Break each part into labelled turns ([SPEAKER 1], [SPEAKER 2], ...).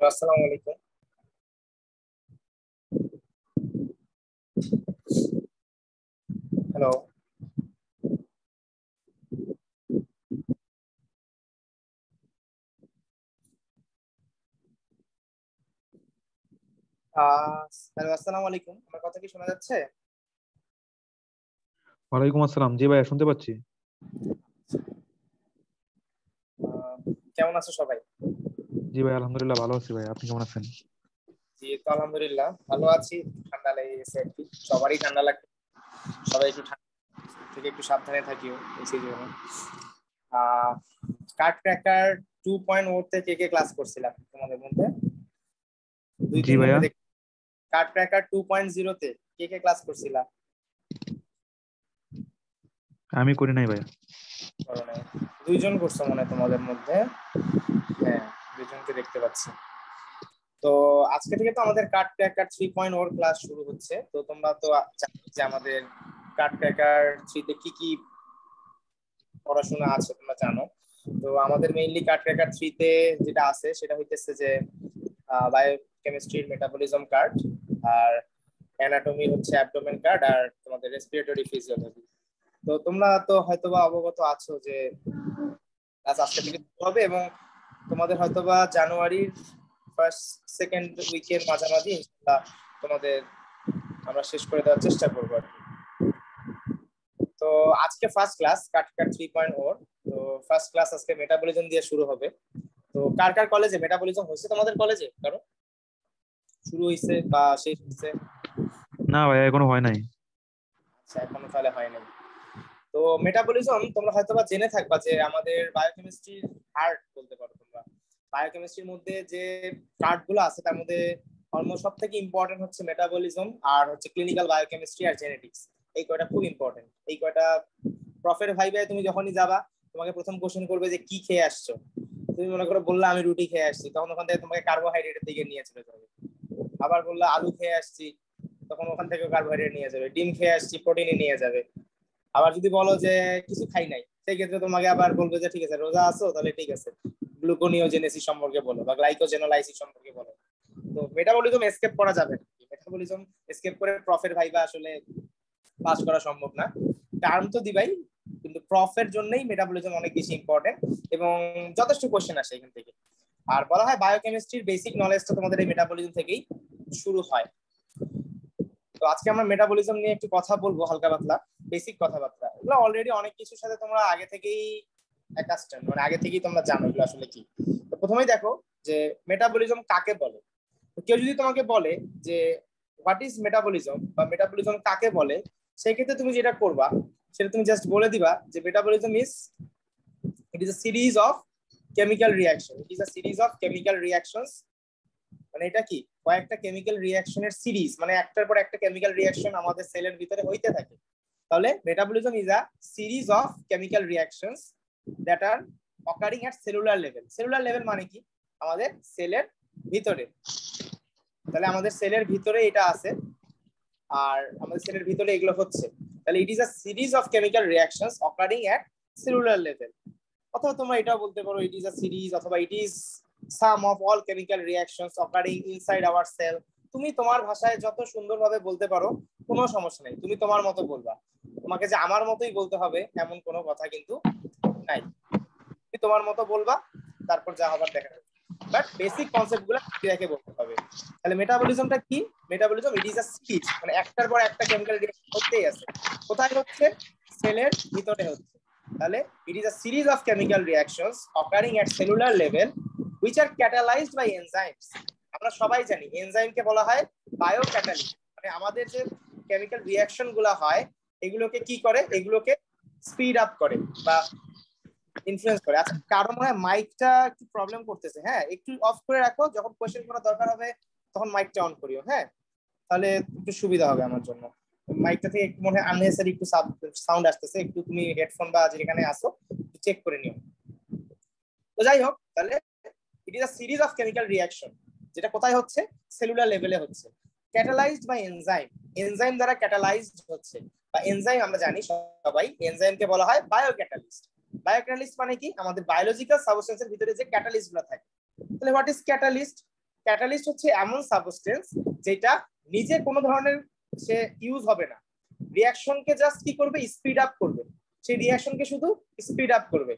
[SPEAKER 1] আসসালামু আলাইকুম। Hello. Hello, আসসালামু আলাইকুম। আমার কথা কি শোনা যাচ্ছে?
[SPEAKER 2] ওয়ালাইকুম আসসালাম। জি ভাইয়া, শুনতে পাচ্ছি।
[SPEAKER 1] আহ, কেমন আছো সবাই?
[SPEAKER 2] জি ভাই, আলহামদুলিল্লাহ ভালো আছি। ভাই, আপনি কেমন আছেন?
[SPEAKER 1] জি, তো আলহামদুলিল্লাহ ভালো আছি। ঠান্ডা লেগে গেছে আর কি, সবারই ঠান্ডা লাগে। সবাই একটু ঠান্ডা থেকে একটু সাবধানে থাকিও এই সিজনে। আহ কার্ড ক্র্যাকার 2.0 তে কে কে ক্লাস করছিলাম তোমাদের মধ্যে? দুই
[SPEAKER 2] জি
[SPEAKER 1] তিনজনকে
[SPEAKER 2] ভাইয়া,
[SPEAKER 1] দেখ। কার্ড ক্র্যাকার 2.0 তে কে কে ক্লাস করছিলাম?
[SPEAKER 2] আমি করি নাই ভাইয়া।
[SPEAKER 1] করো নাই? দুইজন করছো মনে হয় তোমাদের মধ্যে। হ্যাঁ, দুইজনকে দেখতে পাচ্ছি। তো আজকে থেকে তো আমাদের কার্ড ক্র্যাকার 3.0 ক্লাস শুরু হচ্ছে। তো তোমরা তো জানো যে আমাদের কার্ড ক্র্যাকার 3 তে কি কি পড়াশোনা আছে তোমরা জানো। তো আমাদের মেইনলি কার্ড ক্র্যাকার 3 তে যেটা আছে সেটা হইতেছে যে বায়োকেমিস্ট্রির মেটাবলিজম কার্ড, আর অ্যানাটমি হচ্ছে অ্যাবডোমেন কার্ড, আর তোমাদের রেসপিরেটরি ফিজিওলজি। তো তোমরা তো হয়তোবা অবগত আছো যে ক্লাস আজকে থেকে শুরু হবে, এবং তোমাদের হয়তোবা জানুয়ারির ফার্স্ট সেকেন্ড উইকের মাঝামাঝি ইনশাআল্লাহ তোমাদের আমরা শেষ করে দেওয়ার চেষ্টা করবো আর কি। তো আজকে ফার্স্ট ক্লাস কাটকাট 3.0। তো ফার্স্ট ক্লাস আজকে মেটাবলিজম দিয়ে শুরু হবে। তো কার কার কলেজে মেটাবলিজম হয়েছে? তোমাদের কলেজে কারো শুরু হয়েছে বা শেষ হয়েছে?
[SPEAKER 2] না ভাইয়া, এখনো হয় নাই।
[SPEAKER 1] আচ্ছা, এখনো তাহলে হয় নাই। তো মেটাবলিজম তোমরা হয়তোবা জেনে থাকবা যে আমাদের বায়োকেমিস্ট্রির হার্ট বলতে পারো তোমরা। বায়োকেমিস্ট্রির মধ্যে যে পার্ট গুলো আছে তার মধ্যে অলমোস্ট সব থেকে ইম্পর্টেন্ট হচ্ছে মেটাবলিজম, আর হচ্ছে ক্লিনিক্যাল বায়োকেমিস্ট্রি আর জেনেটিক্স। এই কয়টা খুব ইম্পর্টেন্ট। এই কয়টা প্রফের ভাইবে তুমি যখনই যাবা তোমাকে প্রথম কোশ্চেন করবে যে কি খেয়ে আসছো। তুমি মনে করো বললা আমি রুটি খেয়ে আসছি, তখন ওখান থেকে তোমাকে কার্বোহাইড্রেটের দিকে নিয়ে চলে যাবে। আবার বললা আলু খেয়ে আসছি, তখন ওখান থেকে কার্বোহাইড্রেট নিয়ে যাবে। ডিম খেয়ে আসছি, প্রোটিনে নিয়ে যাবে। আবার যদি বলো যে কিছু খাই নাই, সেই ক্ষেত্রে তোমাকে আবার বলবে যে ঠিক আছে রোজা আছো, তাহলে ঠিক আছে গ্লুকোনিওজেনেসিস সম্পর্কে বলো বা গ্লাইকোজেনোলাইসিস সম্পর্কে বলো। তো মেটাবলিজম এসকেপ করা যাবে না। মেটাবলিজম এসকেপ করে প্রফের ভাইবা আসলে পাস করা সম্ভব না। টার্ম তো দিবাই, কিন্তু প্রফের জন্যই মেটাবলিজম অনেক বেশি ইম্পর্টেন্ট, এবং যথেষ্ট কোশ্চেন আসে এখান থেকে। আর বলা হয় বায়োকেমিস্ট্রির বেসিক নলেজটা তোমাদের এই মেটাবলিজম থেকেই শুরু হয়। তো আজকে আমরা মেটাবলিজম নিয়ে একটু কথা বলবো, হালকা পাতলা বেসিক কথাবার্তা। এগুলো অলরেডি অনেক কিছুর সাথে তোমরা আগে থেকেই অ্যাকাস্টম, মানে আগে থেকেই তোমরা জানো এগুলো আসলে কি। তো প্রথমেই দেখো যে মেটাবলিজম কাকে বলে। তো কেউ যদি তোমাকে বলে যে হোয়াট ইজ মেটাবলিজম বা মেটাবলিজম কাকে বলে, সেই ক্ষেত্রে তুমি যেটা করবা সেটা তুমি জাস্ট বলে দিবা যে metabolism is, it is a series of chemical reaction. It is a series of chemical reactions. মানে এটা কি, কয়েকটা কেমিক্যাল রিঅ্যাকশনের সিরিজ, মানে একটার পর একটা কেমিক্যাল রিঅ্যাকশন আমাদের সেলের ভিতরে হইতে থাকে। তাহলে metabolism is a series of chemical reactions that are occurring at cellular level. Cellular level মানে কি? আমাদের সেলের ভিতরে। তাহলে আমাদের সেলের ভিতরে এটা আছে, আর আমাদের সেলের ভিতরে এগুলো হচ্ছে। তাহলে it is a series of chemical reactions occurring at cellular level. অথবা তোমরা এটাও বলতে পারো ইট ইজ আ সিরিজ, অথবা it is sum of all chemical reactions occurring inside our cell. তুমি তোমার ভাষায় যত সুন্দরভাবে বলতে পারো, কোনো সমস্যা নেই, তুমি তোমার মতো বলবা। তোমাকে যে আমার মতোই বলতে হবে এমন কোনো কথা কিন্তু নাই। তুমি তোমার মতো বলবা, তারপর যা হবার দেখা যাবে। বাট বেসিক কনসেপ্ট গুলো রেখে বলতে হবে। তাহলে মেটাবলিজমটা কি? Metabolism it is a series, মানে একটার পর একটা কেমিক্যাল রিঅ্যাকশন হতেই আছে। কোথায় হচ্ছে? সেলের ভিতরে হচ্ছে। তাহলে it is a series of chemical reactions occurring at cellular level which are catalysed by enzymes. আমরা সবাই জানি এনজাইমকে বলা হয় বায়ো ক্যাটালিস্ট। মানে আমাদের যে কেমিক্যাল রিঅ্যাকশন গুলো হয় এগুলোকে কি করে? এগুলোকে স্পিড আপ করে বা ইনফ্লুয়েন্স করে। আচ্ছা, কারো মনে হয় মাইকটা একটু প্রবলেম করতেছে, হ্যাঁ একটু অফ করে রাখো, যখন কোয়েশ্চেন করার দরকার হবে তখন মাইকটা অন করিও, হ্যাঁ তাহলে একটু সুবিধা হবে আমার জন্য। মাইকটা থেকে একটু মনে হয় আননেসেসারি একটু সাউন্ড আসতেছে, একটু তুমি হেডফোন বা যেখানে আসো চেক করে নিও। তো যাই হোক, তাহলে it is a series of chemical reaction, যেটা কোথায় হচ্ছে? সেলুলার লেভেলে হচ্ছে, ক্যাটালাইজড বাই এনজাইম। এনজাইম দ্বারা ক্যাটালাইজড হচ্ছে, বা এনজাইম আমরা জানি সবাই এনজাইমকে বলা হয় বায়োক্যাটালিস্ট। বায়োক্যাটালিস্ট মানে কি? আমাদের বায়োলজিক্যাল সাবস্টেন্সের ভিতরে যে ক্যাটালিস্ট গুলো থাকে। তাহলে হোয়াট ইজ ক্যাটালিস্ট? ক্যাটালিস্ট হচ্ছে এমন সাবস্টেন্স যেটা নিজে কোনো ধরনের সে ইউজ হবে না, রিয়াকশনকে জাস্ট কি করবে, স্পিড আপ করবে, সেই রিয়াকশনকে শুধু স্পিড আপ করবে।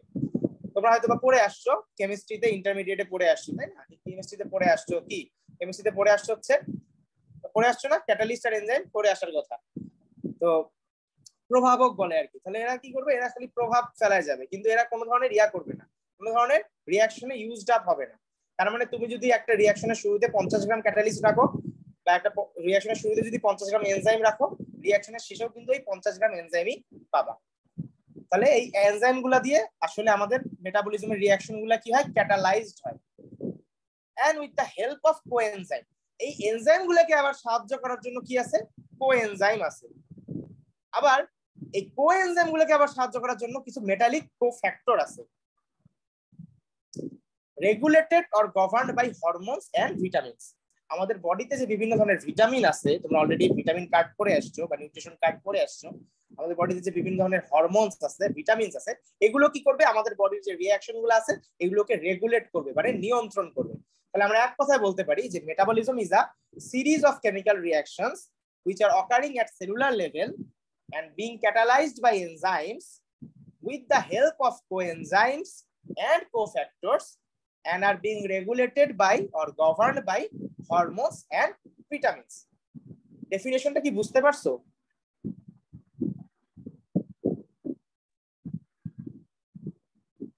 [SPEAKER 1] তোমরা হয়তো বা পড়ে আসছো কেমিস্ট্রিতে, ইন্টারমিডিয়েটে পড়ে আসছো, তাই না? কেমিস্ট্রিতে পড়ে আসছো কি, কেমিস্ট্রিতে পড়ে আসছো হচ্ছে, পড়ে আসছো না ক্যাটালিস্ট আর এনজাইম, পড়ে আসার কথা। তো প্রভাবক বলে আর কি। তাহলে এরা কি করবে, এরা খালি প্রভাব ফেলায় যাবে, কিন্তু এরা কোনো ধরনের ইয়া করবে না, কোনো ধরনের রিয়াকশনে ইউজড আপ হবে না। তার মানে তুমি যদি একটা রিয়াকশনের শুরুতে 50 গ্রাম ক্যাটালিস্ট রাখো, বা একটা রিয়াকশনের শুরুতে যদি 50 গ্রাম এনজাইম রাখো, রিয়াকশনের শেষেও কিন্তু এই 50 গ্রাম এনজাইমই পাবা। তাহলে এই এনজাইম গুলা দিয়ে আসলে আমাদের মেটাবলিজমের রিয়াকশন গুলা কি হয়, ক্যাটালাইজড হয়। And with the help of coenzyme, এই এনজাইম গুলাকে আবার সাহায্য করার জন্য কি আছে, কোএনজাইম আছে। আবার এই কোএনজাইম গুলোকে আবার সাহায্য করার জন্য কিছু মেটালিক কোফ্যাক্টর আছে, regulated or governed by hormones and vitamins. আমাদের বডিতে যে বিভিন্ন ধরনের ভিটামিন আছে, তোমরা অলরেডি ভিটামিন কার্ড করে আসছো বা নিউট্রিশন কার্ড করে আসছো, আমাদের বডিতে যে বিভিন্ন ধরনের হরমোনস আছে, ভিটামিনস আছে, এগুলো কি করবে, আমাদের বডির যে রিঅ্যাকশন গুলো আছে এগুলোকে রেগুলেট করবে, মানে নিয়ন্ত্রণ করবে। তাহলে আমরা এক কথায় বলতে পারি যে metabolism is a series of chemical reactions which are occurring at cellular level and being catalyzed by enzymes with the help of coenzymes and cofactors and are being regulated by or governed by hormones and vitamins. ডেফিনেশনটা কি বুঝতে পারছো?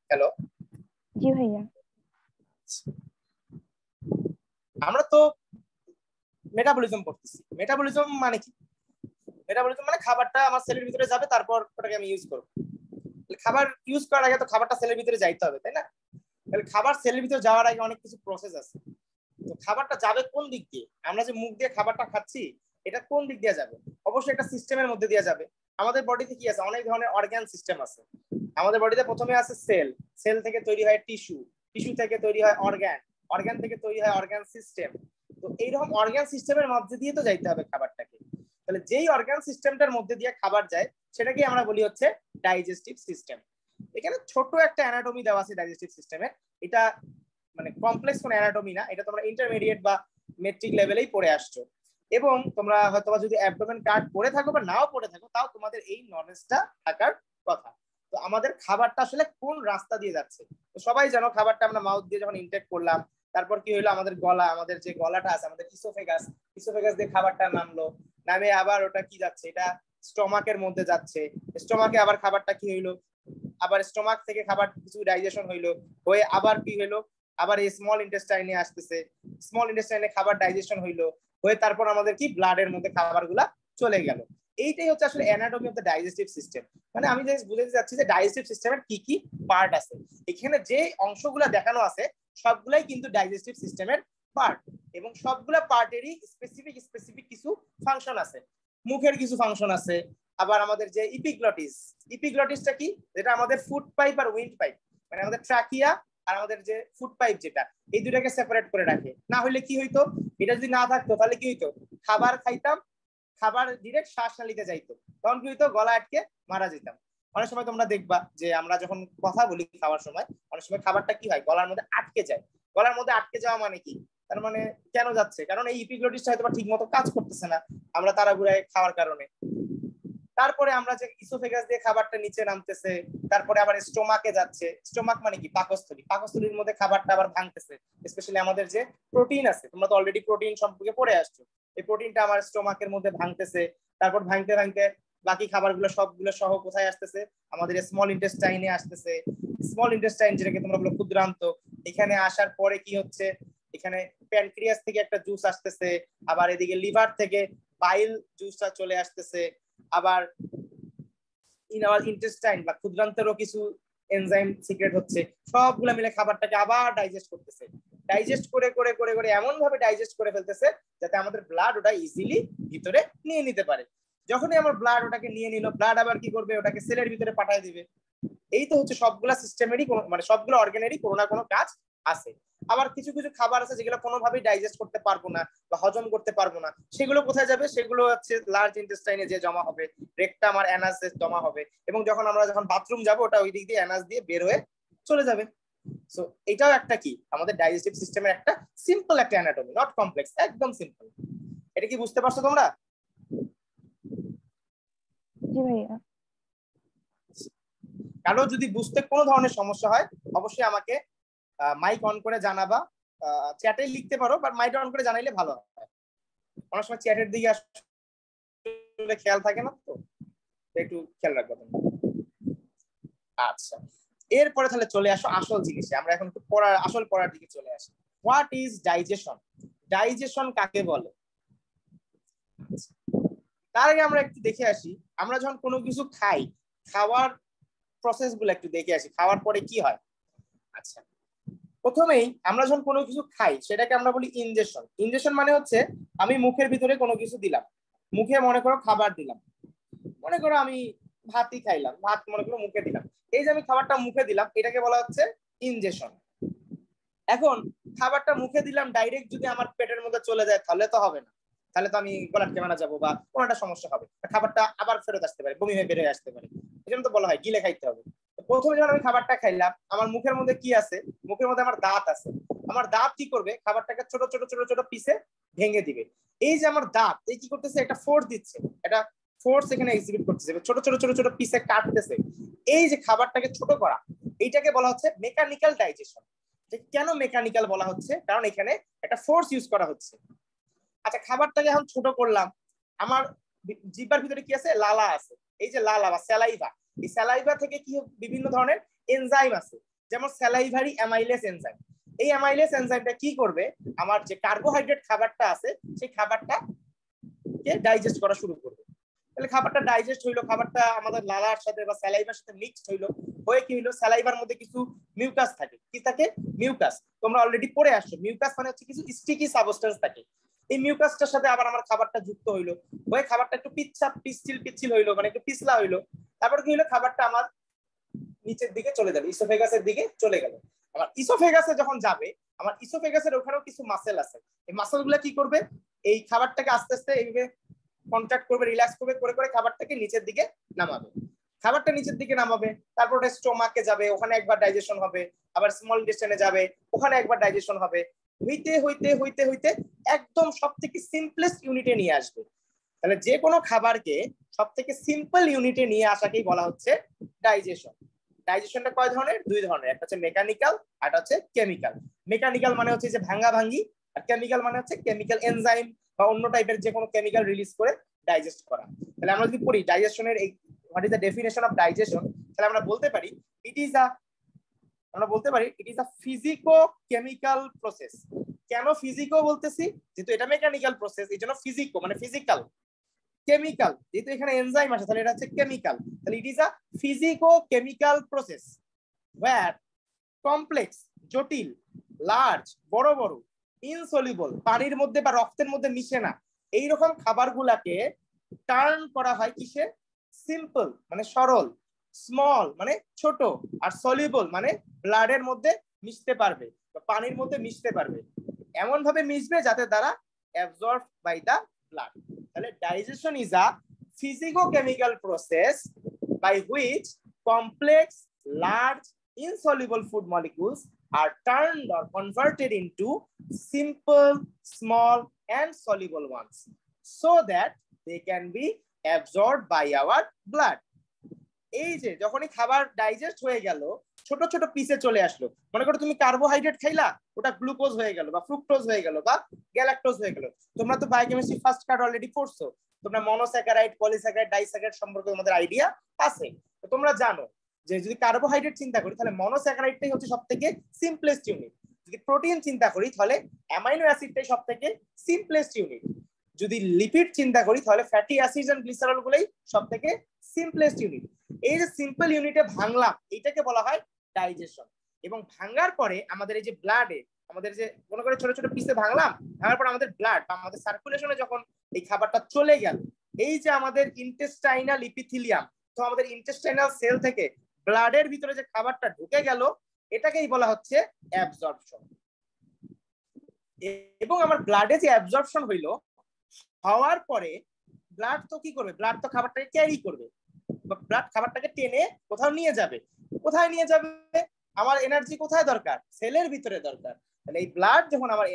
[SPEAKER 1] Hello,
[SPEAKER 3] জি ভাইয়া।
[SPEAKER 1] আমরা তো metabolism পড়তেছি। Metabolism মানে কি? Metabolism মানে খাবারটা আমার সেলের ভিতরে যাবে, তারপর ওটাকে আমি ইউজ করব। খাবার ইউজ করার আগে তো খাবারটা সেলের ভিতরে যাইতে হবে, তাই না? তাহলে খাবার সেলের ভিতরে যাওয়ার আগে অনেক কিছু প্রসেস আছে। তো খাবারটা যাবে কোন দিক দিয়ে? আমরা যে মুখ দিয়ে খাবারটা খাচ্ছি, এটা কোন দিক দিয়ে যাবে? অবশ্যই একটা সিস্টেমের মধ্যে দিয়ে যাবে। আমাদের বডিতে কি আছে, অনেক ধরনের অর্গান সিস্টেম আছে। আমাদের বডিতে প্রথমে আছে সেল, সেল থেকে তৈরি হয় টিস্যু, টিস্যু থেকে তৈরি হয় অর্গান, অর্গান থেকে তৈরি হয় অর্গান সিস্টেম। তো এইরকম অর্গান সিস্টেমের মধ্যে দিয়ে তো যাইতে হবে খাবারটাকে। তাহলে যেই অর্গান সিস্টেমটার মধ্যে দিয়ে খাবার যায় সেটাকে আমরা বলি হচ্ছে ডাইজেস্টিভ সিস্টেম। এখানে ছোট একটা অ্যানাটমি দেওয়া আছে ডাইজেস্টিভ সিস্টেমের। এটা মানে কমপ্লেক্স কোন অ্যানাটমি না, এটা তোমরা ইন্টারমিডিয়েট বা মেট্রিক লেভেলেই পড়ে আসছো। এবং তোমরা হয়তো যদি অ্যাবডোমেন কার্ড পড়ে থাকো বা নাও পড়ে থাকো, তাও তোমাদের এই নলেজটা থাকার কথা। তো আমাদের খাবারটা আসলে কোন রাস্তা দিয়ে যাচ্ছে, তো সবাই জানো খাবারটা আমরা মাউথ দিয়ে যখন ইনটেক করলাম, তারপর কি হলো, আমাদের গলা, আমাদের যে গলাটা আছে, আমাদের ইসোফেগাস, ইসোফেগাস দিয়ে খাবারটা নামলো, নামে আবার ওটা কি যাচ্ছে, এটা স্টমাকের মধ্যে যাচ্ছে। স্টমাকে আবার খাবারটা কি হইলো, আবার স্টমাক থেকে খাবার কিছু ডাইজেশন হইলো, হয়ে আবার কি হইলো, আবার এই স্মল ইন্টেস্টাইনে আসতেছে, স্মল ইন্টেস্টাইনে খাবার ডাইজেশন হইলো, হয়ে তারপর আমাদের কি ব্লাডের মধ্যে খাবারগুলা চলে গেল। এইটাই হচ্ছে আসলে anatomy of the digestive system. মানে আমি জাস্ট বুঝাতে চাচ্ছি যে ডাইজেস্টিভ সিস্টেমের কি কি পার্ট আছে। এখানে যে অংশগুলা দেখানো আছে সবগুলাই কিন্তু ডাইজেস্টিভ সিস্টেমের পার্ট, এবং সবগুলা পার্টেরই স্পেসিফিক স্পেসিফিক কিছু ফাংশন আছে। মুখের কিছু ফাংশন আছে, আবার আমাদের যে ইপিগ্লটিস, ইপিগ্লটিসটা কি, যেটা আমাদের ফুড পাইপ আর উইন্ড পাইপ, মানে আমাদের ট্রাকিয়া আর আমাদের যে ফুড পাইপ, যেটা এই দুটাকে সেপারেট করে রাখে। না হলে কি হইতো, এটা যদি না থাকতো তাহলে কি হইতো, খাবার খাইতাম, খাবার ডিরেক্ট শ্বাস নালীতে যাইতো, তখন কি হইতো, গলা আটকে মারা যেতাম। অনেক সময় তোমরা দেখবা যে আমরা যখন কথা বলি খাওয়ার সময়, অনেক সময় খাবারটা কি হয়, গলার মধ্যে আটকে যায়। গলার মধ্যে আটকে যাওয়া মানে কি, তার মানে কেন যাচ্ছে, কারণ এই ইপিগ্লটিসটা হয়তো ঠিক মতো কাজ করতেছে না, আমরা তাড়াহুড়ায় খাওয়ার কারণে। তারপরে আমরা যে ইসোফেগাস দিয়ে খাবারটা নিচে নামতেছে, তারপরে আবার স্টোমাকে যাচ্ছে। স্টোমাক মানে কি, পাকস্থলী, পাকস্থলীর মধ্যে খাবারটা আবার ভাঙতেছে। স্পেশালি আমাদের যে প্রোটিন আছে, তোমরা তো অলরেডি প্রোটিন সম্পর্কে পড়ে আসছো, এই প্রোটিনটা আমার স্টোমাকের মধ্যে ভাঙতেছে, তারপর ভাঙতে ভাঙতে বাকি খাবারগুলো সবগুলো সহ কোথায় আসতেছে, আমাদের স্মল ইন্টেস্টাইনে আসতেছে। স্মল ইন্টেস্টাইন যেটাকে তোমরা বলো ক্ষুদ্রান্ত, এখানে আসার পরে কি হচ্ছে, এখানে প্যানক্রিয়াস থেকে একটা জুস আসতেছে, আবার এদিকে লিভার থেকে বাইল জুসটা চলে আসতেছে, আবার ইন আওয়ার ইন্টেস্টাইন বা ক্ষুদ্রান্তেরও কিছু এনজাইম সিক্রেট হচ্ছে। সবগুলো মিলে খাবারটাকে আবার ডাইজেস্ট করতেছে, ডাইজেস্ট করে করে করে করে এমন ভাবে ডাইজেস্ট করে ফেলতেছে যাতে আমাদের ব্লাড ওটা ইজিলি ভিতরে নিয়ে নিতে পারে। যখনই আমার ব্লাড ওটাকে নিয়ে নিল, ব্লাড আবার কি করবে, ওটাকে সেলের ভিতরে পাঠিয়ে দিবে। এই তো হচ্ছে সবগুলা সিস্টেমেরই মানে সবগুলো অর্গানেরই কোনো না কোনো কাজ আছে। আবার কিছু কিছু খাবার আছে যেগুলো কোনোভাবেই ডাইজেস্ট করতে পারবো না বা হজম করতে পারবো না, সেগুলো কোথায় যাবে, সেগুলো হচ্ছে লার্জ ইন্টেস্টাইনে যে জমা হবে, রেকটাম আর অ্যানাস জমা হবে, এবং যখন আমরা বাথরুম যাব ওটা ওই দিক দিয়ে অ্যানাস দিয়ে বের হয়ে চলে যাবে। সো এটাও একটা কি আমাদের ডাইজেস্টিভ সিস্টেমের একটা সিম্পল একটা অ্যানাটমি, নট কমপ্লেক্স, একদম সিম্পল। এটা কি বুঝতে পারছো তোমরা?
[SPEAKER 3] জি ভাইয়া।
[SPEAKER 1] কারো যদি বুঝতে কোনো ধরনের সমস্যা হয় অবশ্যই আমাকে মাইক অন করে জানাবা, চ্যাটে লিখতে পারো, বাট মাইক অন করে জানাইলে ভালো হয়। অনেক সময় চ্যাটের দিকে আসলে খেয়াল থাকে না, তো একটু খেয়াল রাখবো তোমরা। আচ্ছা, এরপরে তাহলে চলে আসো আসল জিনিসে। আমরা এখন একটু আসল পড়ার দিকে চলে আসি। What is digestion? ডাইজেশন কাকে বলে? তার আগে আমরা একটু দেখে আসি, আমরা যখন কোনো কিছু খাই, খাওয়ার প্রসেস গুলো একটু দেখে আসি, খাওয়ার পরে কি হয়। আচ্ছা, প্রথমেই আমরা যখন কোনো কিছু খাই সেটাকে আমরা বলি ইনজেকশন। ইনজেকশন মানে হচ্ছে আমি মুখের ভিতরে কোনো কিছু দিলাম, মুখে মনে করো খাবার দিলাম, মনে করো আমি ভাতই খাইলাম, ভাত মনে করো মুখে দিলাম, এই যে আমি খাবারটা মুখে দিলাম এটাকে বলা হচ্ছে ইনজেকশন। এখন খাবারটা মুখে দিলাম ডাইরেক্ট যদি আমার পেটের মধ্যে চলে যায় তাহলে তো হবে না, তাহলে তো আমি গলা টেমানা যাবো বা কোনো একটা সমস্যা হবে, খাবারটা আবার ফেরত আসতে পারে, বমি হয়ে বেরিয়ে আসতে পারে। এই জন্য তো বলা হয় গিলে খাইতে হবে। প্রথমে যখন আমি খাবারটা খাইলাম আমার মুখের মধ্যে কি আছে, মুখের মধ্যে আমার দাঁত আছে, আমার দাঁত কি করবে, খাবারটাকে ছোট ছোট ছোট ছোট পিসে ভেঙে দিবে। এই যে আমার দাঁত এই কি করতেছে, একটা ফোর্স দিচ্ছে, এটা ফোর্স এখানে এক্সিবিট করতেছে, ছোট ছোট ছোট ছোট পিসে কাটতেছে। এই যে খাবারটাকে ছোট করা, এইটাকে বলা হচ্ছে মেকানিক্যাল ডাইজেশন। কেন মেকানিক্যাল বলা হচ্ছে? কারণ এখানে একটা ফোর্স ইউজ করা হচ্ছে। আচ্ছা, খাবারটাকে এখন ছোট করলাম, আমার জিহ্বার ভিতরে কি আছে, লালা আছে, এই যে লালা বা স্যালাইভা, এই স্যালাইভা থেকে কি বিভিন্ন ধরনের এনজাইম আছে, যেমন স্যালাইভারি অ্যামাইলেস এনজাইম। এই অ্যামাইলেস এনজাইমটা কি করবে, আমার যে কার্বোহাইড্রেট খাবারটা আছে সেই খাবারটাকে ডাইজেস্ট করা শুরু করবে। তাহলে খাবারটা ডাইজেস্ট হইলো, খাবারটা আমাদের লালার সাথে বা স্যালাইভার সাথে মিক্সড হইলো, হয়ে কি হইলো, স্যালাইভার মধ্যে কিছু মিউকাস থাকে। কি থাকে? মিউকাস। তোমরা অলরেডি পড়ে আসছো, মিউকাস মানে হচ্ছে কিছু স্টিকি সাবস্টেন্স থাকে। এই মিউকাসটার সাথে আবার আমার খাবারটা যুক্ত হইলো, হয়ে খাবারটা একটু পিচ্ছিল পিচ্ছিল হইলো, মানে একটু পিছলা হইলো। তারপর কি হইলো, খাবারটা আমার নিচের দিকে চলে যাবে, ইসোফেগাসের দিকে চলে গেল। আমার ইসোফেগাসে যখন যাবে, আমার ইসোফেগাসের ওখানেও কিছু মাসেল আছে, এই মাসেল গুলা কি করবে, এই খাবারটাকে আস্তে আস্তে এইভাবে কন্ট্রাক্ট করবে, রিল্যাক্স করবে, করে করে খাবারটাকে নিচের দিকে নামাবে। খাবারটা নিচের দিকে নামাবে, তারপর ওটা স্টোমাকে যাবে, ওখানে একবার ডাইজেশন হবে, আবার স্মল ইন্টেস্টাইনে যাবে, ওখানে একবার ডাইজেশন হবে, হইতে হইতে হইতে হইতে একদম সব থেকে সিম্পলেস্ট ইউনিটে নিয়ে আসবে। তাহলে যে কোনো খাবারকে সব থেকে সিম্পল ইউনিটে নিয়ে আসাকেই বলা হচ্ছে ডাইজেশন। ডাইজেশনটা কয় ধরনের? দুই ধরনের, একটা হচ্ছে মেকানিক্যাল আর একটা হচ্ছে কেমিক্যাল। মেকানিক্যাল মানে হচ্ছে যে ভাঙা ভাঙ্গি, আর কেমিক্যাল মানে হচ্ছে কেমিক্যাল এনজাইম বা অন্য টাইপের যে কোনো কেমিক্যাল রিলিজ করে ডাইজেস্ট করা। তাহলে আমরা যদি পড়ি ডাইজেশনের এই what is the definition of digestion, তাহলে আমরা বলতে পারি it is a physico chemical process. কেন ফিজিকো বলতেছি? যেহেতু এটা মেকানিক্যাল প্রসেস, এই জন্য ফিজিকো মানে ফিজিক্যাল। কেমিক্যাল যেহেতু এখানে এনজাইম আছে তাহলে এটা হচ্ছে কেমিক্যাল। তাহলে it is a physico chemical process where complex, জটিল, লার্জ, বড় বড়, ইনসলিবল, পানির মধ্যে বা রক্তের মধ্যে মিশে না, এইরকম খাবারগুলাকে টার্ন করা হয় কিসে? সিম্পল মানে সরল, স্মল মানে ছোট, আর সলিবল মানে ব্লাডের মধ্যে মিশতে পারবে বা পানির মধ্যে মিশতে পারবে, এমন ভাবে মিশবে যাতে দ্বারা অ্যাবজর্ব বাই দা ব্লাড। তাহলে digestion is a physicochemical process by which complex, large, insoluble food molecules are turned or converted into simple, small, and soluble ones so that they can be absorbed by our blood. এই যে যখনই খাবার digest হয়ে গেল, ছোট ছোট পিসে চলে আসলো, মনে করো তুমি কার্বোহাইড্রেট খাইলা, ওটা গ্লুকোজ হয়ে গেল বা ফ্রুক্টোজ হয়ে গেল বা গ্যালাক্টোজ হয়ে গেল। তোমরা তো বায়োকেমিস্ট্রি ফার্স্ট কার্ড অলরেডি পড়ছো, তোমরা মনোস্যাকারাইড, পলিস্যাকারাইড, ডাইস্যাকারাইড সম্পর্কে তোমাদের আইডিয়া আছে। তো তোমরা জানো যে যদি কার্বোহাইড্রেট চিন্তা করি তাহলে মনোস্যাকারাইডটাই হচ্ছে সবথেকে সিম্পলেস্ট ইউনিট, যদি প্রোটিন চিন্তা করি তাহলে অ্যামাইনো অ্যাসিডটাই সবথেকে সিম্পলেস্ট ইউনিট, যদি লিপিড চিন্তা করি তাহলে ফ্যাটি অ্যাসিডস এন্ড গ্লিসারল গুলোই সবথেকে সিম্পলেস্ট ইউনিট। এই যে সিম্পল ইউনিটে ভাঙলাম এটাকে বলা হয় ডাইজেশন। এবং ভাঙার পরে আমাদের এই যে ব্লাডে, আমাদের যে মনে করে ছোট ছোট পিসে ভাঙলাম, ভাঙার পর আমাদের ব্লাড বা আমাদের সার্কুলেশনে যখন এই খাবারটা চলে গেল, এই যে আমাদের ইন্টেস্টাইনাল ইপিথিলিয়াম, তো আমাদের ইন্টেস্টাইনাল সেল থেকে ব্লাডের ভিতরে যে খাবারটা ঢুকে গেল এটাকেই বলা হচ্ছে অ্যাবজর্পশন। এবং আমার ব্লাডে যে অ্যাবজর্পশন হইলো, হওয়ার পরে ব্লাড তো কি করবে, ব্লাড তো খাবারটাকে ক্যারি করবে, ব্লাড খাবারটাকে টেনে কোথাও নিয়ে যাবে। কোথায় নিয়ে যাবে? আমার এনার্জি কোথায় দরকার? সেলের ভিতরে দরকার। তাহলে এই ব্লাড যখন আমার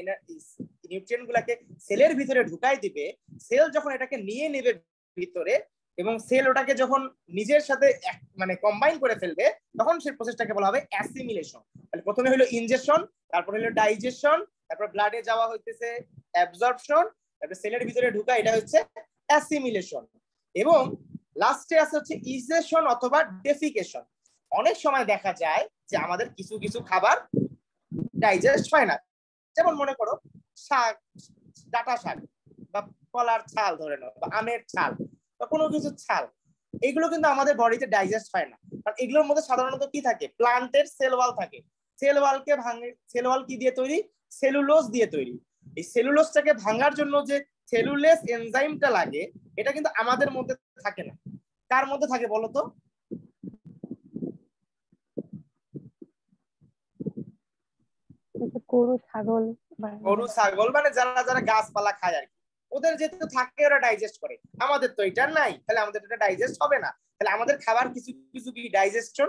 [SPEAKER 1] নিউট্রিয়েন্ট গুলাকে সেলের ভিতরে ঢুকাই দিবে, সেল যখন এটাকে নিয়ে নেবে ভিতরে এবং সেল ওটাকে যখন নিজের সাথে মানে কম্বাইন করে ফেলবে, তখন সেই প্রসেসটাকে বলা হবে অ্যাসিমিলেশন। তাহলে প্রথমে হলো ইনজেকশন, তারপর হলো ডাইজেশন, তারপর ব্লাডে যাওয়া হইতেছে অ্যাবজর্পশন, তারপর সেলের ভিতরে ঢুকা, এটা হচ্ছে অ্যাসিমিলেশন। এবং লাস্টে আছে হচ্ছে ইজেশন অথবা ডেফিকেশন। অনেক সময় দেখা যায় যে আমাদের কিছু কিছু খাবার ডাইজেস্ট হয় না। যেমন মনে করো শাক, ডাঁটা শাক বা কলার ছাল ধরে নাও, বা আমের ছাল বা কোনো কিছু ছাল, এগুলো কিন্তু আমাদের বডিতে ডাইজেস্ট হয় না। কারণ এগুলোর মধ্যে সাধারণত কি থাকে? প্লান্টের সেল ওয়াল থাকে। সেল ওয়ালকে ভাঙে, সেল ওয়াল কি দিয়ে তৈরি? সেলুলোজ দিয়ে তৈরি। এই সেলুলোজটাকে ভাঙার জন্য যে সেলুলেস এনজাইমটা লাগে, এটা কিন্তু আমাদের মধ্যে থাকে না। কার মধ্যে থাকে বলো তো?
[SPEAKER 3] গরু ছাগল
[SPEAKER 1] গরু ছাগল মানে যারা যারা গাছপালা খায় আর কি, ওদের যেহেতু থাকে ওরা ডাইজেস্ট করে। আমাদের তো এটা নাই, তাহলে আমাদের এটা ডাইজেস্ট হবে না। তাহলে আমাদের খাবার কিছু কিছু কি ডাইজেশন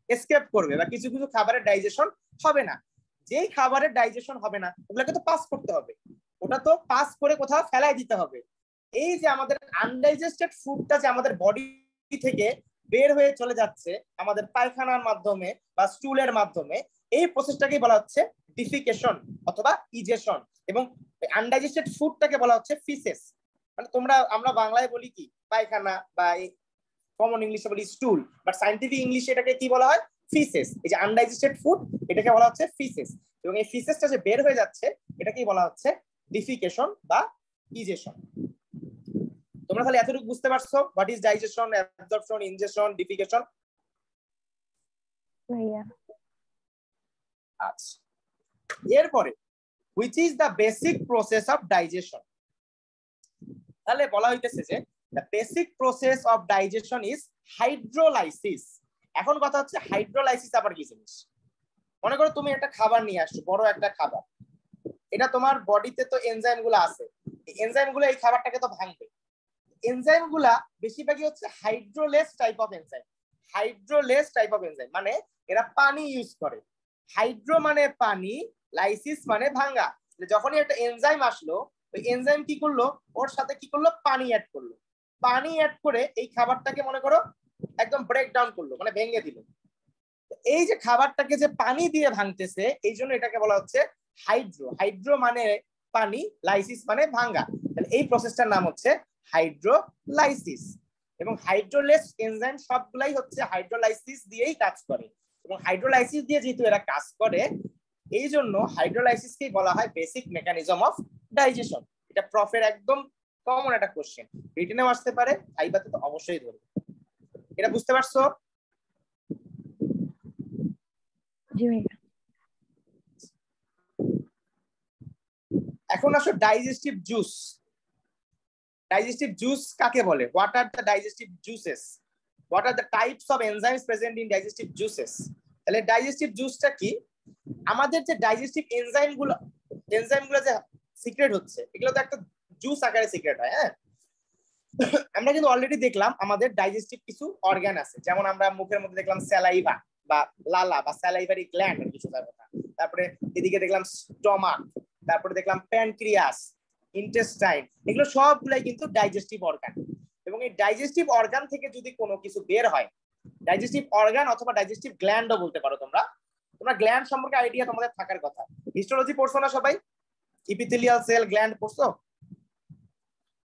[SPEAKER 1] এসকেপ করবে, বা কিছু কিছু খাবারের ডাইজেশন হবে না। যেই খাবারের ডাইজেশন হবে না ওগুলোকে তো পাস করতে হবে, ওটা তো পাস করে কোথাও ফেলাই দিতে হবে। এই যে আমাদের আনডাইজেস্টেড ফুডটা যে আমাদের বডি থেকে বের হয়ে চলে যাচ্ছে আমাদের পায়খানার মাধ্যমে বা স্টুলের মাধ্যমে, এই প্রসেসটাকেই বলা হচ্ছে ডিফিকেশন অথবা ইজেশন। এবং আনডাইজেস্টেড ফুডটাকে বলা হচ্ছে ফিসেস। মানে আমরা বাংলায় বলি কি পায়খানা, বা কমন ইংলিশে বলি স্টুল, বাট সায়েন্টিফিক ইংলিশে এটাকে কি বলা হয়? ফিসেস। এই যে আনডাইজেস্টেড ফুড, এটাকে বলা হচ্ছে ফিসেস। এবং এই ফিসেসটা যে বের হয়ে যাচ্ছে এটাকেই বলা হচ্ছে ডিফিকেশন বা ইজেশন। তোমরা তাহলে এতটুকু বুঝতে পারছো what is digestion, absorption, injection, defecation?
[SPEAKER 3] ভাইয়া
[SPEAKER 1] আচ্ছা, এরপরে which is the basic process of digestion? তাহলে বলা হইতেছে যে the basic process of digestion is hydrolysis। এখন কথা হচ্ছে হাইড্রোলাইসিস আবার কি জিনিস? মনে করো তুমি একটা খাবার নিয়ে আসছো, বড় একটা খাবার, এটা তোমার বডিতে তো এনজাইম গুলো আছে, এই এনজাইম গুলো এই খাবারটাকে তো ভাঙবে। এনজাইম গুলা বেশিরভাগই হচ্ছে hydrolase type of enzyme. Hydrolase type of enzyme মানে এরা পানি ইউজ করে। হাইড্রো মানে পানি, লাইসিস মানে ভাঙা। যখনই একটা এনজাইম আসলো, ওই এনজাইম কি করলো? ওর সাথে কি করলো? পানি অ্যাড করলো। পানি অ্যাড করে এই খাবারটাকে মনে করো একদম ব্রেক ডাউন করলো, মানে ভেঙে দিল। এই যে খাবারটাকে যে পানি দিয়ে ভাঙতেছে, এই জন্য এটাকে বলা হচ্ছে হাইড্রো। হাইড্রো মানে পানি, লাইসিস মানে ভাঙা। তাহলে এই প্রসেসটার নাম হচ্ছে হাইড্রোলাইসিস। এবং হাইড্রোলেস এনজাইম সবগুলাই হচ্ছে হাইড্রোলাইসিস দিয়েই কাজ করে। এবং হাইড্রোলাইসিস দিয়ে যেহেতু এরা কাজ করে, এই জন্য হাইড্রোলাইসিসকে বলা হয় বেসিক মেকানিজম অফ ডাইজেশন। এটা প্রফের একদম কমন একটা কোশ্চেন, রিটেনেও আসতে পারে, ভাইবাতে তো অবশ্যই ধরবে। এটা বুঝতে পারছো?
[SPEAKER 3] জি ভাইয়া।
[SPEAKER 1] এখন আসো ডাইজেস্টিভ জুস। ডাইজেস্টিভ জুস কাকে বলে? What are the digestive juices? What are the types of enzymes present in digestive juices? তাহলে ডাইজেস্টিভ জুসটা কি? আমাদের যে ডাইজেস্টিভ এনজাইমগুলো যে সিক্রেট হচ্ছে, এগুলো তো একটা জুস আকারে সিক্রেট হয়। হ্যাঁ, আমরা কিন্তু অলরেডি দেখলাম আমাদের ডাইজেস্টিভ কিছু অর্গান আছে, যেমন আমরা মুখের মধ্যে দেখলাম স্যালাইভা বা লালা বা স্যালাইভারি গ্ল্যান্ড কিছু কথা। তারপরে এদিকে দেখলাম স্টমাক, তারপরে দেখলাম প্যানক্রিয়াস, ইন্টেস্টাইন, এগুলো সবগুলাই কিন্তু ডাইজেস্টিভ অর্গান। এবং এই ডাইজেস্টিভ অর্গান থেকে যদি কোনো কিছু বের হয়, ডাইজেস্টিভ অর্গান অথবা ডাইজেস্টিভ গ্ল্যান্ডও বলতে পারো তোমরা। তোমরা গ্ল্যান্ড সম্পর্কে আইডিয়া তোমাদের থাকার কথা। হিস্টোলজি পড়ছো না সবাই? ইপিথেলিয়াল সেল, গ্ল্যান্ড পড়ছো?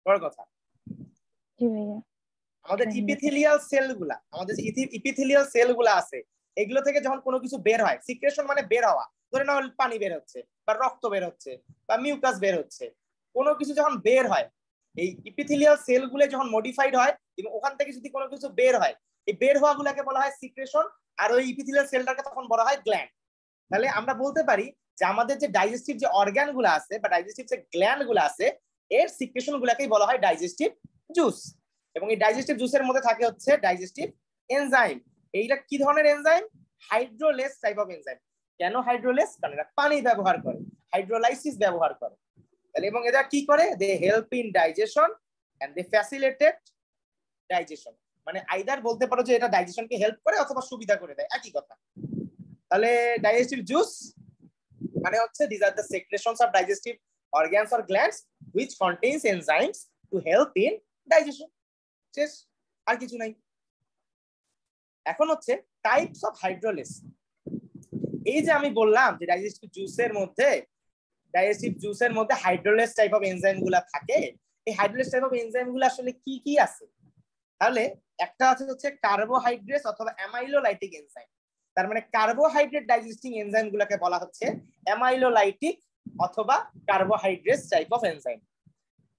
[SPEAKER 1] বড় কথা।
[SPEAKER 3] জি ভাইয়া।
[SPEAKER 1] আমাদের ইপিথেলিয়াল সেলগুলা আছে, এগুলো থেকে যখন কোনো কিছু বের হয়, সিক্রেশন মানে বের হওয়া, ধরে নাও পানি বের হচ্ছে বা রক্ত বের হচ্ছে বা মিউকাস বের হচ্ছে, কোনো কিছু যখন বের হয়, এই ইপিথেলিয়াল সেলগুলো যখন মডিফাইড হয় এবং ওখান থেকে যদি কোনো কিছু বের হয়, এই বের হওয়া গুলাকে বলা হয় সিক্রেশন, আর ওই ইপিথেলিয়াল সেলটাকে তখন বলা হয় গ্ল্যান্ড। তাহলে আমরা বলতে পারি যে আমাদের যে ডাইজেস্টিভ যে অর্গান গুলো আছে বা ডাইজেস্টিভ যে গ্ল্যান্ড গুলো আছে, এর সিক্রেশন গুলাকেই বলা হয় ডাইজেস্টিভ জুস। এবং এই ডাইজেস্টিভ জুসের মধ্যে থাকে হচ্ছে ডাইজেস্টিভ এনজাইম। এইটা কি ধরনের enzyme? Hydrolase type of enzyme. কেন হাইড্রোলেস? কারণ এরা পানি ব্যবহার করে, হাইড্রোলাইসিস ব্যবহার করে। তাহলে এবং এরা কি করে? They help in digestion and they facilitate digestion. মানে আইদার বলতে পারো যে এটা ডাইজেশনকে হেল্প করে অথবা সুবিধা করে দেয়, একই কথা। তাহলে ডাইজেস্টিভ জুস মানে হচ্ছে these are the secretions of digestive organs or glands which contains enzymes to help in digestion. শেষ, আর কিছু নাই। এখন হচ্ছে টাইপস অফ হাইড্রোলিস। এই যে আমি বললাম যে ডাইজেস্টিভ জুসের মধ্যে হাইড্রোলিস টাইপ অফ এনজাইম গুলা থাকে। এই হাইড্রোলিস টাইপ অফ এনজাইম গুলো আসলে কি কি আছে? তাহলে একটা আছে হচ্ছে কার্বোহাইড্রেট অথবা অ্যামাইলোলাইটিক এনজাইম। তার মানে কার্বোহাইড্রেট ডাইজেস্টিং এনজাইম গুলোকে বলা হচ্ছে অ্যামাইলোলাইটিক অথবা কার্বোহাইড্রেট টাইপ অফ এনজাইম।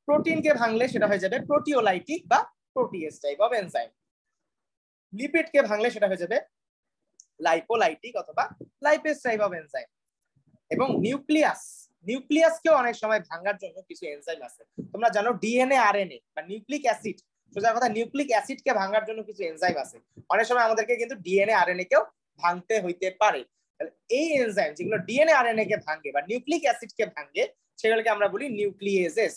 [SPEAKER 1] প্রোটিনকে ভাঙলে সেটা হয়ে যাবে প্রোটিওলাইটিক বা প্রোটিয়েজ টাইপ অফ এনজাইম। লিপিডকে ভাঙলে সেটা হয়ে যাবে লাইপোলাইটিক অথবা লাইপেজ টাইপ অফ এনজাইম। এবং নিউক্লিয়াসকেও অনেক সময় ভাঙার জন্য কিছু এনজাইম আছে। তোমরা জানো ডিএনএ আরএনএ বা নিউক্লিক অ্যাসিড, সোজা কথা নিউক্লিক অ্যাসিডকে ভাঙার জন্য কিছু এনজাইম আছে। অনেক সময় আমাদেরকে কিন্তু ডিএনএ আরএনএ কেও ভাঙতে হইতে পারে। এই এনজাইম যেগুলো ডিএনএ আরএনএ কে ভাঙে বা নিউক্লিক অ্যাসিডকে ভাঙে সেগুলোকে আমরা বলি নিউক্লিয়েজেস।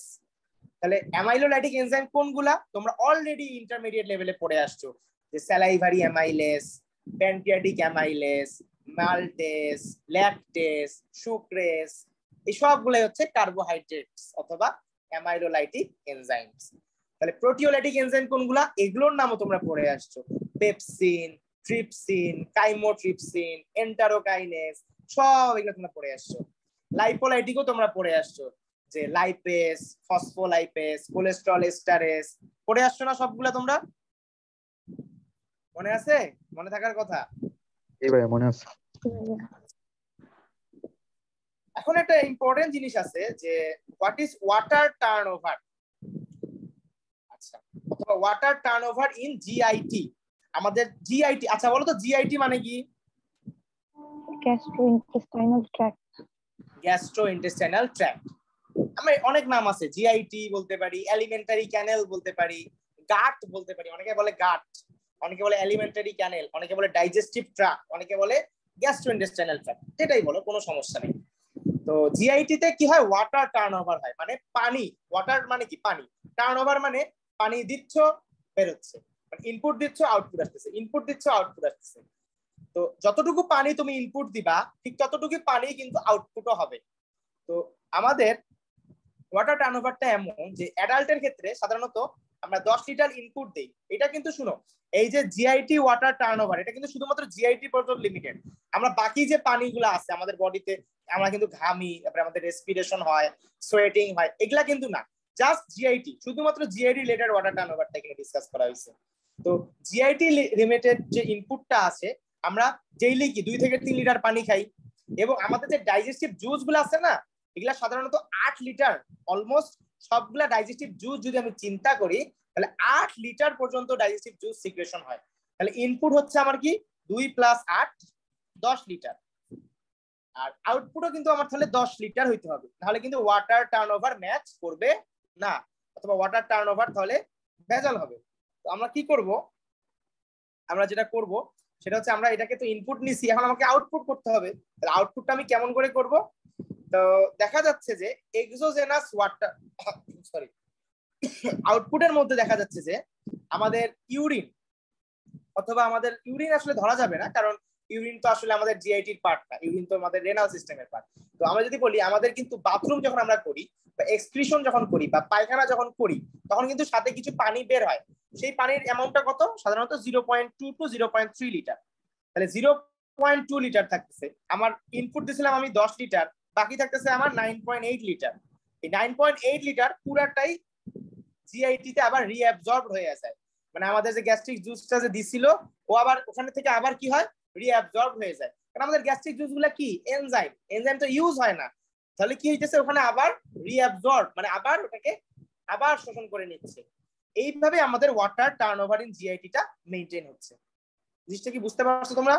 [SPEAKER 1] তাহলে অ্যামাইলোলাইটিক এনজাইম কোনগুলা? তোমরা অলরেডি ইন্টারমিডিয়েট লেভেলে পড়ে আসছো, যে salivary amylase, pancreatic amylase, Maltese, lactase, sucrose, এই সবগুলাই হচ্ছে কার্বোহাইড্রেটস অথবা অ্যামাইলোলাইটিক এনজাইমস। তাহলে প্রোটিওলাইটিক এনজাইম কোনগুলা? এগুলোর নামও তোমরা পড়ে আসছো, পেপসিন, ট্রিপসিন, কাইমোট্রিপসিন, এন্টারোকাইনেস, সব এগুলো তোমরা পড়ে আসছো। লাইপোলাইটিকও তোমরা পড়ে আসছো, যে লাইপেস, ফসফোলাইপেস, কোলেস্টেরল এস্টারেস, পড়ে আসছো না সবগুলা? তোমরা মনে আছে? মনে থাকার কথা।
[SPEAKER 2] জি ভাইয়া মনে আছে।
[SPEAKER 1] এখন একটা ইম্পর্টেন্ট জিনিস আছে যে হোয়াট ইজ ওয়াটার টার্নওভার। আচ্ছা, অথবা ওয়াটার টার্নওভার ইন জিআইটি। আমাদের জিআইটি, আচ্ছা বলো তো জিআইটি মানে কি?
[SPEAKER 3] Gastrointestinal tract.
[SPEAKER 1] Gastrointestinal tract. আমরা অনেক নাম আছে, জিআইটি বলতে পারি, এলিমেন্টারি ক্যানেল বলতে পারি, গাট বলতে পারি। অনেকে বলে গাট, অনেকে বলে এলিমেন্টারি ক্যানেল, অনেকে বলে ডাইজেস্টিভ ট্র্যাক্ট, অনেকে বলে গ্যাস্ট্রোইন্টেস্টাইনাল ট্র্যাক্ট। এটাই বলো, কোনো সমস্যা নেই। তো জিআইটি তে কি হয়? ওয়াটার টার্নওভার হয়, মানে পানি। ওয়াটার মানে কি? পানি। টার্নওভার মানে পানি দিচ্ছ বেরোচ্ছে, মানে ইনপুট দিচ্ছ আউটপুট আসতেছে, ইনপুট দিচ্ছ আউটপুট আসতেছে। তো যতটুকু পানি তুমি ইনপুট দিবা ঠিক ততটুকু পানি কিন্তু আউটপুটও হবে। তো আমাদের ওয়াটার টার্নওভারটা এমন যে অ্যাডাল্টের ক্ষেত্রে সাধারণত আমরা 10 লিটার ইনপুট দেই। এটা কিন্তু শুনো, এই যে জিআইটি ওয়াটার টার্নওভার, এটা কিন্তু শুধুমাত্র জিআইটি পর্যন্ত লিমিটেড। আমরা বাকি যে পানিগুলো আছে আমাদের বডিতে, আমরা কিন্তু ঘামি, তারপরে আমাদের রেসপিরেশন হয়, সোয়েটিং হয়, এগুলা কিন্তু না, জাস্ট জিআইটি, শুধুমাত্র জিআইটি রিলেটেড ওয়াটার টার্নওভারটা এখানে ডিসকাস করা হয়েছে। তো জিআইটি লিমিটেড যে ইনপুটটা আছে, আমরা ডেইলি কি 2 থেকে 3 লিটার পানি খাই। এবং আমাদের যে ডাইজেস্টিভ জুস গুলো আছে না, এগুলা সাধারণত 8 লিটার, অলমোস্ট সবগুলা ডাইজেস্টিভ জুস যদি আমি চিন্তা করি তাহলে 8 লিটার পর্যন্ত ডাইজেস্টিভ জুস সিক্রেশন হয়। তাহলে ইনপুট হচ্ছে আমার কি 2 + 8 10 লিটার, আর আউটপুটও কিন্তু আমার তাহলে 10 লিটার হইতে হবে, তাহলে কিন্তু ওয়াটার টার্নওভার ম্যাচ করবে না, অথবা ওয়াটার টার্নওভার তাহলে ভেজাল হবে। তো আমরা কি করব? আমরা যেটা করব সেটা হচ্ছে, আমরা এটাকে তো ইনপুট নিছি, এখন আমাকে আউটপুট করতে হবে। তাহলে আউটপুটটা আমি কেমন করে করব? তো দেখা যাচ্ছে যে এক্সোজেনাস ওয়াটার, সরি, আউটপুটের মধ্যে দেখা যাচ্ছে যে আমাদের ইউরিন, অথবা আমাদের ইউরিন আসলে ধরা যাবে না, কারণ ইউরিন তো আসলে আমাদের জিআইটির পার্ট না, ইউরিন তো আমাদের রেনাল সিস্টেমের পার্ট। তো আমরা যদি বলি আমাদের কিন্তু বাথরুম যখন আমরা করি বা এক্সক্রিশন যখন করি বা পায়খানা যখন করি, তখন কিন্তু সাথে কিছু পানি বের হয়। সেই পানির অ্যামাউন্টটা কত? সাধারণত 0.2 টু 0.3 লিটার। তাহলে 0.2 লিটার থাকতেছে, আমার ইনপুট দিয়েছিলাম আমি 10 লিটার, বাকি থাকতেছে আমার 9.8 লিটার। এই 9.8 লিটার পুরাটাই জিআইটি তে আবার রিঅ্যাবজর্ব হয়ে যায়, মানে আমাদের যে গ্যাস্ট্রিক জুসটা যে দিছিল ও আবার ওখানে থেকে আবার কি হয়? রিঅ্যাবজর্ব হয়ে যায়। কারণ আমাদের গ্যাস্ট্রিক জুস গুলা কি? এনজাইম, এনজাইম তো ইউজ হয় না। তাহলে কি হইতেছে? ওখানে আবার রিঅ্যাবজর্ব, মানে আবার ওটাকে আবার শোষণ করে নিচ্ছে। এইভাবে আমাদের ওয়াটার টার্নওভার ইন জিআইটি টা মেইনটেইন হচ্ছে। জিনিসটা কি বুঝতে পারছো তোমরা?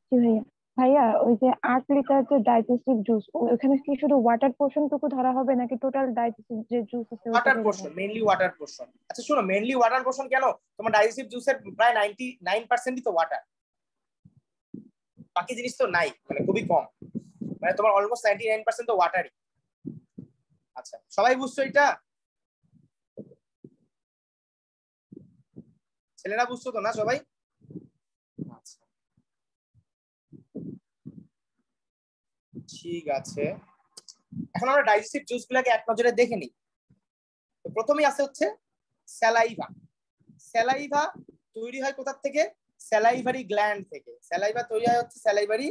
[SPEAKER 3] জি ভাইয়া। ভাইয়া ওই যে 8 লিটার যে ডাইজেস্টিভ জুস, ওখানে কি শুধু ওয়াটার পোর্শন টুকু ধরা হবে নাকি টোটাল ডাইজেস্টিভ যে জুস আছে ওটা
[SPEAKER 1] ওয়াটার
[SPEAKER 3] ধরা
[SPEAKER 1] পোর্শন,
[SPEAKER 3] হবে?
[SPEAKER 1] Mainly water portion. আচ্ছা শোনো, মেইনলি ওয়াটার পোর্শন কেন? তোমার ডাইজেস্টিভ জুসের প্রায় 99% তো ওয়াটার, বাকি জিনিস তো নাই, মানে খুবই কম, মানে তোমার অলমোস্ট 99% তো ওয়াটারই। আচ্ছা সবাই বুঝছো এটা? ছেলেরা বুঝছো তো না সবাই? আচ্ছা ঠিক আছে, এখন আমরা ডাইজেস্টিভ জুস গুলাকে এক নজরে দেখে নিই। তো প্রথমেই আছে হচ্ছে স্যালাইভা। স্যালাইভা তৈরি হয় কোথা থেকে? স্যালাইভারি গ্ল্যান্ড থেকে। স্যালাইভা তৈরি হয় হচ্ছে স্যালাইভারি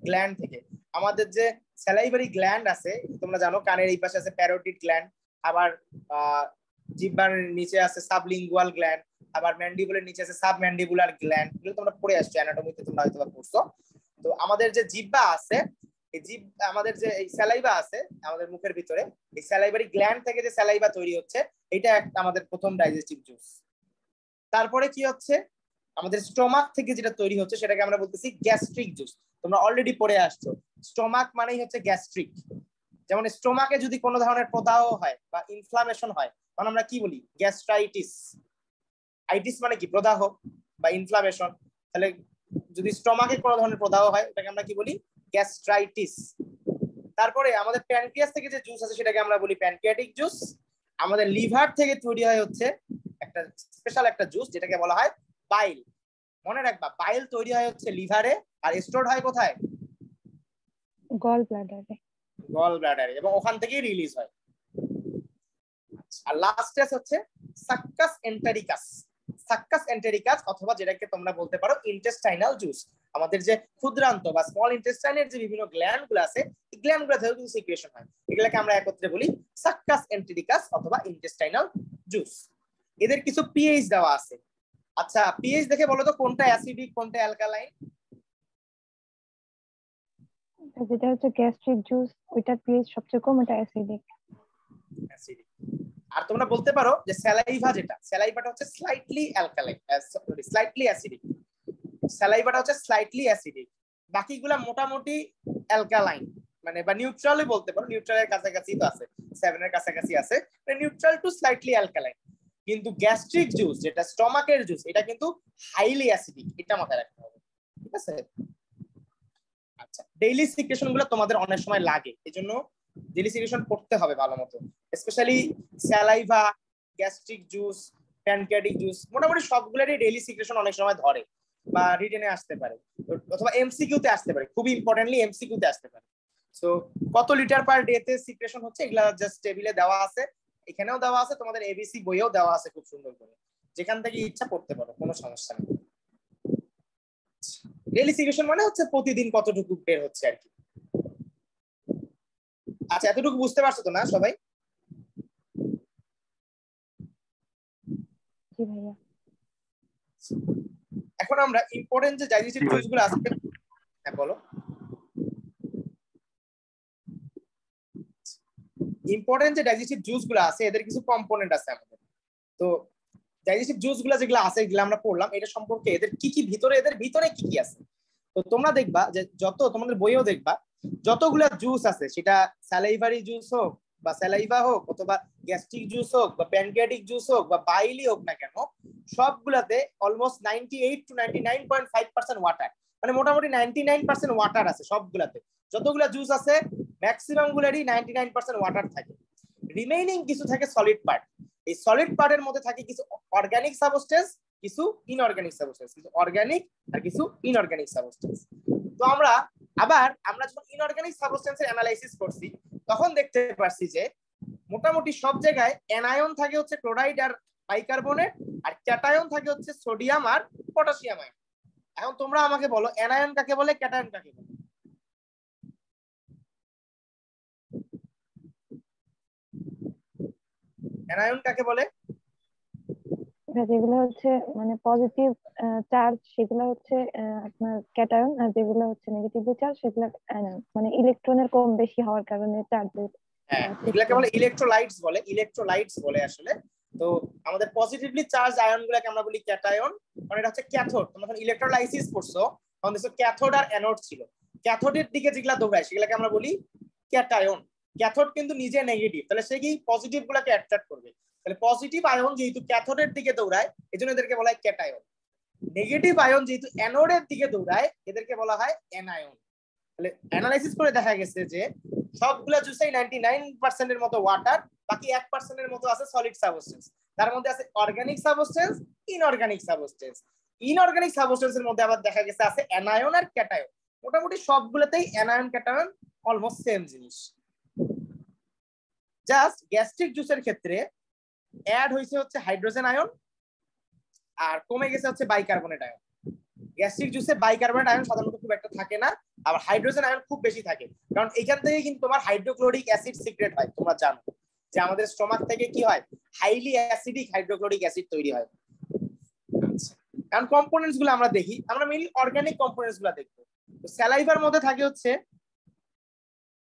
[SPEAKER 1] গ্ল্যান্ড থেকে। আমাদের যে স্যালাইভারি গ্ল্যান্ড আছে তোমরা জানো, কানের এই পাশে আছে প্যারোটিড গ্ল্যান্ড, আবার জিহ্বার নিচে আছে সাবলিঙ্গুয়াল গ্ল্যান্ড, আবার ম্যান্ডিবুলের নিচে আছে সাবম্যান্ডিবুলার গ্ল্যান্ড। এগুলো তোমরা পড়ে আসছো অ্যানাটমিতে, তোমরা হয়তো পড়ছো। তো আমাদের যে জিহ্বা আছে, এই আমাদের যে এই স্যালাইভা আছে আমাদের মুখের ভিতরে, এই স্যালাইভারি গ্ল্যান্ড থেকে যে স্যালাইভা তৈরি হচ্ছে, এটা একটা আমাদের প্রথম ডাইজেস্টিভ জুস। তারপরে কি হচ্ছে, আমাদের স্টোমাক থেকে যেটা তৈরি হচ্ছে সেটাকে আমরা বলতেছি গ্যাস্ট্রিক জুস। তোমরা অলরেডি পড়ে আসছো, স্টোমাক মানেই হচ্ছে গ্যাস্ট্রিক। যেমন স্টোমাকে যদি কোনো ধরনের প্রদাহ হয় বা ইনফ্লামেশন হয় তখন আমরা কি বলি? গ্যাস্ট্রাইটিস। আইটিস মানে কি? প্রদাহ বা ইনফ্লামেশন। তাহলে যদি স্টোমাকে কোনো ধরনের প্রদাহ হয় এটাকে আমরা কি বলি? গ্যাস্ট্রাইটিস। তারপরে আমাদের প্যানক্রিয়াস থেকে যে জুস আছে সেটাকে আমরা বলি প্যানক্রিয়াটিক জুস। আমাদের লিভার থেকে তৈরি হয় হচ্ছে একটা স্পেশাল একটা জুস যেটাকে বলা হয় বাইল। মনে রাখবা, বাইল তৈরি হয় হচ্ছে লিভারে, আর স্টোর হয় কোথায়?
[SPEAKER 3] গল ব্লাডারে।
[SPEAKER 1] গল ব্লাডারে, এবং ওখান থেকেই রিলিজ হয়। আর লাস্ট হচ্ছে সাক্কাস এন্টেরিকাস। সাক্কাস এন্টেরিকাস অথবা যেটাকে তোমরা বলতে পারো ইন্টেস্টাইনাল জুস। আমাদের যে ক্ষুদ্রান্ত বা স্মল ইন্টেস্টাইনের যে বিভিন্ন গ্ল্যান্ড গুলো আছে, এই গ্ল্যান্ড গুলো থেকেও কিন্তু সিক্রেশন হয়। এগুলোকে আমরা একত্রে বলি সাক্কাস এন্টেরিকাস অথবা ইন্টেস্টাইনাল জুস। এদের কিছু পিএইচ দেওয়া আছে। আচ্ছা, পিএইচ দেখে বলো তো কোনটা অ্যাসিডিক কোনটা অ্যালকালাইন?
[SPEAKER 3] যেটা হচ্ছে গ্যাস্ট্রিক জুস, ওইটার পিএইচ সবচেয়ে কম, এটা অ্যাসিডিক।
[SPEAKER 1] অ্যাসিডিক। আর তোমরা বলতে পারো যে স্যালাইভা, যেটা স্যালাইভাটা হচ্ছে slightly alkaline, sorry slightly acidic. স্যালাইভাটা হচ্ছে স্লাইটলি অ্যাসিডিক, বাকিগুলা মোটামুটি অ্যালকালাইন, মানে বা নিউট্রালই বলতে পারো, নিউট্রালের কাছাকাছি তো আছে, 7 এর কাছাকাছি আছে, নিউট্রাল টু স্লাইটলি অ্যালকালাইন। কিন্তু গ্যাস্ট্রিক জুস যেটা স্টমাকের জুস, এটা কিন্তু হাইলি অ্যাসিডিক, এটা মাথায় রাখতে হবে, ঠিক আছে? আচ্ছা, ডেইলি সিক্রেশন গুলো তোমাদের অনেক সময় লাগে, এজন্য ডেইলি সিক্রেশন পড়তে হবে ভালো মতো, specially saliva, gastric juice, pancreatic juice, মোটামুটি সবগুলোরই ডেইলি সিক্রেশন অনেক সময় ধরে বা রিটেনে আসতে পারে, অথবা এমসিকিউ তে আসতে পারে, খুবই ইম্পর্টেন্টলি এমসিকিউ তে আসতে পারে। সো কত লিটার পার ডে তে সিক্রেশন হচ্ছে এগুলা জাস্ট টেবিলে দেওয়া আছে, এখানেও দেওয়া আছে, তোমাদের এবিসি বইয়েও দেওয়া আছে খুব সুন্দর করে, যেখান থেকে ইচ্ছা পড়তে পারো, কোনো সমস্যা নেই। ডেইলি সিক্রেশন মানে হচ্ছে প্রতিদিন কতটুকু বের হচ্ছে আর কি। আচ্ছা, এতটুকু বুঝতে পারছো তো না সবাই?
[SPEAKER 3] জি ভাইয়া।
[SPEAKER 1] এখন আমরা ইম্পর্টেন্ট যে ডাইজেস্টিভ জুস গুলো আছে, হ্যাঁ বলো। ইম্পর্টেন্ট যে ডাইজেস্টিভ জুস গুলো আছে এদের কিছু কম্পোনেন্ট আছে আমাদের। তো ডাইজেস্টিভ জুস গুলো যেগুলো আছে এগুলো আমরা পড়লাম, এটা সম্পর্কে এদের কি কি ভিতরে, এদের ভিতরে কি কি আছে। তো তোমরা দেখবা যে যত তোমাদের বইয়েও দেখবা যতগুলা জুস আছে, সেটা স্যালাইভারি জুস হোক বা স্যালাইভা হোক, অথবা গ্যাস্ট্রিক জুস হোক বা প্যানক্রিয়াটিক জুস হোক বা বাইলি হোক না কেন, সবগুলাতে অলমোস্ট 98 to 99.5% ওয়াটার, মানে মোটামুটি 99% ওয়াটার আছে সবগুলাতে। যতগুলা জুস আছে ম্যাক্সিমাম গুলারই 99% ওয়াটার থাকে, রিমেইনিং কিছু থাকে সলিড পার্ট। এই সলিড পার্টের মধ্যে থাকে কিছু অর্গানিক সাবস্টেন্স, কিছু ইনঅর্গানিক সাবস্টেন্স, কিছু অর্গানিক আর কিছু ইনঅর্গানিক সাবস্টেন্স। তো আমরা যখন ইনঅর্গানিক সাবস্টেন্সের অ্যানালাইসিস করছি তখন দেখতে পারছি যে মোটামুটি সব জায়গায় অ্যানায়ন থাকে হচ্ছে ক্লোরাইড আর বাইকার্বনেট, আর ক্যাটায়ন থাকে হচ্ছে সোডিয়াম আর পটাশিয়াম আয়ন। এখন তোমরা আমাকে বলো অ্যানায়ন কাকে বলে, ক্যাটায়ন কাকে বলে? অ্যানায়ন কাকে বলে?
[SPEAKER 3] যেগুলো হচ্ছে মানে পজিটিভ চার্জ, সেগুলো হচ্ছে আপনার ক্যাটায়ন, আর যেগুলো হচ্ছে নেগেটিভ চার্জ সেগুলো অ্যানায়ন, মানে ইলেকট্রনের কম বেশি হওয়ার কারণে চার্জের।
[SPEAKER 1] হ্যাঁ, এগুলাকে বলে ইলেকট্রোলাইটস বলে, ইলেকট্রোলাইটস বলে আসলে। তো আমাদের পজিটিভলি চার্জ আয়ন গুলাকে আমরা বলি ক্যাটায়ন, মানে এটা হচ্ছে ক্যাথোড। তোমরা যখন ইলেকট্রোলাইসিস করছো তখন দেখছো ক্যাথোড আর অ্যানোড ছিল, ক্যাথোডের দিকে যেগুলা দৌড়ায় সেগুলাকে আমরা বলি ক্যাটায়ন। ক্যাথোড কিন্তু নিজে নেগেটিভ, তাহলে সে কি পজিটিভ গুলাকে অ্যাট্রাক্ট করবে, তাহলে পজিটিভ আয়ন যেহেতু ক্যাথোডের দিকে দৌড়ায় এজন্য এদেরকে বলা হয় ক্যাটায়ন। নেগেটিভ আয়ন যেহেতু অ্যানোডের দিকে দৌড়ায় এদেরকে বলা হয় অ্যানায়ন। তাহলে অ্যানালাইসিস করে দেখা গেছে যে সবগুলা জুসেই 99% এর মতো ওয়াটার, বাকি 1% এর মতো আছে সলিড সাবস্টেন্স। তার মধ্যে আছে organic substance, inorganic substance. Inorganic সাবস্টেন্সের মধ্যে আবার দেখা গেছে আছে অ্যানায়ন আর ক্যাটায়ন। মোটামুটি সবগুলোতেই অ্যানায়ন ক্যাটায়ন অলমোস্ট সেম জিনিস, জাস্ট গ্যাস্ট্রিক জুসের ক্ষেত্রে অ্যাড হয়েছে হচ্ছে হাইড্রোজেন আয়ন আর কমে গেছে হচ্ছে বাইকার্বনেট আয়ন। গ্যাস্ট্রিক জুসে বাইকার্বনেট আয়ন সাধারণত খুব একটা থাকে না, আবার হাইড্রোজেন আয়ন খুব বেশি থাকে, কারণ এখান থেকে কিন্তু তোমার হাইড্রোক্লোরিক অ্যাসিড সিক্রেট হয়। তোমরা জানো যে আমাদের স্টমাক থেকে কি হয়, হাইলি অ্যাসিডিক হাইড্রোক্লোরিক অ্যাসিড তৈরি হয়। কারণ কম্পোনেন্টস গুলো আমরা দেখি, আমরা মেইনলি অর্গানিক কম্পোনেন্টস গুলো দেখবো। তো স্যালাইভার মধ্যে থাকে হচ্ছে,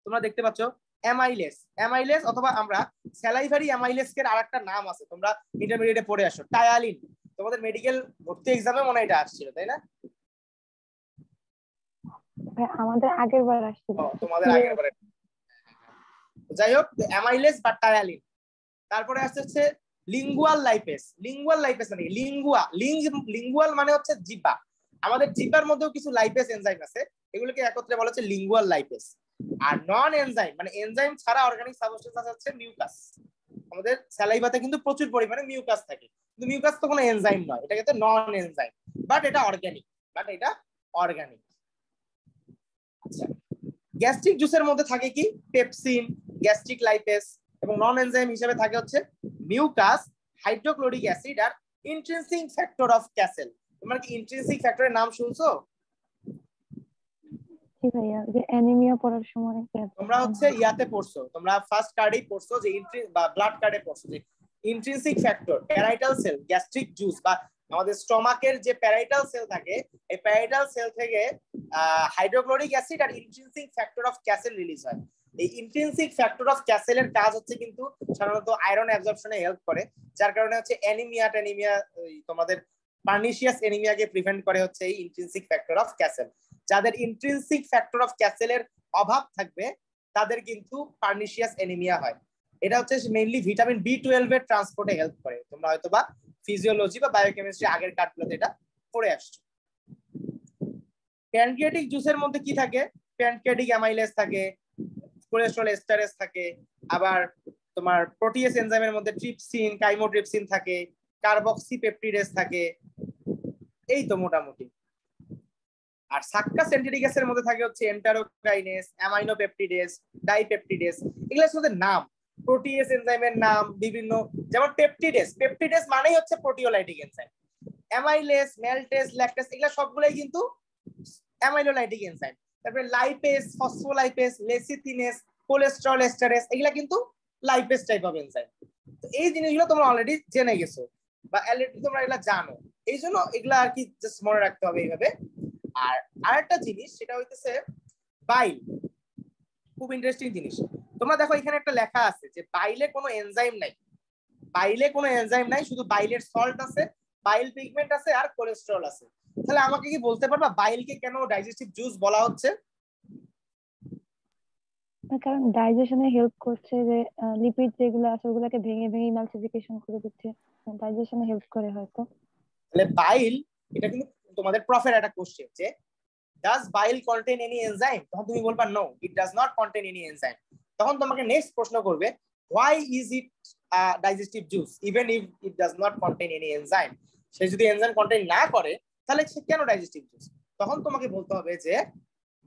[SPEAKER 1] তোমরা দেখতে পাচ্ছ অ্যামাইলেস, অ্যামাইলেস অথবা আমরা স্যালাইভারি অ্যামাইলেস এর আরেকটা নাম আছে, তোমরা ইন্টারমিডিয়েটে পড়ে আসো, টায়ালিন। তোমাদের মেডিকেল ভর্তি এক্সামে মনে হয় এটা আসছিল, তাই না?
[SPEAKER 3] আমাদের আগের বার আসছিল।
[SPEAKER 1] তোমাদের আগের বারে। যাই হোক, অ্যামাইলেস বা টায়ালিন। তারপরে আসছে হচ্ছে লিঙ্গুয়াল লাইপেস। লিঙ্গুয়াল লাইপেস মানে লিঙ্গুয়াল মানে হচ্ছে জিহ্বা। আমাদের জিহ্বার মধ্যেও কিছু লাইপেস এনজাইম আছে, এগুলোকে একত্রে বলা হচ্ছে লিঙ্গুয়াল লাইপেস। আর নন এনজাইম মানে এনজাইম ছাড়া অর্গানিক সাবস্টেন্স আছে হচ্ছে মিউকাস। আমাদের স্যালাইভাতে কিন্তু প্রচুর পরিমাণে মিউকাস থাকে, কিন্তু মিউকাস তো কোনো এনজাইম নয়, এটা কিন্তু নন এনজাইম, বাট এটা অর্গানিক, আচ্ছা, গ্যাস্ট্রিক জুসের মধ্যে থাকে কি পেপসিন, গ্যাস্ট্রিক লাইপেস, এবং নন এনজাইম হিসেবে থাকে হচ্ছে মিউকাস, হাইড্রোক্লোরিক অ্যাসিড আর ইন্ট্রিনসিক ফ্যাক্টর অফ ক্যাসেল। তোমরা কি ইন্ট্রিনসিক ফ্যাক্টরের নাম শুনছো?
[SPEAKER 3] জি ভাইয়া, যে অ্যানিমিয়া পড়ার সময়
[SPEAKER 1] তোমরা হচ্ছে ইয়াতে পড়ছো, তোমরা ফার্স্ট কার্ডেই পড়ছো যে বা ব্লাড কার্ডে পড়ছো যে intrinsic factor, parietal cell, gastric juice বা আমাদের স্টমাকের যে প্যারাইটাল সেল থাকে, এই প্যারাইটাল সেল থেকে হাইড্রোক্লোরিক অ্যাসিড আর intrinsic factor of Castle release হয়। এই ইন্ট্রিনসিক ফ্যাক্টর অফ ক্যাসেলের কাজ হচ্ছে কিন্তু সাধারণত আয়রন অ্যাবজর্পশনে হেল্প করে, যার কারণে হচ্ছে অ্যানিমিয়া তোমাদের পার্নিশিয়াস অ্যানিমিয়াকে প্রিভেন্ট করে হচ্ছে এই ইন্ট্রিনসিক ফ্যাক্টর অফ ক্যাসেল। যাদের ইন্ট্রিনসিক ফ্যাক্টর অফ ক্যাসেলের অভাব থাকবে তাদের কিন্তু পার্নিশিয়াস অ্যানিমিয়া হয়। এটা হচ্ছে মেইনলি ভিটামিন বি12 এর ট্রান্সপোর্টে হেল্প করে। তোমরা হয়তোবা ফিজিওলজি বা বায়োকেমিস্ট্রি আগের কার্ডগুলোতে এটা পড়ে আসছো। প্যানক্রিয়াটিক জুসের মধ্যে কি থাকে? প্যানক্রিয়াটিক অ্যামাইলেস থাকে, কোলেস্টেরল এস্টারেস থাকে, আবার তোমার প্রোটিয়েস এনজাইমের মধ্যে ট্রিপসিন, কাইমোট্রিপসিন থাকে, কার্বক্সিপেপটিডেস থাকে, এই তো মোটামুটি। আর সাক্কাস এন্টেরিকাসের মধ্যে থাকে হচ্ছে এন্টারোকাইনেস, অ্যামাইনোপেপটিডেস, ডাইপেপটিডেস। এগুলো হচ্ছে নাম, প্রোটিয়েস এনজাইমের নাম বিভিন্ন, যেমন পেপটিডেস মানেই হচ্ছে প্রোটিওলাইটিক এনজাইম। অ্যামাইলেস, ম্যালটেস, ল্যাকটেস এগুলো সবগুলাই কিন্তু অ্যামাইলোলাইটিক এনজাইম। তারপরে লাইপেস, ফসফোলাইপেস, লেসিথিনেস, কোলেস্টেরল এস্টারেস এগুলা কিন্তু লাইপেস টাইপ অফ এনজাইম। তো এই জিনিসগুলো তোমরা অলরেডি জেনে গেছো বা অলরেডি তোমরা এগুলা জানো, এই জন্য এগুলা আর কি জাস্ট মনে রাখতে হবে এইভাবে। আর আরেকটা জিনিস সেটা হইতেছে বাইল, খুব ইন্টারেস্টিং জিনিস। তোমরা দেখো এখানে একটা লেখা আছে যে বাইলে কোনো এনজাইম নাই, বাইলে কোনো এনজাইম নাই, শুধু বাইলের সল্ট আছে, বাইল পিগমেন্ট আছে আর কোলেস্টেরল আছে। তাহলে আমাকে কি বলতে পারবা বাইলকে কেন ডাইজেস্টিভ জুস বলা হচ্ছে?
[SPEAKER 3] কারণ ডাইজেশনে হেল্প করছে, যে লিপিড যেগুলো আছে ওগুলোকে ভেঙে ভেঙে ইমালসিফিকেশন করে দিচ্ছে, ডাইজেশনে হেল্প করে হয়তো।
[SPEAKER 1] তাহলে বাইল, এটা কিন্তু তোমাদের প্রফের একটা কোশ্চেন যে does bile contain any enzyme, তখন তুমি বলবা no it does not contain any enzyme। তখন তোমাকে নেক্সট প্রশ্ন করবে why is it a digestive juice even if it does not contain any enzyme। সে যদি এনজাইম কন্টেইন না করে তাহলে সে কেন ডাইজেস্টিভ জুস? তখন তোমাকে বলতে হবে যে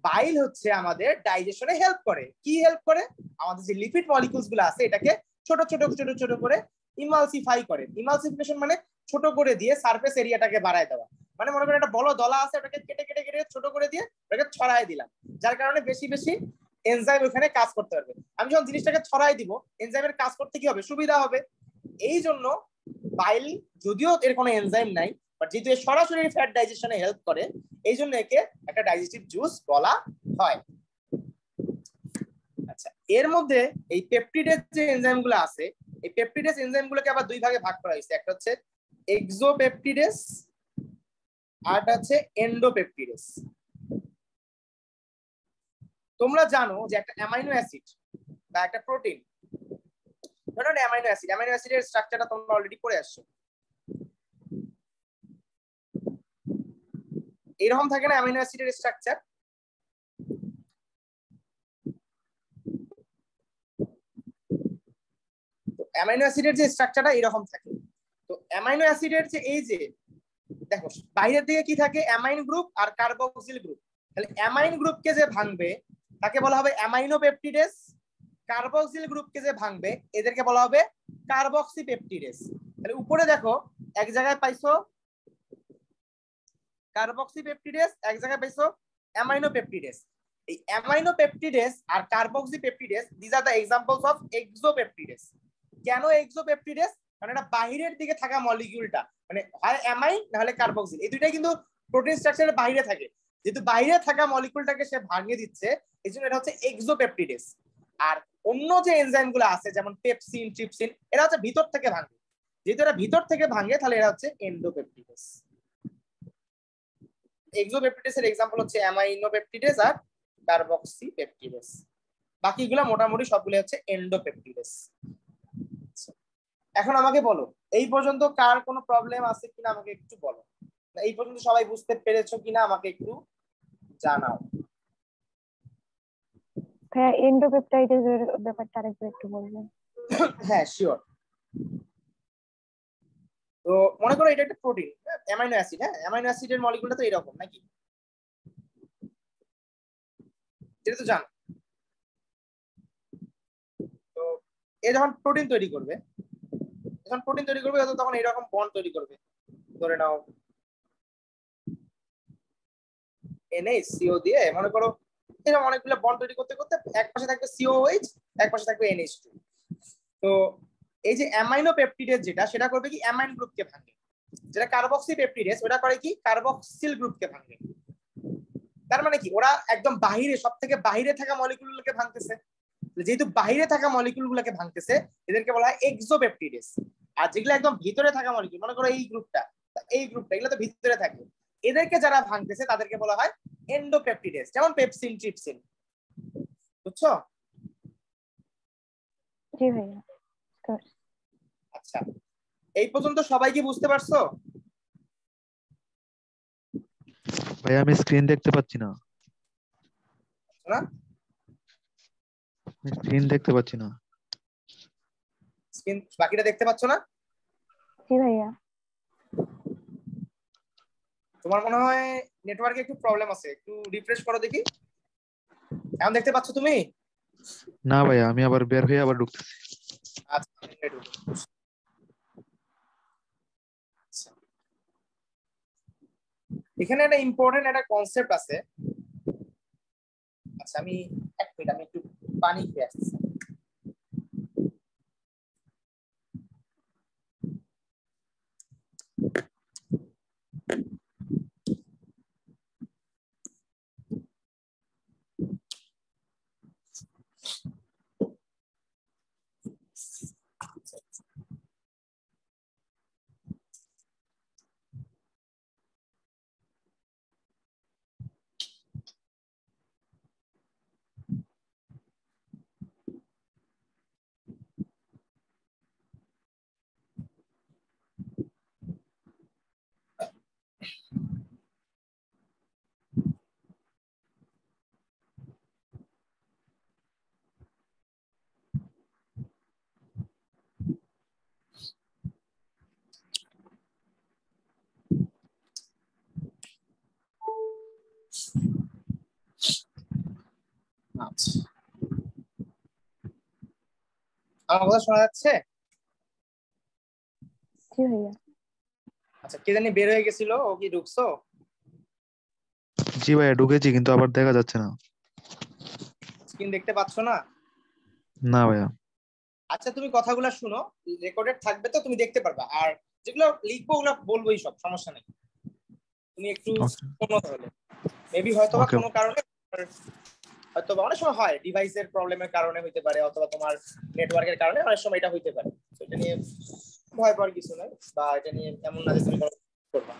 [SPEAKER 1] বাইল হচ্ছে আমাদের ডাইজেশনে হেল্প করে। কি হেল্প করে? আমাদের যে লিপিড মলিকিউলস গুলো আছে এটাকে ছোট ছোট ছোট ছোট করে ইমালসিফাই করে। ইমালসিফিকেশন মানে ছোট করে দিয়ে সারফেস এরিয়াটাকে বাড়ায় দেওয়া। মানে মনে করেন একটা বড় দলা আছে, ওটাকে কেটে কেটে কেটে ছোট করে দিয়ে ওটাকে ছড়ায় দিলাম, যার কারণে বেশি বেশি এনজাইম ওখানে কাজ করতে পারবে। আমি যখন জিনিসটাকে ছড়াই দিব এনজাইমের কাজ করতে কি হবে? সুবিধা হবে। এই জন্য বাইল যদিও এর কোনো এনজাইম নাই, বাট যেহেতু সরাসরি ফ্যাট ডাইজেশনে হেল্প করে এই জন্য একে একটা ডাইজেস্টিভ জুস বলা হয়। আচ্ছা, এর মধ্যে এই পেপটিডেস যে এনজাইম গুলো আছে, এই পেপটিডেস এনজাইম গুলোকে আবার দুই ভাগে ভাগ করা হয়েছে। একটা হচ্ছে এক্সোপেপটিডেস আর আছে এন্ডোপেপটিডেস। তোমরা জানো যে একটা অ্যামাইনো অ্যাসিড বা একটা প্রোটিন, ধরো অ্যামাইনো অ্যাসিডের স্ট্রাকচারটা তোমরা অলরেডি পড়ে আসছো। এরকম থাকে না অ্যামাইনো অ্যাসিডের স্ট্রাকচার? অ্যামাইনো অ্যাসিডের যে স্ট্রাকচারটা এরকম থাকে। তো অ্যামাইনো অ্যাসিডের যে এই যে দেখো বাইরের দিকে কি থাকে? অ্যামাইন গ্রুপ আর কার্বক্সিল গ্রুপ। তাহলে অ্যামাইন গ্রুপকে যে ভাঙবে তাকে বলা হবে অ্যামাইনো পেপটিডেস। কার্বক্সিল গ্রুপকে যে ভাঙবে এদেরকে বলা হবে কার্বক্সি পেপটিডেস। তাহলে উপরে দেখো এক জায়গায় পাইছো কার্বক্সি পেপটিডেস, এক জায়গায় পাইছো অ্যামাইনো পেপটিডেস। এই অ্যামাইনো পেপটিডেস আর carboxy peptidase this are the examples of exopeptidase. কেন এক্সোপেপটিডেস? কারণ এটা বাহিরের দিকে থাকা মলিকিউলটা, মানে হয় অ্যামাইন না হলে কার্বক্সিল, এই দুইটাই কিন্তু প্রোটিন স্ট্রাকচারের বাইরে থাকে। যেহেতু বাইরে থাকা মলিকিউলটাকে সে ভাঙিয়ে দিচ্ছে, এই জন্য এটা হচ্ছে এক্সোপেপটিডেস। আর অন্য যে এনজাইম গুলো আছে যেমন পেপসিন, ট্রিপসিন, এরা হচ্ছে ভিতর থেকে ভাঙে। যেহেতু এরা ভিতর থেকে ভাঙে তাহলে এরা হচ্ছে এন্ডোপেপটিডেস। এক্সোপেপটিডেস এর এক্সাম্পল হচ্ছে অ্যামাইনো পেপটিডেস আর কার্বক্সি পেপটিডেস। বাকিগুলো মোটামুটি সবগুলো হচ্ছে এন্ডোপেপটিডেস। এখন আমাকে বলো এই পর্যন্ত কার কোনো প্রবলেম আছে কিনা আমাকে একটু বলো। এই পর্যন্ত সবাই বুঝতে পেরেছো কিনা আমাকে একটু জানাও।
[SPEAKER 3] হ্যাঁ, এন্ডোপেপটাইডের ব্যাপারটা আরেকবার একটু বলবেন।
[SPEAKER 1] হ্যাঁ শিওর। তো মনে করো এটা একটা প্রোটিন, অ্যামাইনো অ্যাসিড। হ্যাঁ, অ্যামাইনো অ্যাসিডের মলিকিউলটা তো এরকম নাকি, এটা তো জানো। তো এ যখন প্রোটিন তৈরি করবে, তখন এরকম বন্ড তৈরি করবে। ধরে নাও NH CO দিয়ে মনে করো এরকম অনেকগুলো বন্ড তৈরি করতে করতে এক পাশে থাকবে COOH, এক পাশে থাকবে NH2। তো এই যে অ্যামাইনো পেপটিডেস যেটা, সেটা করবে কি অ্যামাইন গ্রুপকে ভাঙে। যেটা কার্বক্সি পেপটিডেস ওটা করে কি কার্বক্সিল গ্রুপকে ভাঙে। তার মানে কি ওরা একদম বাহিরে, সব থেকে বাহিরে থাকা মলিকিউলগুলোকে ভাঙতেছে। যেহেতু বাহিরে থাকা মলিকিউলগুলোকে ভাঙতেছে এদেরকে বলা হয় এক্সোপেপটিডেস। আর যেগুলো একদম ভিতরে থাকা মলিকিউল, মনে করো এই গ্রুপটা এগুলো তো ভিতরে থাকে, এদেরকে যারা ভাঙতেছে তাদেরকে বলা হয় এন্ডোপেপটিডেস, যেমন পেপসিন, ট্রিপসিন। বুঝছো?
[SPEAKER 3] জি ভাইয়া।
[SPEAKER 1] আচ্ছা, এই পর্যন্ত সবাই কি বুঝতে পারছো?
[SPEAKER 2] ভাই আমি স্ক্রিন দেখতে পাচ্ছি না,
[SPEAKER 1] না,
[SPEAKER 2] স্ক্রিন দেখতে পাচ্ছি না।
[SPEAKER 1] স্ক্রিন বাকিটা দেখতে পাচ্ছ না?
[SPEAKER 3] জি ভাইয়া।
[SPEAKER 1] তোমার মনে হয় নেটওয়ার্কে একটু প্রবলেম আছে, একটু রিফ্রেশ করো দেখি। এখন দেখতে পাচ্ছ তুমি?
[SPEAKER 2] না ভাই, আমি আবার বের হয়ে আবার ঢুকতেছি।
[SPEAKER 1] আচ্ছা, আচ্ছা। এখানে একটা ইম্পর্টেন্ট একটা কনসেপ্ট আছে। আচ্ছা, আমি এক মিনিট, আমি একটু পানি খেয়ে আসছি। আচ্ছা, আমার কথা শোনা যাচ্ছে?
[SPEAKER 3] জি ভাইয়া।
[SPEAKER 1] আচ্ছা, কে জানি বের হয়ে গেছিল, ও কি ঢুকছো?
[SPEAKER 2] জি ভাইয়া ঢুকেছি, কিন্তু আবার দেখা যাচ্ছে না।
[SPEAKER 1] স্ক্রিন দেখতে পাচ্ছ না?
[SPEAKER 2] না ভাইয়া।
[SPEAKER 1] আচ্ছা, তুমি কথাগুলো শুনো, রেকর্ডেড থাকবে তো তুমি দেখতে পারবা। আর যেগুলো লিখবো ওগুলো বলবোই, সব সমস্যা নেই। তুমি একটু শোনো তাহলে। মেবি হয়তোবা
[SPEAKER 2] ওকে।
[SPEAKER 1] কোনো কারণে, হয়তোবা অনেক সময় হয় ডিভাইসের প্রবলেমের কারণে হইতে পারে, অথবা তোমার নেটওয়ার্কের কারণে অনেক সময় এটা হইতে পারে। তো এটা নিয়ে ভয় পাওয়ার কিছু নাই, বা এটা নিয়ে এমন না যে তুমি করবা।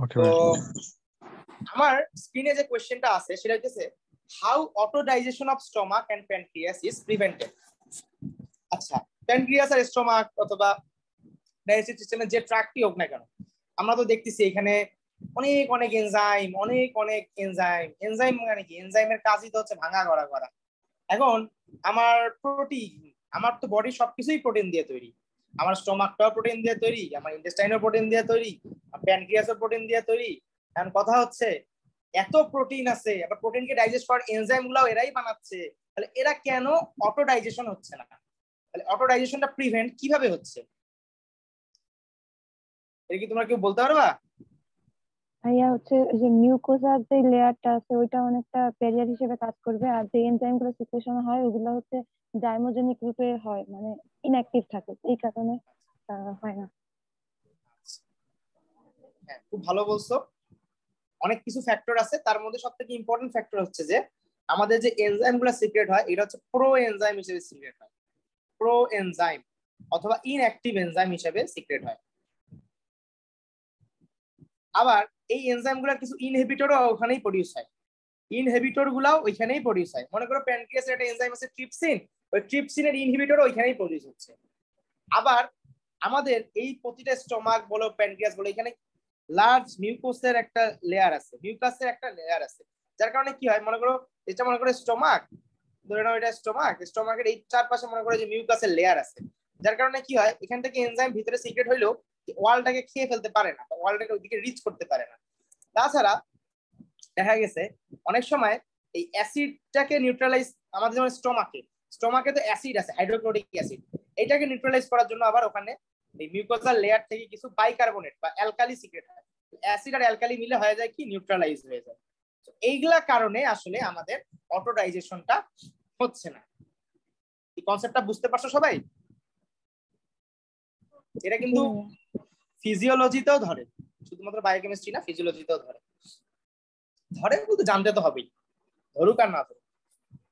[SPEAKER 2] ওকে
[SPEAKER 1] তো
[SPEAKER 2] ভাইয়া।
[SPEAKER 1] আমার স্ক্রিনে যে কোশ্চেনটা আছে সেটা হচ্ছে how autodigestion of stomach and pancreas is prevented. আচ্ছা, প্যানক্রিয়াস আর স্টমাক অথবা ডাইজেস্টিভ সিস্টেমের যে ট্র্যাকটি হোক না কেন, আমরা তো দেখতেছি এখানে অনেক অনেক এনজাইম, এনজাইম মানে কি, এনজাইমের কাজই তো হচ্ছে ভাঙা গড়া করা। এখন আমার প্রোটিন, আমার তো বডি সবকিছুই প্রোটিন দিয়ে তৈরি। আমার স্টমাকটাও প্রোটিন দিয়ে তৈরি, আমার ইন্টেস্টাইনও প্রোটিন দিয়ে তৈরি, প্যানক্রিয়াসও প্রোটিন দিয়ে তৈরি। এখন কথা হচ্ছে এত প্রোটিন আছে, আবার প্রোটিনকে ডাইজেস্ট করার এনজাইম গুলাও এরাই বানাচ্ছে, তাহলে এরা কেন অটো ডাইজেশন হচ্ছে না? তাহলে অটো ডাইজেশনটা প্রিভেন্ট কিভাবে হচ্ছে, এটা কি তোমরা কেউ বলতে পারবা?
[SPEAKER 3] ভাইয়া হচ্ছে যে মিউকোসার যে লেয়ারটা আছে ওইটা অনেকটা ব্যারিয়ার হিসেবে কাজ করবে, আর যে এনজাইম গুলো সিক্রেশন হয় ওগুলো হচ্ছে জাইমোজেনিক রূপে হয়, মানে ইনঅ্যাক্টিভ থাকে, এই কারণে হয় না।
[SPEAKER 1] হ্যাঁ, খুব ভালো বলছো। অনেক কিছু ফ্যাক্টর আছে, তার মধ্যে সবথেকে ইম্পর্টেন্ট ফ্যাক্টর হচ্ছে যে আমাদের যে এনজাইম গুলো সিক্রেট হয় এটা হচ্ছে প্রো এনজাইম হিসেবে সিক্রেট হয়, প্রো এনজাইম অথবা ইনঅ্যাক্টিভ এনজাইম হিসেবে সিক্রেট হয়। আবার এই এনজাইম গুলোর কিছু ইনহিবিটরও ওখানেই প্রডিউস হয়, ইনহিবিটর গুলাও ওইখানেই প্রডিউস হয়। মনে করো প্যানক্রিয়াসের একটা এনজাইম আছে ট্রিপসিন, ওই ট্রিপসিনের ইনহিবিটরও ওইখানেই প্রডিউস হচ্ছে। আবার আমাদের এই প্রতিটা স্টোমাক বলো প্যানক্রিয়াস বলো এখানে লার্জ মিউকোসের একটা লেয়ার আছে, মিউকাসের একটা লেয়ার আছে, যার কারণে কি হয়, মনে করো এটা মনে করো স্টোমাক, ধরে নাও এটা স্টোমাক, স্টোমাকের এই চারপাশে মনে করো যে মিউকাসের লেয়ার আছে, যার কারণে কি হয় এখান থেকে এনজাইম ভিতরে সিক্রেট হইলেও ওয়ালটাকে খেয়ে ফেলতে পারে না, ওয়ালটাকে ওইদিকে রিচ করতে পারে না। তাছাড়া দেখা গেছে অনেক সময় এই অ্যাসিডটাকে নিউট্রালাইজ, আমাদের যেমন স্টোমাকে তো অ্যাসিড আছে, হাইড্রোক্লোরিক অ্যাসিড, এটাকে নিউট্রালাইজ করার জন্য আবার ওখানে এই মিউকোসাল লেয়ার থেকে কিছু বাইকার্বনেট বা অ্যালকালি সিক্রেট হয়, অ্যাসিড আর অ্যালকালি মিলে হয়ে যায় কি নিউট্রালাইজ হয়ে যায়। তো এইগুলা কারণে আসলে আমাদের অটো ডাইজেশনটা হচ্ছে না। এই কনসেপ্টটা বুঝতে পারছো সবাই? এটা কিন্তু ফিজিওলজিতেও ধরে, শুধুমাত্র বায়োকেমিস্ট্রি না, ফিজিওলজিতেও ধরে। ধরে কিন্তু জানতে তো হবেই, ধরুক আর না ধরুক,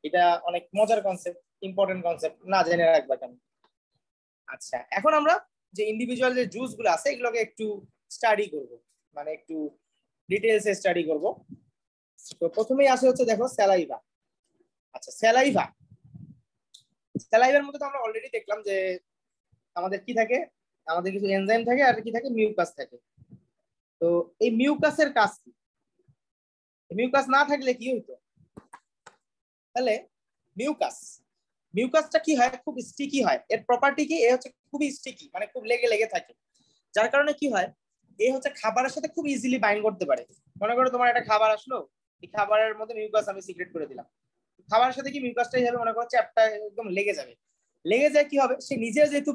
[SPEAKER 1] এটা অনেক মজার কনসেপ্ট, ইম্পর্টেন্ট কনসেপ্ট, না জেনে রাখবা কেন। আচ্ছা, এখন আমরা যে ইন্ডিভিজুয়াল যে জুস গুলো আছে এগুলোকে একটু স্টাডি করব, মানে একটু ডিটেইলসে স্টাডি করব। তো প্রথমেই আসে হচ্ছে দেখো স্যালাইভা। আচ্ছা, স্যালাইভার মধ্যে তো আমরা অলরেডি দেখলাম যে আমাদের কি থাকে, আমাদের কিছু এনজাইম থাকে আর কি থাকে, মিউকাস থাকে। তো এই মিউকাসের কাজ কি? মিউকাস না থাকলে কি হইতো? তাহলে মিউকাসটা কি হয়, খুব স্টিকি হয়। এর প্রপার্টি কি, এ হচ্ছে খুবই স্টিকি, মানে খুব লেগে লেগে থাকে, যার কারণে কি হয় এ হচ্ছে খাবারের সাথে খুব ইজিলি বাইন্ড করতে পারে। মনে করো তোমার একটা খাবার আসলো, এই খাবারের মধ্যে মিউকাস আমি সিক্রেট করে দিলাম, খাবারের সাথে কি মিউকাসটাই হবে, মনে করো চ্যাপটা একদম লেগে যাবে। লেগে যায় কি হবে, সে নিজে যেহেতু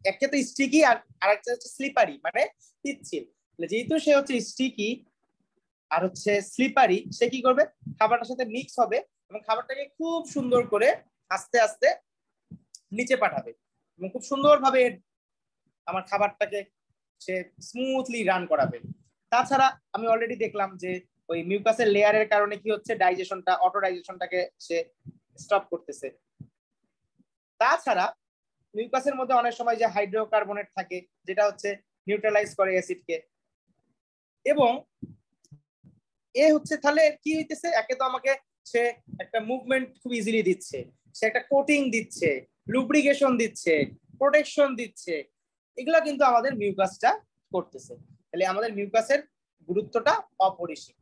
[SPEAKER 1] একটা তো স্টিকি আর আরেকটা হচ্ছে স্লিপারি, মানে পিচ্ছিল, যেহেতু সে হচ্ছে স্টিকি আর হচ্ছে স্লিপারি, সে কি করবে খাবারটার সাথে মিক্স হবে এবং খাবারটাকে খুব সুন্দর করে আস্তে আস্তে নিচে পাঠাবে এবং খুব সুন্দরভাবে আমার খাবারটাকে সে স্মুথলি রান করাবে। তাছাড়া আমি অলরেডি দেখলাম যে ওই মিউকাসের লেয়ারের কারণে কি হচ্ছে, ডাইজেশনটা, অটো ডাইজেশনটাকে সে স্টপ করতেছে। তাছাড়া মিউকাসের মধ্যে অনেক সময় যে হাইড্রোকার্বনেট থাকে, যেটা হচ্ছে নিউট্রালাইজ করে অ্যাসিডকে, এবং এ হচ্ছে তাহলে কি হইতেছে, একে তো আমাকে সে একটা মুভমেন্ট খুব ইজিলি দিচ্ছে, সে একটা কোটিং দিচ্ছে, লুব্রিকেশন দিচ্ছে, প্রোটেকশন দিচ্ছে, এগুলা কিন্তু আমাদের মিউকাসটা করতেছে। তাহলে আমাদের মিউকাসের গুরুত্বটা অপরিসীম।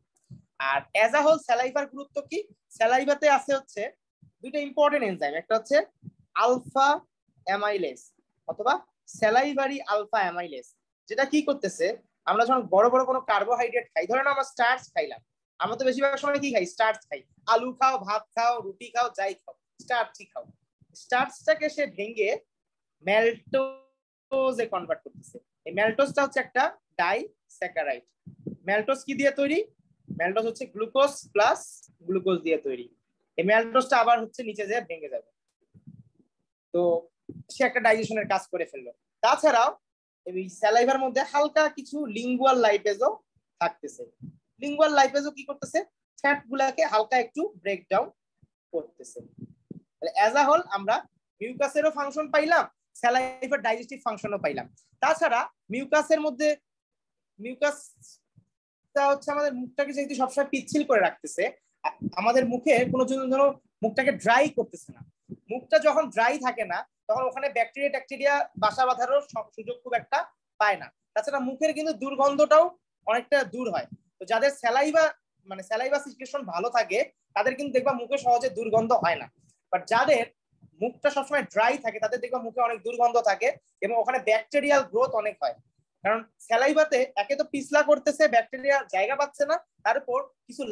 [SPEAKER 1] আর অ্যাজ আ হোল স্যালাইভার গুরুত্ব কি, স্যালাইভাতে আছে হচ্ছে দুইটা ইম্পর্টেন্ট এনজাইম, একটা হচ্ছে আলফা অ্যামাইলেজ অথবা স্যালাইভারি আলফা অ্যামাইলেজ, যেটা কি করতেছে, আমরা যখন বড় বড় কোনো কার্বোহাইড্রেট খাই, ধরেন আমরা স্টার্চ খাইলাম, আমরা তো বেশিরভাগ সময় কি খাই, স্টার্চ খাই, আলু খাও, ভাত খাও, রুটি খাও, যাই খাও, স্টার্চই খাও। স্টার্চটাকে সে ভেঙে ম্যালটোজে কনভার্ট করতেছে। এই ম্যালটোজটা হচ্ছে একটা ডাইস্যাকারাইড। ম্যালটোজ কি দিয়ে তৈরি, ম্যালটোজ হচ্ছে গ্লুকোজ প্লাস গ্লুকোজ দিয়ে তৈরি। এই ম্যালটোজটা আবার হচ্ছে নিচে যেয়ে ভেঙে যাবে, তো সে একটা ডাইজেশনের কাজ করে ফেললো। তাছাড়াও এই স্যালাইভার মধ্যে হালকা কিছু লিঙ্গুয়াল লাইপেজও থাকতেছে। লিঙ্গুয়াল লাইপেজও কি করতেছে, ফ্যাট গুলাকে হালকা একটু ব্রেকডাউন করতেছে। তাহলে অ্যাজ আ হোল আমরা মিউকাসেরও ফাংশন পাইলাম, স্যালাইভার ডাইজেস্টিভ ফাংশনও পাইলাম। তাছাড়া মিউকাসের মধ্যে, মিউকাসটা হচ্ছে আমাদের মুখটাকে যেহেতু সবসময় পিচ্ছিল করে রাখতেছে, আমাদের মুখে কোনো জন্য মুখটাকে ড্রাই করতেছে না। মুখটা যখন ড্রাই থাকে না তখন ওখানে ব্যাকটেরিয়া বাসা বাঁধারও সুযোগ খুব একটা পায় না। তাছাড়া মুখের কিন্তু দুর্গন্ধটাও অনেকটা দূর হয়। তো যাদের স্যালাইভা সিচুয়েশন ভালো থাকে তাদের কিন্তু দেখবা মুখে সহজে দুর্গন্ধ হয় না, বাট যাদের মুখটা সবসময় ড্রাই থাকে তাদের দেখবা মুখে অনেক দুর্গন্ধ থাকে এবং ওখানে ব্যাকটেরিয়াল গ্রোথ অনেক হয়। কারণ স্যালাইভাতে একে তো পিছলা করতেছে, ব্যাকটেরিয়া জায়গা পাচ্ছে না, তারপর কিছু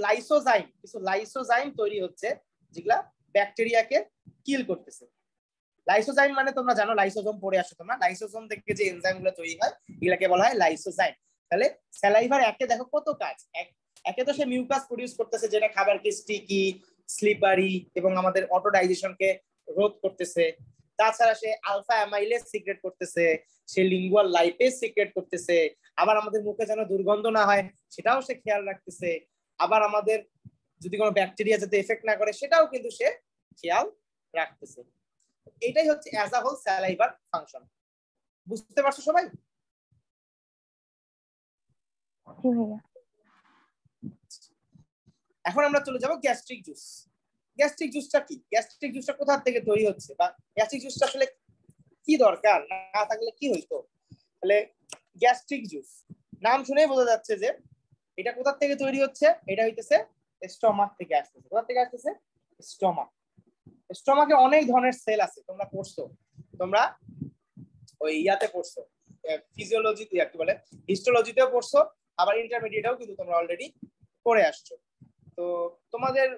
[SPEAKER 1] লাইসোজাইম তৈরি হচ্ছে যেগুলা ব্যাকটেরিয়াকে কিল করতেছে। লাইসোজাইম মানে তোমরা জানো, লাইসোজোম পড়ে আসো তোমরা, লাইসোজোম থেকে যে এনজাইম গুলো তৈরি হয় এগুলাকে বলা হয় লাইসোজাইম। তাহলে স্যালাইভার একে দেখো কত কাজ, একে তো সে মিউকাস প্রডিউস করতেছে যেটা খাবারকে স্টিকি, স্লিপারি এবং আমাদের অটো ডাইজেশনকে রোধ করতেছে। তাছাড়া সে আলফা অ্যামাইলেজ সিক্রেট করতেছে, সে লিঙ্গুয়াল লাইপেজ সিক্রেট করতেছে, আবার আমাদের মুখে যেন দুর্গন্ধ না হয় সেটাও সে খেয়াল রাখতেছে, আবার আমাদের যদি কোনো ব্যাকটেরিয়া যাতে এফেক্ট না করে সেটাও কিন্তু সে খেয়াল রাখতেছে। এটাই হচ্ছে as a whole salivary function. বুঝতে পারছো সবাই? এখন আমরা চলে যাব গ্যাস্ট্রিক জুস। গ্যাস্ট্রিক জুসটা কি? গ্যাস্ট্রিক জুসটা কোথা থেকে তৈরি হচ্ছে, বা গ্যাস্ট্রিক জুসটা আসলে কি দরকার, না থাকলে কি হইতো? তাহলে গ্যাস্ট্রিক জুস নাম শুনেই বোঝা যাচ্ছে যে এটা কোথা থেকে তৈরি হচ্ছে। এটা হইতেছে স্টমাক থেকে আসতেছে। কোথা থেকে আসতেছে? স্টমাক। স্টমাকে অনেক ধরনের সেল আছে, তোমরা পড়ছো, তোমরা ওই ইয়াতে পড়ছো, ফিজিওলজি কি বলে, হিস্টোলজিতেও পড়ছো, আবার ইন্টারমিডিয়েটেও কিন্তু তোমরা অলরেডি পড়ে আসছো। তো তোমাদের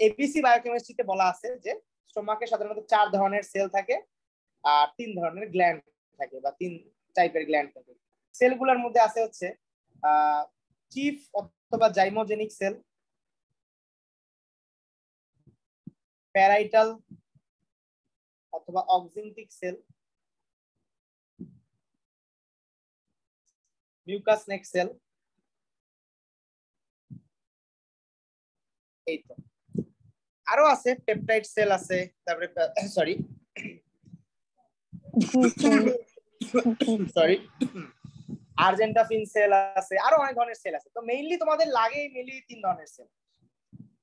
[SPEAKER 1] এবিসি বায়োকেমিস্ট্রিতে বলা আছে যে স্টমাকে সাধারণত 4 ধরনের সেল থাকে আর 3 ধরনের গ্ল্যান্ড থাকে, বা 3 টাইপের গ্ল্যান্ড থাকে। সেলগুলোর মধ্যে আছে হচ্ছে চিফ অথবা জাইমোজেনিক সেল, প্যারাইটাল অথবা অক্সিন্টিক সেল, মিউকাস নেক সেল, এই তো। আরো আছে পেপটাইড সেল আছে, তারপরে সরি আর্জেন্টাফিন সেল আছে, আরো অনেক ধরনের সেল আছে। তো মেইনলি তোমাদের লাগে মেইনলি 3 ধরনের সেল,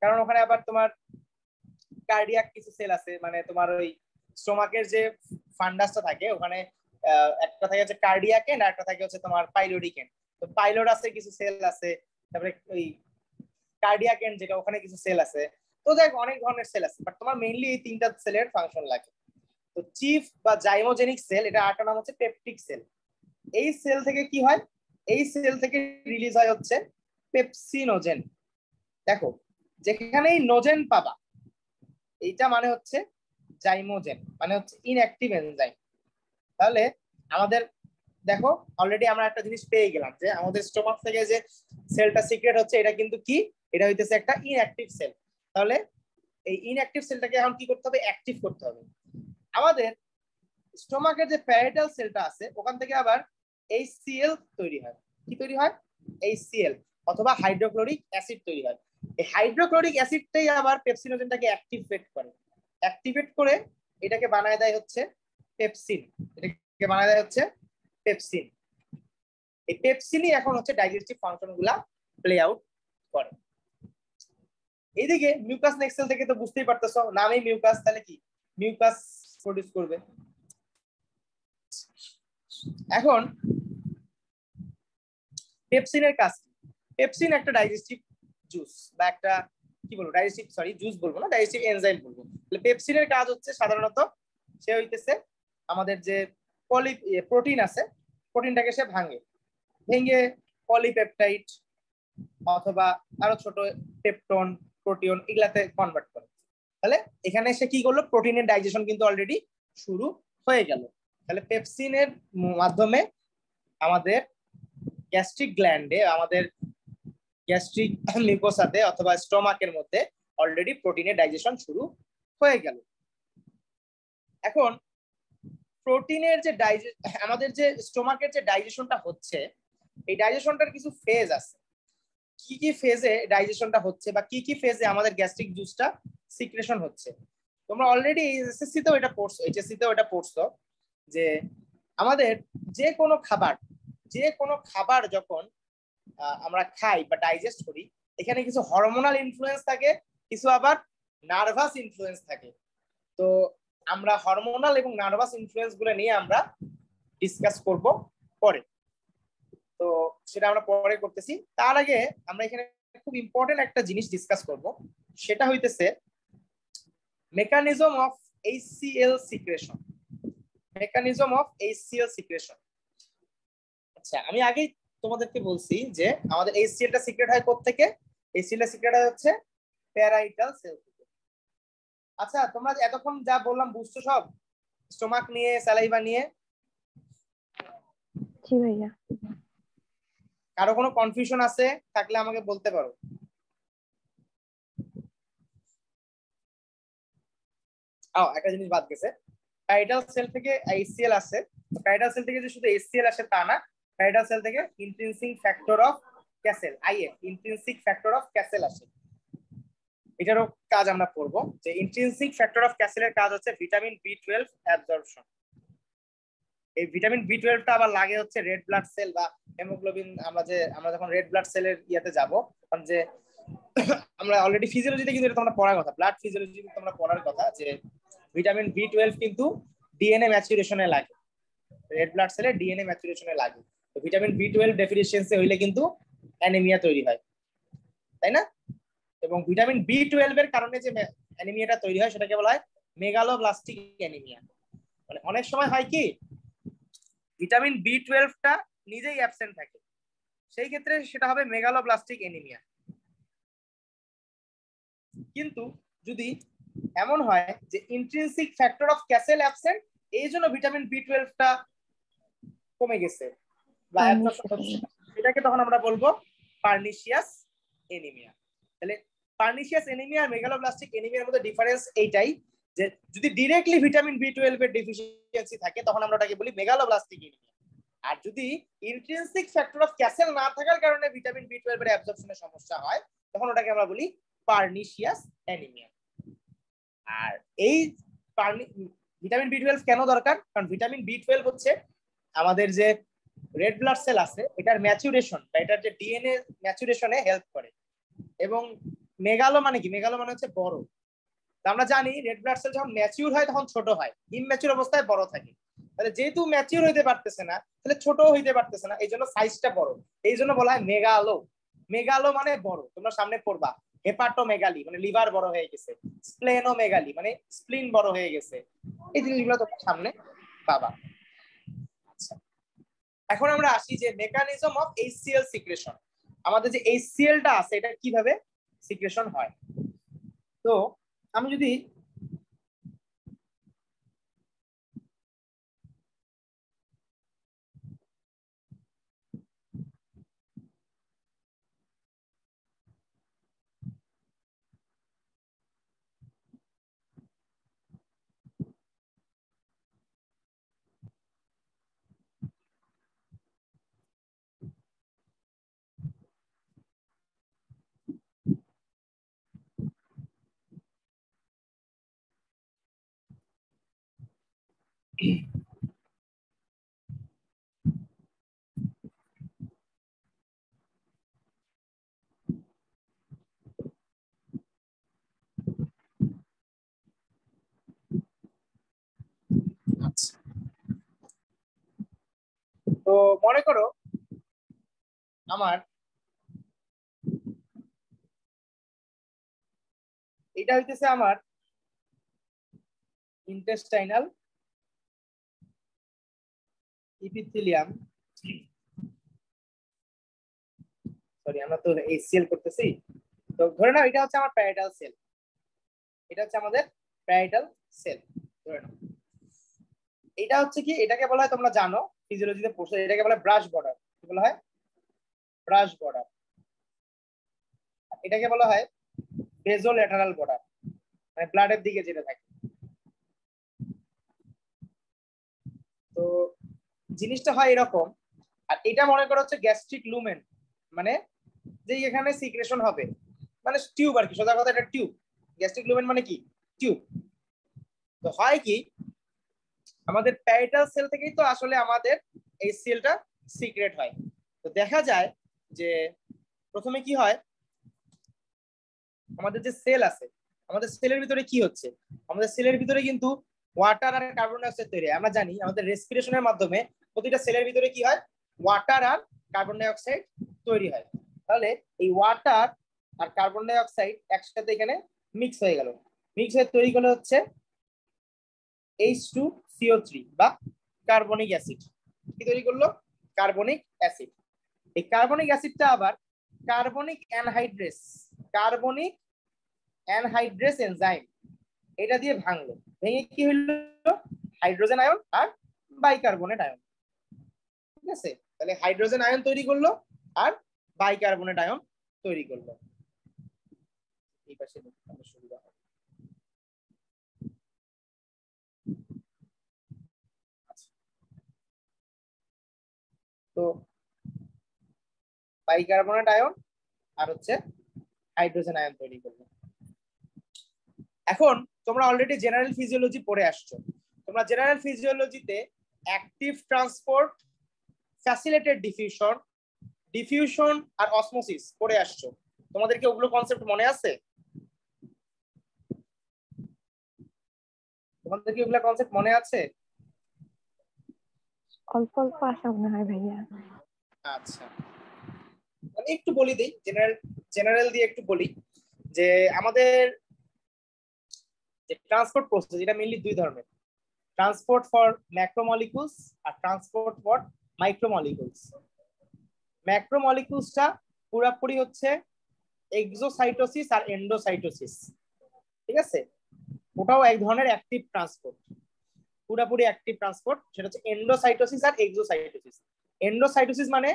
[SPEAKER 1] কারণ ওখানে আবার তোমার কার্ডিয়াক কিছু সেল আছে, মানে তোমার ওই স্টোমাকের যে ফান্ডাসটা থাকে ওখানে একটা থাকে হচ্ছে কার্ডিয়াক এন্ড, আর একটা থাকে হচ্ছে তোমার পাইলোডিক এন্ড। তো পাইলোড আছে কিছু সেল আছে, তারপরে ওই কার্ডিয়াক এন্ড যেটা ওখানে কিছু সেল আছে। তো দেখ অনেক ধরনের সেল আছে, বাট তোমার মেইনলি এই 3টা সেলের ফাংশন লাগে। তো চিফ বা জাইমোজেনিক সেল, এটা আরেকটা নাম হচ্ছে পেপটিক সেল। এই সেল থেকে কি হয়? এই সেল থেকে রিলিজ হয় হচ্ছে পেপসিনোজেন। দেখো যেখানেই নোজেন পাবা, এইটা মানে হচ্ছে জাইমোজেন, মানে হচ্ছে ইনঅ্যাক্টিভ এনজাইম। তাহলে আমাদের দেখো অলরেডি আমরা একটা জিনিস পেয়ে গেলাম যে আমাদের স্টোমাক থেকে যে সেলটা সিক্রেট হচ্ছে এটা কিন্তু কি, এটা হইতেছে একটা ইনঅ্যাক্টিভ সেল। তাহলে এই ইনঅ্যাক্টিভ সেলটাকে এখন কি করতে হবে? অ্যাক্টিভ করতে হবে। আমাদের স্টোমাকের যে প্যারাইটাল সেলটা আছে ওখান থেকে আবার HCl তৈরি হয়। কি তৈরি হয়? HCl অথবা হাইড্রোক্লোরিক অ্যাসিড তৈরি হয়। এই হাইড্রোক্লোরিক অ্যাসিডটাই আবার পেপসিনোজেনটাকে অ্যাক্টিভেট করে এটাকে বানায় দেয় হচ্ছে পেপসিন। এটাকে বানায় দেয় হচ্ছে পেপসিন। এই পেপসিনই এখন হচ্ছে ডাইজেস্টিভ ফাংশন গুলা প্লে আউট করে। এইদিকে মিউকাস নেক সেল থেকে তো বুঝতেই পারতেছো, নামেই মিউকাস, তাহলে কি মিউকাস প্রডিউস করবে। এখন পেপসিনের কাজ কি? পেপসিন একটা ডাইজেস্টিভ জুস, বা একটা কি বলবো, ডাইজেস্টিভ জুস বলবো না, ডাইজেস্টিভ এনজাইম বলবো। তাহলে পেপসিনের কাজ হচ্ছে সাধারণত সে হইতেছে আমাদের যে প্রোটিন আছে, প্রোটিনটাকে সে ভেঙে পলিপেপটাইড অথবা আরো ছোট পেপটন, প্রোটিন এগুলাতে কনভার্ট করে। তাহলে এখানে সে কি করলো? প্রোটিনের ডাইজেশন কিন্তু অলরেডি শুরু হয়ে গেল। তাহলে পেপসিনের মাধ্যমে আমাদের গ্যাস্ট্রিক গ্ল্যান্ডে, আমাদের গ্যাস্ট্রিক মিউকোসাতে অথবা স্টোমাকের মধ্যে অলরেডি প্রোটিনের ডাইজেশন শুরু হয়ে গেল। এখন প্রোটিনের যে আমাদের যে স্টোমাকের যে ডাইজেশনটা হচ্ছে, এই ডাইজেশনটার কিছু ফেজ আছে। কি কি ফেজে ডাইজেশনটা হচ্ছে বা কি কি ফেজে আমাদের গ্যাস্ট্রিক জুসটা সিক্রেশন হচ্ছে, তোমরা অলরেডি এসএসসি তেও এটা পড়ছো, এইচএসসি তেও এটা পড়ছো যে আমাদের যে কোনো খাবার যখন আমরা খাই বা ডাইজেস্ট করি, এখানে কিছু হরমোনাল ইনফ্লুয়েন্স থাকে, কিছু আবার নার্ভাস ইনফ্লুয়েন্স থাকে। তো আমরা হরমোনাল এবং নার্ভাস ইনফ্লুয়েন্স গুলো নিয়ে আমরা ডিসকাস করব পরে। তো সেটা আমরা পরে করতেছি। তার আগে আমরা এখানে খুব ইম্পর্টেন্ট একটা জিনিস ডিসকাস করব, সেটা হইতেছে mechanism of HCl secretion. Mechanism of HCl secretion. আচ্ছা, আমি আগেই তোমাদেরকে বলছি যে আমাদের HCl টা সিক্রেট হয় কোত্থেকে? HCl টা সিক্রেট হয় হচ্ছে প্যারাইটাল সেল থেকে। আচ্ছা, তোমরা এতক্ষণ যা বললাম বুঝছো সব? স্টোমাক নিয়ে, স্যালাইভা নিয়ে?
[SPEAKER 3] জি ভাইয়া।
[SPEAKER 1] কারো কোনো কনফিউশন আছে থাকলে আমাকে বলতে পারো। একটা জিনিস বাদ গেছে, প্যারাইটাল সেল থেকে HCl আসে। প্যারাইটাল সেল থেকে যে শুধু HCl আসে তা না, প্যারাইটাল সেল থেকে intrinsic factor of castle, IF, intrinsic factor of castle আসে। এটারও কাজ আমরা করব, যে ইন্ট্রিনসিক ফ্যাক্টর অফ ক্যাসেলের কাজ হচ্ছে ভিটামিন B12 অ্যাবজর্পশন। এই ভিটামিন B12 টা আবার লাগে হচ্ছে রেড ব্লাড সেল বা হেমোগ্লোবিন। আমরা যখন রেড ব্লাড সেলের ইয়াতে যাব, কারণ যে আমরা অলরেডি ফিজিওলজিতে কিন্তু এটা তোমরা পড়ার কথা, ব্লাড ফিজিওলজি তোমরা পড়ার কথা, যে ভিটামিন B12 কিন্তু ডিএনএ ম্যাচুরেশনে লাগে, রেড ব্লাড সেলে ডিএনএ ম্যাচুরেশনে লাগে। তো ভিটামিন B12 ডেফিসিয়েন্সি হইলে কিন্তু অ্যানিমিয়া তৈরি হয়, তাই না? এবং ভিটামিন B12 এর কারণে যে অ্যানিমিয়াটা তৈরি হয় সেটাকে বলা হয় মেগালোব্লাস্টিক অ্যানিমিয়া। মানে অনেক সময় হয় কি, ভিটামিন B12 টা নিজেই অ্যাবসেন্ট থাকে, সেই ক্ষেত্রে সেটা হবে মেগালোব্লাস্টিক অ্যানিমিয়া। কিন্তু যদি এমন হয় যে intrinsic factor of castle absent, এই জন্য ভিটামিন B12 টা কমে গেছে বা অ্যাবজর্পশন হচ্ছে না, সেটাকে তখন আমরা বলবো পার্নিশিয়াস এনিমিয়া। তাহলে পার্নিশিয়াস এনিমিয়া আর মেগালোব্লাস্টিক এনিমিয়ার মধ্যে ডিফারেন্স এইটাই, যে যদি ডিরেক্টলি ভিটামিন B12 এর ডেফিসিয়েন্সি থাকে তখন আমরা ওটাকে বলি মেগালোব্লাস্টিক এনিমিয়া। আর যদি ইন্ট্রিনসিক ফ্যাক্টর অফ ক্যাসেল না থাকার কারণে ভিটামিন B12 এর অ্যাবজর্পশনের সমস্যা হয়, তখন ওটাকে আমরা বলি পার্নিশিয়াস অ্যানিমিয়া। আর এই ভিটামিন B12 কেন দরকার? কারণ ভিটামিন B12 হচ্ছে আমাদের যে রেড ব্লাড সেল আছে এটার ম্যাচুরেশন বা এটার যে ডিএনএ ম্যাচুরেশনে হেল্প করে। এবং মেগালো মানে কি? মেগালো মানে হচ্ছে বড়। আমরা জানি রেড ব্লাড সেল যখন ম্যাচিউর হয় তখন ছোট হয়, ইমম্যাচিউর অবস্থায় বড় থাকে। তাহলে যেহেতু ম্যাচিউর হইতে পারতেছে না, তাহলে ছোট হইতে পারতেছে না, এই জন্য সাইজটা বড়, এই জন্য বলা হয় মেগালো। মেগালো মানে বড়, তোমরা সামনে পড়বা হেপাটোমেগালি মানে লিভার বড় হয়ে গেছে, স্প্লেনোমেগালি মানে স্প্লিন বড় হয়ে গেছে, এই জিনিসগুলো তোমরা সামনে পাবা। আচ্ছা, এখন আমরা আসি যে মেকানিজম অফ HCl সিক্রেশন। আমাদের যে HCl টা আছে এটা কিভাবে সিক্রেশন হয়। তো আমি যদি আচ্ছা, তো মনে করো আমার এটা হইতেছে আমার ইন্টেস্টাইনাল ইপিথেলিয়াম। সরি, আমরা তো HCl করতেছি। তো ধরে নাও এটা হচ্ছে আমার প্যারাইটাল সেল, এটা হচ্ছে আমাদের প্যারাইটাল সেল ধরে নাও। এটা হচ্ছে কি, এটাকে বলা হয়, তোমরা জানো ফিজিওলজিতে পড়ছো, এটাকে বলা হয় ব্রাশ বর্ডার। কি বলা হয়? Brush border. এটাকে বলা হয় বেজোল্যাটারাল বর্ডার, মানে ব্লাডের দিকে যেটা থাকে। তো জিনিসটা হয় এরকম। আর এটা মনে করো হচ্ছে গ্যাস্ট্রিক লুমেন, মানে যে এখানে সিক্রেশন হবে, মানে টিউব আর কি, সোজা কথা এটা টিউব। গ্যাস্ট্রিক লুমেন মানে কি? টিউব। তো হয় কি, আমাদের প্যারাইটাল সেল থেকেই তো আসলে আমাদের HCl টা সিক্রেট হয়। তো দেখা যায় যে প্রথমে কি হয়, আমাদের যে সেল আছে, আমাদের সেলের ভিতরে কি হচ্ছে, আমাদের সেলের ভিতরে কিন্তু ওয়াটার আর কার্বন ডাই অক্সাইড তৈরি হয়। আমরা জানি আমাদের রেসপিরেশনের মাধ্যমে প্রতিটা সেলের ভিতরে কি হয়, ওয়াটার আর কার্বন ডাই অক্সাইড তৈরি হয়। তাহলে এই ওয়াটার আর কার্বন ডাই অক্সাইড একসাথে এখানে মিক্স হয়ে গেল, মিক্স হয়ে তৈরি করলে হচ্ছে H2CO3 বা কার্বনিক অ্যাসিড। কি তৈরি করলো? Carbonic acid. এই কার্বনিক অ্যাসিডটা আবার কার্বনিক অ্যানহাইড্রেস এনজাইম এটা দিয়ে ভাঙলো, ভেঙে কি হলো হাইড্রোজেন আয়ন আর বাইকার্বনেট আয়ন। ঠিক আছে, তাহলে হাইড্রোজেন আয়ন তৈরি করলো আর বাইকার্বনেট আয়ন তৈরি করলো। এই পাশে সুবিধা হবে। তো বাইকার্বনেট আয়ন আর হচ্ছে হাইড্রোজেন আয়ন তৈরি করলো। এখন তোমরা অলরেডি জেনারেল ফিজিওলজি পড়ে আসছো। তোমরা জেনারেল ফিজিওলজিতে অ্যাক্টিভ ট্রান্সপোর্ট, ফ্যাসিলিটেড ডিফিউশন আর অসমোসিস পড়ে আসছো। তোমাদেরকে ওগুলো কনসেপ্ট মনে আছে? তোমাদের কি ওগুলো কনসেপ্ট মনে আছে?
[SPEAKER 3] অল্প অল্প আসা মনে হয় ভাইয়া।
[SPEAKER 1] আচ্ছা, আমি একটু বলি দিই, জেনারেল দিয়ে একটু বলি যে আমাদের যে ট্রান্সপোর্ট প্রসেস এটা মেইনলি দুই ধরনের, ট্রান্সপোর্ট ফর ম্যাক্রোমলিকুলস আর ট্রান্সপোর্ট ফর মাইক্রোমলিকুলস। ম্যাক্রোমলিকুলসটা পুরোপুরি হচ্ছে এক্সোসাইটোসিস আর এন্ডোসাইটোসিস। ঠিক আছে, ওটাও এক ধরনের অ্যাক্টিভ ট্রান্সপোর্ট, পুরোপুরি অ্যাক্টিভ ট্রান্সপোর্ট। সেটা হচ্ছে এন্ডোসাইটোসিস আর এক্সোসাইটোসিস। এন্ডোসাইটোসিস মানে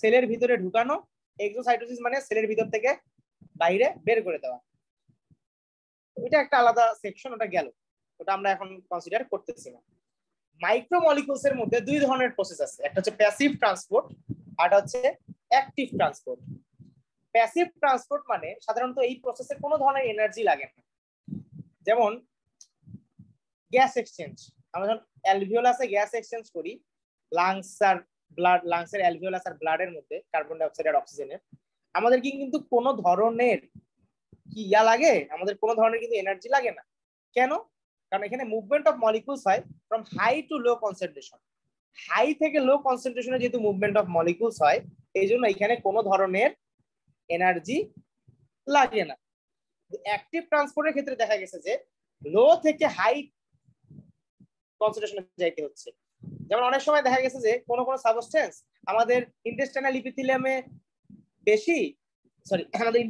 [SPEAKER 1] সেলের ভিতরে ঢুকানো, এক্সোসাইটোসিস মানে সেলের ভিতর থেকে বাইরে বের করে দেওয়া। এটা একটা আলাদা সেকশন, ওটা গেল, ওটা আমরা এখন কনসিডার করতেছি না। মাইক্রোমলিকুলস এর মধ্যে দুই ধরনের প্রসেস আছে, একটা হচ্ছে প্যাসিভ ট্রান্সপোর্ট আর হচ্ছে অ্যাক্টিভ ট্রান্সপোর্ট। প্যাসিভ ট্রান্সপোর্ট মানে সাধারণত এই প্রসেসে কোনো ধরনের এনার্জি লাগে না। যেমন গ্যাস এক্সচেঞ্জ, আমরা যখন অ্যালভিওলাসে গ্যাস এক্সচেঞ্জ করি, লাংসের অ্যালভিওলাস আর ব্লাডের মধ্যে কার্বন ডাই অক্সাইড আর অক্সিজেনের, আমাদের কিন্তু কোনো ধরনের কি লাগে, আমাদের কোনো ধরনের কিন্তু এনার্জি লাগে না। কেন? কারণ এখানে মুভমেন্ট অফ মলিকুলস হয় from high to low concentration. High থেকে লো কনসেন্ট্রেশনে যেহেতু মুভমেন্ট অফ মলিকুলস হয়, এই জন্য এখানে কোনো ধরনের এনার্জি লাগে না। অ্যাক্টিভ ট্রান্সপোর্টের ক্ষেত্রে দেখা গেছে যে লো থেকে হাই কনসেন্ট্রেশনে যাইতে হচ্ছে। যেমন অনেক সময় দেখা গেছে যে কোনো সাবস্টেন্স আমাদের ইন্টেস্টাইনাল ইপিথেলিয়ামে বেশি, আমাদের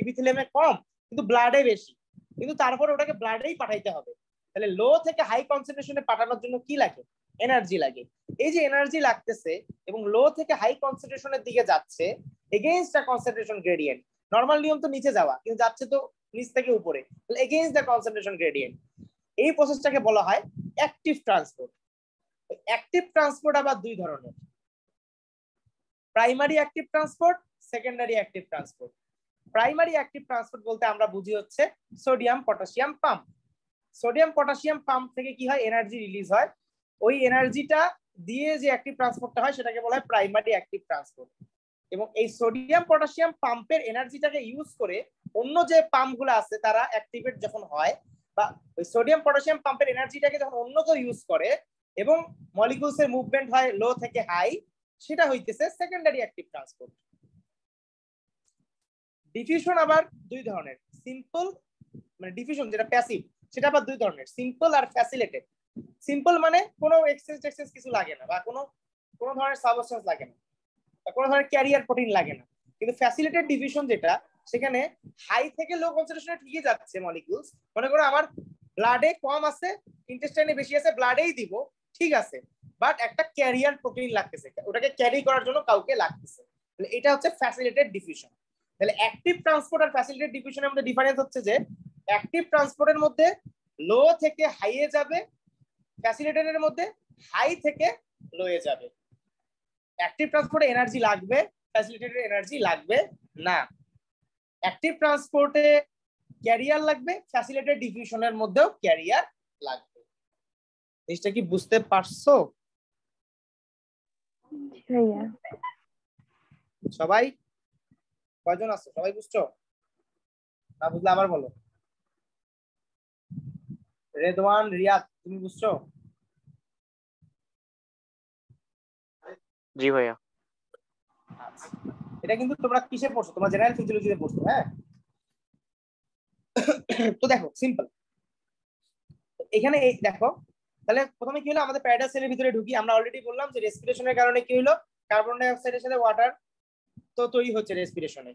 [SPEAKER 1] ইপিথেলিয়ামে কম, কিন্তু ব্লাডে বেশি, কিন্তু তারপরে ওটাকে ব্লাডেই পাঠাইতে হবে। তাহলে লো থেকে হাই কনসেন্ট্রেশনে পাঠানোর জন্য কি লাগে? এনার্জি লাগে। এই যে এনার্জি লাগতেছে এবং লো থেকে হাই কনসেন্ট্রেশনের দিকে যাচ্ছে against the concentration gradient. Normal নিয়ম তো নিচে যাওয়া, কিন্তু যাচ্ছে তো নিচ থেকে উপরে, তাহলে এগেইনস্ট দ্য কনসেন্ট্রেশন গ্রেডিয়েন্ট। এই প্রসেসটাকে বলা হয় অ্যাক্টিভ ট্রান্সপোর্ট। অ্যাক্টিভ ট্রান্সপোর্ট আবার দুই ধরনের, primary active transport, secondary active transport. Primary active transport বলতে আমরা বুঝি হচ্ছে sodium potassium pump. Sodium potassium pump থেকে কি হয়? এনার্জি রিলিজ হয়। ওই এনার্জিটা দিয়ে যে অ্যাক্টিভ ট্রান্সপোর্টটা হয় সেটাকে বলা হয় প্রাইমারি অ্যাক্টিভ ট্রান্সপোর্ট। এবং এই সোডিয়াম পটাশিয়াম পাম্পের এনার্জিটাকে ইউজ করে অন্য যে পাম্পগুলো আছে তারা অ্যাক্টিভেট যখন হয়, বা ওই সোডিয়াম পটাশিয়াম পাম্পের এনার্জিটাকে যখন অন্য কেউ ইউজ করে এবং মলিকুলস এর মুভমেন্ট হয় লো থেকে হাই, সেটা হইতেছে সেকেন্ডারি অ্যাক্টিভ ট্রান্সপোর্ট। ডিফিউশন আবার দুই ধরনের, সিম্পল মানে ডিফিউশন যেটা প্যাসিভ, সেটা আবার দুই ধরনের, সিম্পল আর ফ্যাসিলিটেড। সিম্পল মানে কোনো এক্সচেঞ্জ কিছু লাগে না, বা কোনো ধরনের সাবস্টেন্স লাগে না, বা কোনো ধরনের ক্যারিয়ার প্রোটিন লাগে না। কিন্তু ফ্যাসিলিটেড ডিফিউশন যেটা, সেখানে হাই থেকে লো কনসেন্ট্রেশনে ঠিকই যাচ্ছে মলিকুলস, মনে করো আমার ব্লাডে কম আছে, ইন্টেস্টাইনে বেশি আছে, ব্লাডেই দিব, ঠিক আছে, বাট একটা ক্যারিয়ার প্রোটিন লাগতেছে, ওটাকে ক্যারি করার জন্য কাউকে লাগতেছে। তাহলে এটা হচ্ছে ফ্যাসিলিটেড ডিফিউশন। তাহলে অ্যাক্টিভ ট্রান্সপোর্ট আর ফ্যাসিলিটেড ডিফিউশনের মধ্যে ডিফারেন্স হচ্ছে যে অ্যাক্টিভ ট্রান্সপোর্টের মধ্যে লো থেকে হাইয়ে যাবে, ফ্যাসিলিটেটের মধ্যে হাই থেকে লোয়ে যাবে। অ্যাক্টিভ ট্রান্সপোর্টে এনার্জি লাগবে, ফ্যাসিলিটেটেড এনার্জি লাগবে না। অ্যাক্টিভ ট্রান্সপোর্টে ক্যারিয়ার লাগবে, ফ্যাসিলিটেটেড ডিফিউশনের মধ্যেও ক্যারিয়ার লাগবে। জিনিসটা কি বুঝতে পারছো সবাই? কয়জন আছো? সবাই বুঝছো? না বুঝলে আবার বলো। রেদওয়ান, রিয়াদ, তুমি বুঝছো?
[SPEAKER 4] জি ভাইয়া।
[SPEAKER 1] আচ্ছা, এটা কিন্তু তোমরা কিসে পড়ছো? তোমরা জেনারেল ফিজিওলজিতে পড়ছো, হ্যাঁ? তো দেখো সিম্পল, এখানে এই দেখো তাহলে প্রথমে কি হলো, আমাদের প্যারাডাইস সেলের ভিতরে ঢুকি, আমরা অলরেডি বললাম যে রেসপিরেশনের কারণে কি হলো, কার্বন ডাই অক্সাইডের সাথে ওয়াটার তো তৈরি হচ্ছে রেসপিরেশনে।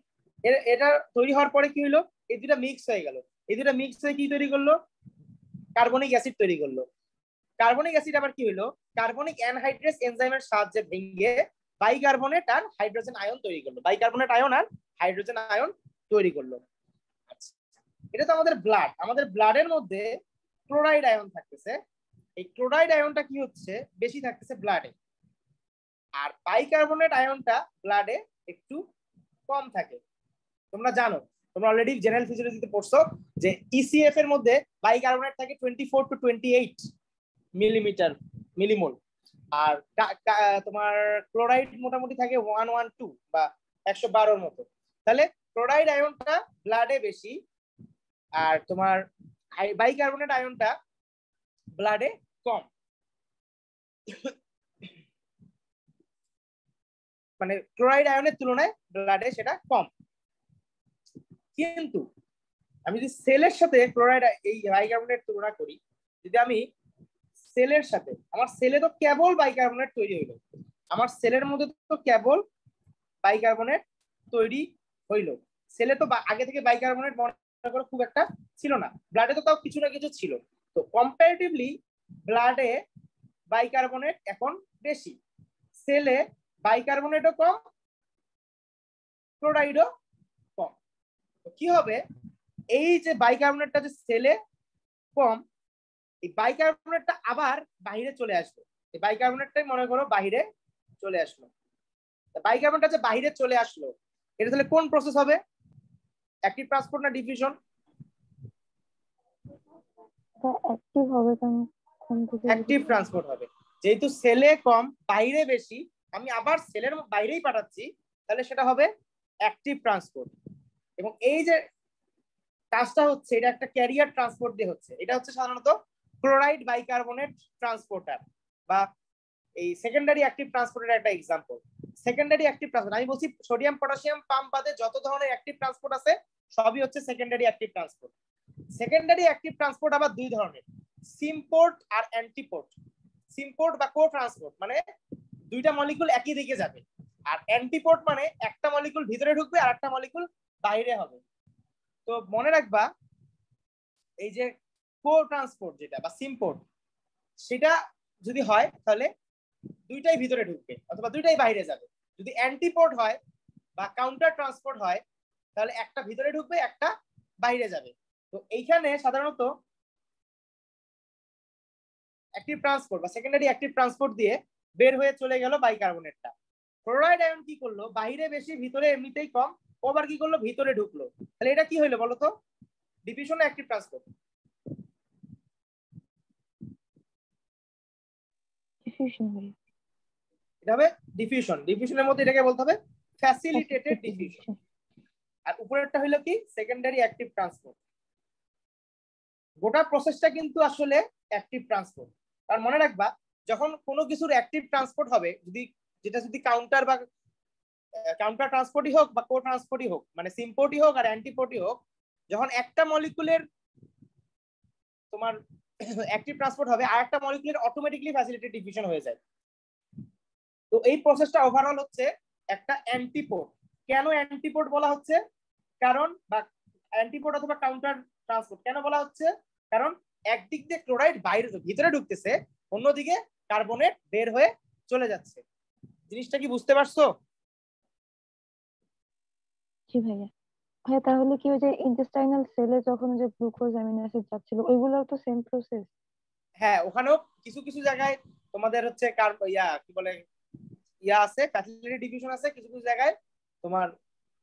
[SPEAKER 1] এটা তৈরি হওয়ার পরে কি হলো, এই দুটা মিক্স হয়ে গেল, এই দুটা মিক্স হয়ে কি তৈরি করলো, কার্বনিক অ্যাসিড তৈরি করলো। কার্বনিক অ্যাসিড আবার কি হলো, কার্বনিক অ্যানহাইড্রেস এনজাইমের সাহায্যে ভেঙে বাইকার্বনেট আর হাইড্রোজেন আয়ন তৈরি করলো, বাইকার্বনেট আয়ন আর হাইড্রোজেন আয়ন তৈরি করলো। আচ্ছা, এটা তো আমাদের ব্লাড, আমাদের ব্লাডের মধ্যে ক্লোরাইড আয়ন থাকতেছে, এই ক্লোরাইড আয়নটা কি হচ্ছে, বেশি থাকতেছে ব্লাডে, আর বাইকার্বনেট আয়নটা ব্লাডে একটু কম থাকে। তোমরা জানো, তোমরা অলরেডি জেনারেল ফিজিওলজিতে পড়ছো যে ইসিএফ এর মধ্যে বাইকার্বনেট থাকে 24 to 28 মিলিমোল, আর তোমার ক্লোরাইড মোটামুটি থাকে 112 বা 112 মতো। তাহলে ক্লোরাইড আয়নটা ব্লাডে বেশি, আর তোমার বাইকার্বনেট আয়নটা ব্লাডে কম, মানে ক্লোরাইড আয়নের তুলনায় ব্লাডে সেটা কম। কিন্তু আমি যদি সেলের সাথে ক্লোরাইড এই বাইকার্বনেট তুলনা করি, যদি আমি সেলের সাথে, আমার সেলে তো কেবল বাইকার্বনেট তৈরি হইলো, আমার সেলের মধ্যে তো কেবল বাইকার্বনেট তৈরি হইলো, সেলে তো আগে থেকে বাইকার্বনেট মনে করো খুব একটা ছিল না, ব্লাডে তো তাও কিছু না কিছু ছিল, তো কম্পারেটিভলি ব্লাডে বাইকার্বনেট এখন বেশি, সেলে বাইকার্বনেটও কম, ক্লোরাইডও কম। তো কি হবে, এই যে বাইকার্বনেটটা যে সেলে কম, এই বাইকার্বনেটটা আবার বাইরে চলে আসবে, এই বাইকার্বনেটটাই মনে করো বাইরে চলে আসলো, বাইকার্বনেটটা যে বাইরে চলে আসলো, এটা তাহলে কোন প্রসেস হবে, অ্যাক্টিভ ট্রান্সপোর্ট না ডিফিউশন?
[SPEAKER 3] অ্যাক্টিভ হবে, কারণ
[SPEAKER 1] অ্যাক্টিভ ট্রান্সপোর্ট হবে, যেহেতু সেলে কম বাইরে বেশি, আমি আবার সেলের বাইরেই পাঠাচ্ছি, তাহলে সেটা হবে অ্যাক্টিভ ট্রান্সপোর্ট। এবং এই যে কাজটা হচ্ছে, এটা একটা ক্যারিয়ার ট্রান্সপোর্ট দিয়ে হচ্ছে, এটা হচ্ছে সাধারণত ক্লোরাইড বাইকার্বনেট ট্রান্সপোর্টার বা এই সেকেন্ডারি অ্যাক্টিভ ট্রান্সপোর্টের একটা এক্সাম্পল। সেকেন্ডারি অ্যাক্টিভ ট্রান্সপোর্ট আমি বলছি, সোডিয়াম পটাশিয়াম পাম্প বাদে যত ধরনের অ্যাক্টিভ ট্রান্সপোর্ট আছে সবই হচ্ছে secondary active transport. Secondary active transport আবার দুই ধরনের, সিমপোর্ট আর অ্যান্টিপোর্ট। সিমপোর্ট বা কো ট্রান্সপোর্ট মানে দুইটা মলিকুল একই দিকে যাবে, আর অ্যান্টিপোর্ট মানে একটা মলিকুল ভিতরে ঢুকবে আর একটা মলিকুল বাইরে হবে। তো মনে রাখবা, এই যে কো ট্রান্সপোর্ট যেটা বা সিমপোর্ট, সেটা যদি হয় তাহলে দুইটাই ভিতরে ঢুকবে অথবা দুইটাই বাইরে যাবে। যদি অ্যান্টিপোর্ট হয় বা কাউন্টার ট্রান্সপোর্ট হয়, তাহলে একটা ভিতরে ঢুকবে একটা বাইরে যাবে। তো এইখানে সাধারণত অ্যাক্টিভ ট্রান্সপোর্ট বা সেকেন্ডারি অ্যাক্টিভ ট্রান্সপোর্ট দিয়ে বের হয়ে চলে গেল বাইকার্বনেটটা। ক্লোরাইড আয়ন কি করলো, বাইরে বেশি ভিতরে এমনিতেই কম, ওবার কি করলো, ভিতরে ঢুকলো, তাহলে এটা কি হইলো বলো তো, ডিফিউশন না অ্যাক্টিভ ট্রান্সপোর্ট? এটা হবে ডিফিউশন। ডিফিউশনের মধ্যে এটাকে বলতে হবে ফ্যাসিলিটেটেড ডিফিউশন, আর উপরেরটা হলো কি সেকেন্ডারি অ্যাক্টিভ ট্রান্সপোর্ট। গোটা প্রসেসটা কিন্তু আসলে অ্যাক্টিভ ট্রান্সপোর্ট। কারণ মনে রাখবা, যখন কোনো কিছুর অ্যাক্টিভ ট্রান্সপোর্ট হবে, যদি কাউন্টার বা কাউন্টার ট্রান্সপোর্টই হোক বা কো ট্রান্সপোর্টই হোক, মানে সিমপোর্টই হোক আর অ্যান্টিপোর্টই হোক, যখন একটা মলিকুলের তোমার অ্যাক্টিভ ট্রান্সপোর্ট হবে আর একটা মলিকুলের অটোমেটিকলি ফ্যাসিলিটেটেড ডিফিউশন হয়ে যায়। তো এই প্রসেসটা ওভারঅল হচ্ছে একটা অ্যান্টিপোর্ট। কেন অ্যান্টিপোর্ট বলা হচ্ছে, কারণ বা অ্যান্টিপোর্ট অথবা কাউন্টার ট্রান্সপোর্ট কেন বলা হচ্ছে, কারণ একদিক দিয়ে ক্লোরাইড বাইরে ভিতরে ঢুকতেছে, অন্যদিকে কার্বনেট বের হয়ে চলে যাচ্ছে। জিনিসটা কি বুঝতে পারছো?
[SPEAKER 3] জি ভাইয়া। হ্যাঁ, তাহলে কি ওই যে ইন্টেস্টাইনাল সেলে যখন যে গ্লুকোজ অ্যামিনো অ্যাসিড যাচ্ছিল, ওইগুলোও তো সেম প্রসেস?
[SPEAKER 1] হ্যাঁ, ওখানেও কিছু কিছু জায়গায় তোমাদের হচ্ছে কি বলে আছে, ফ্যাসিলিটি ডিফিউশন আছে, কিছু কিছু জায়গায় তোমার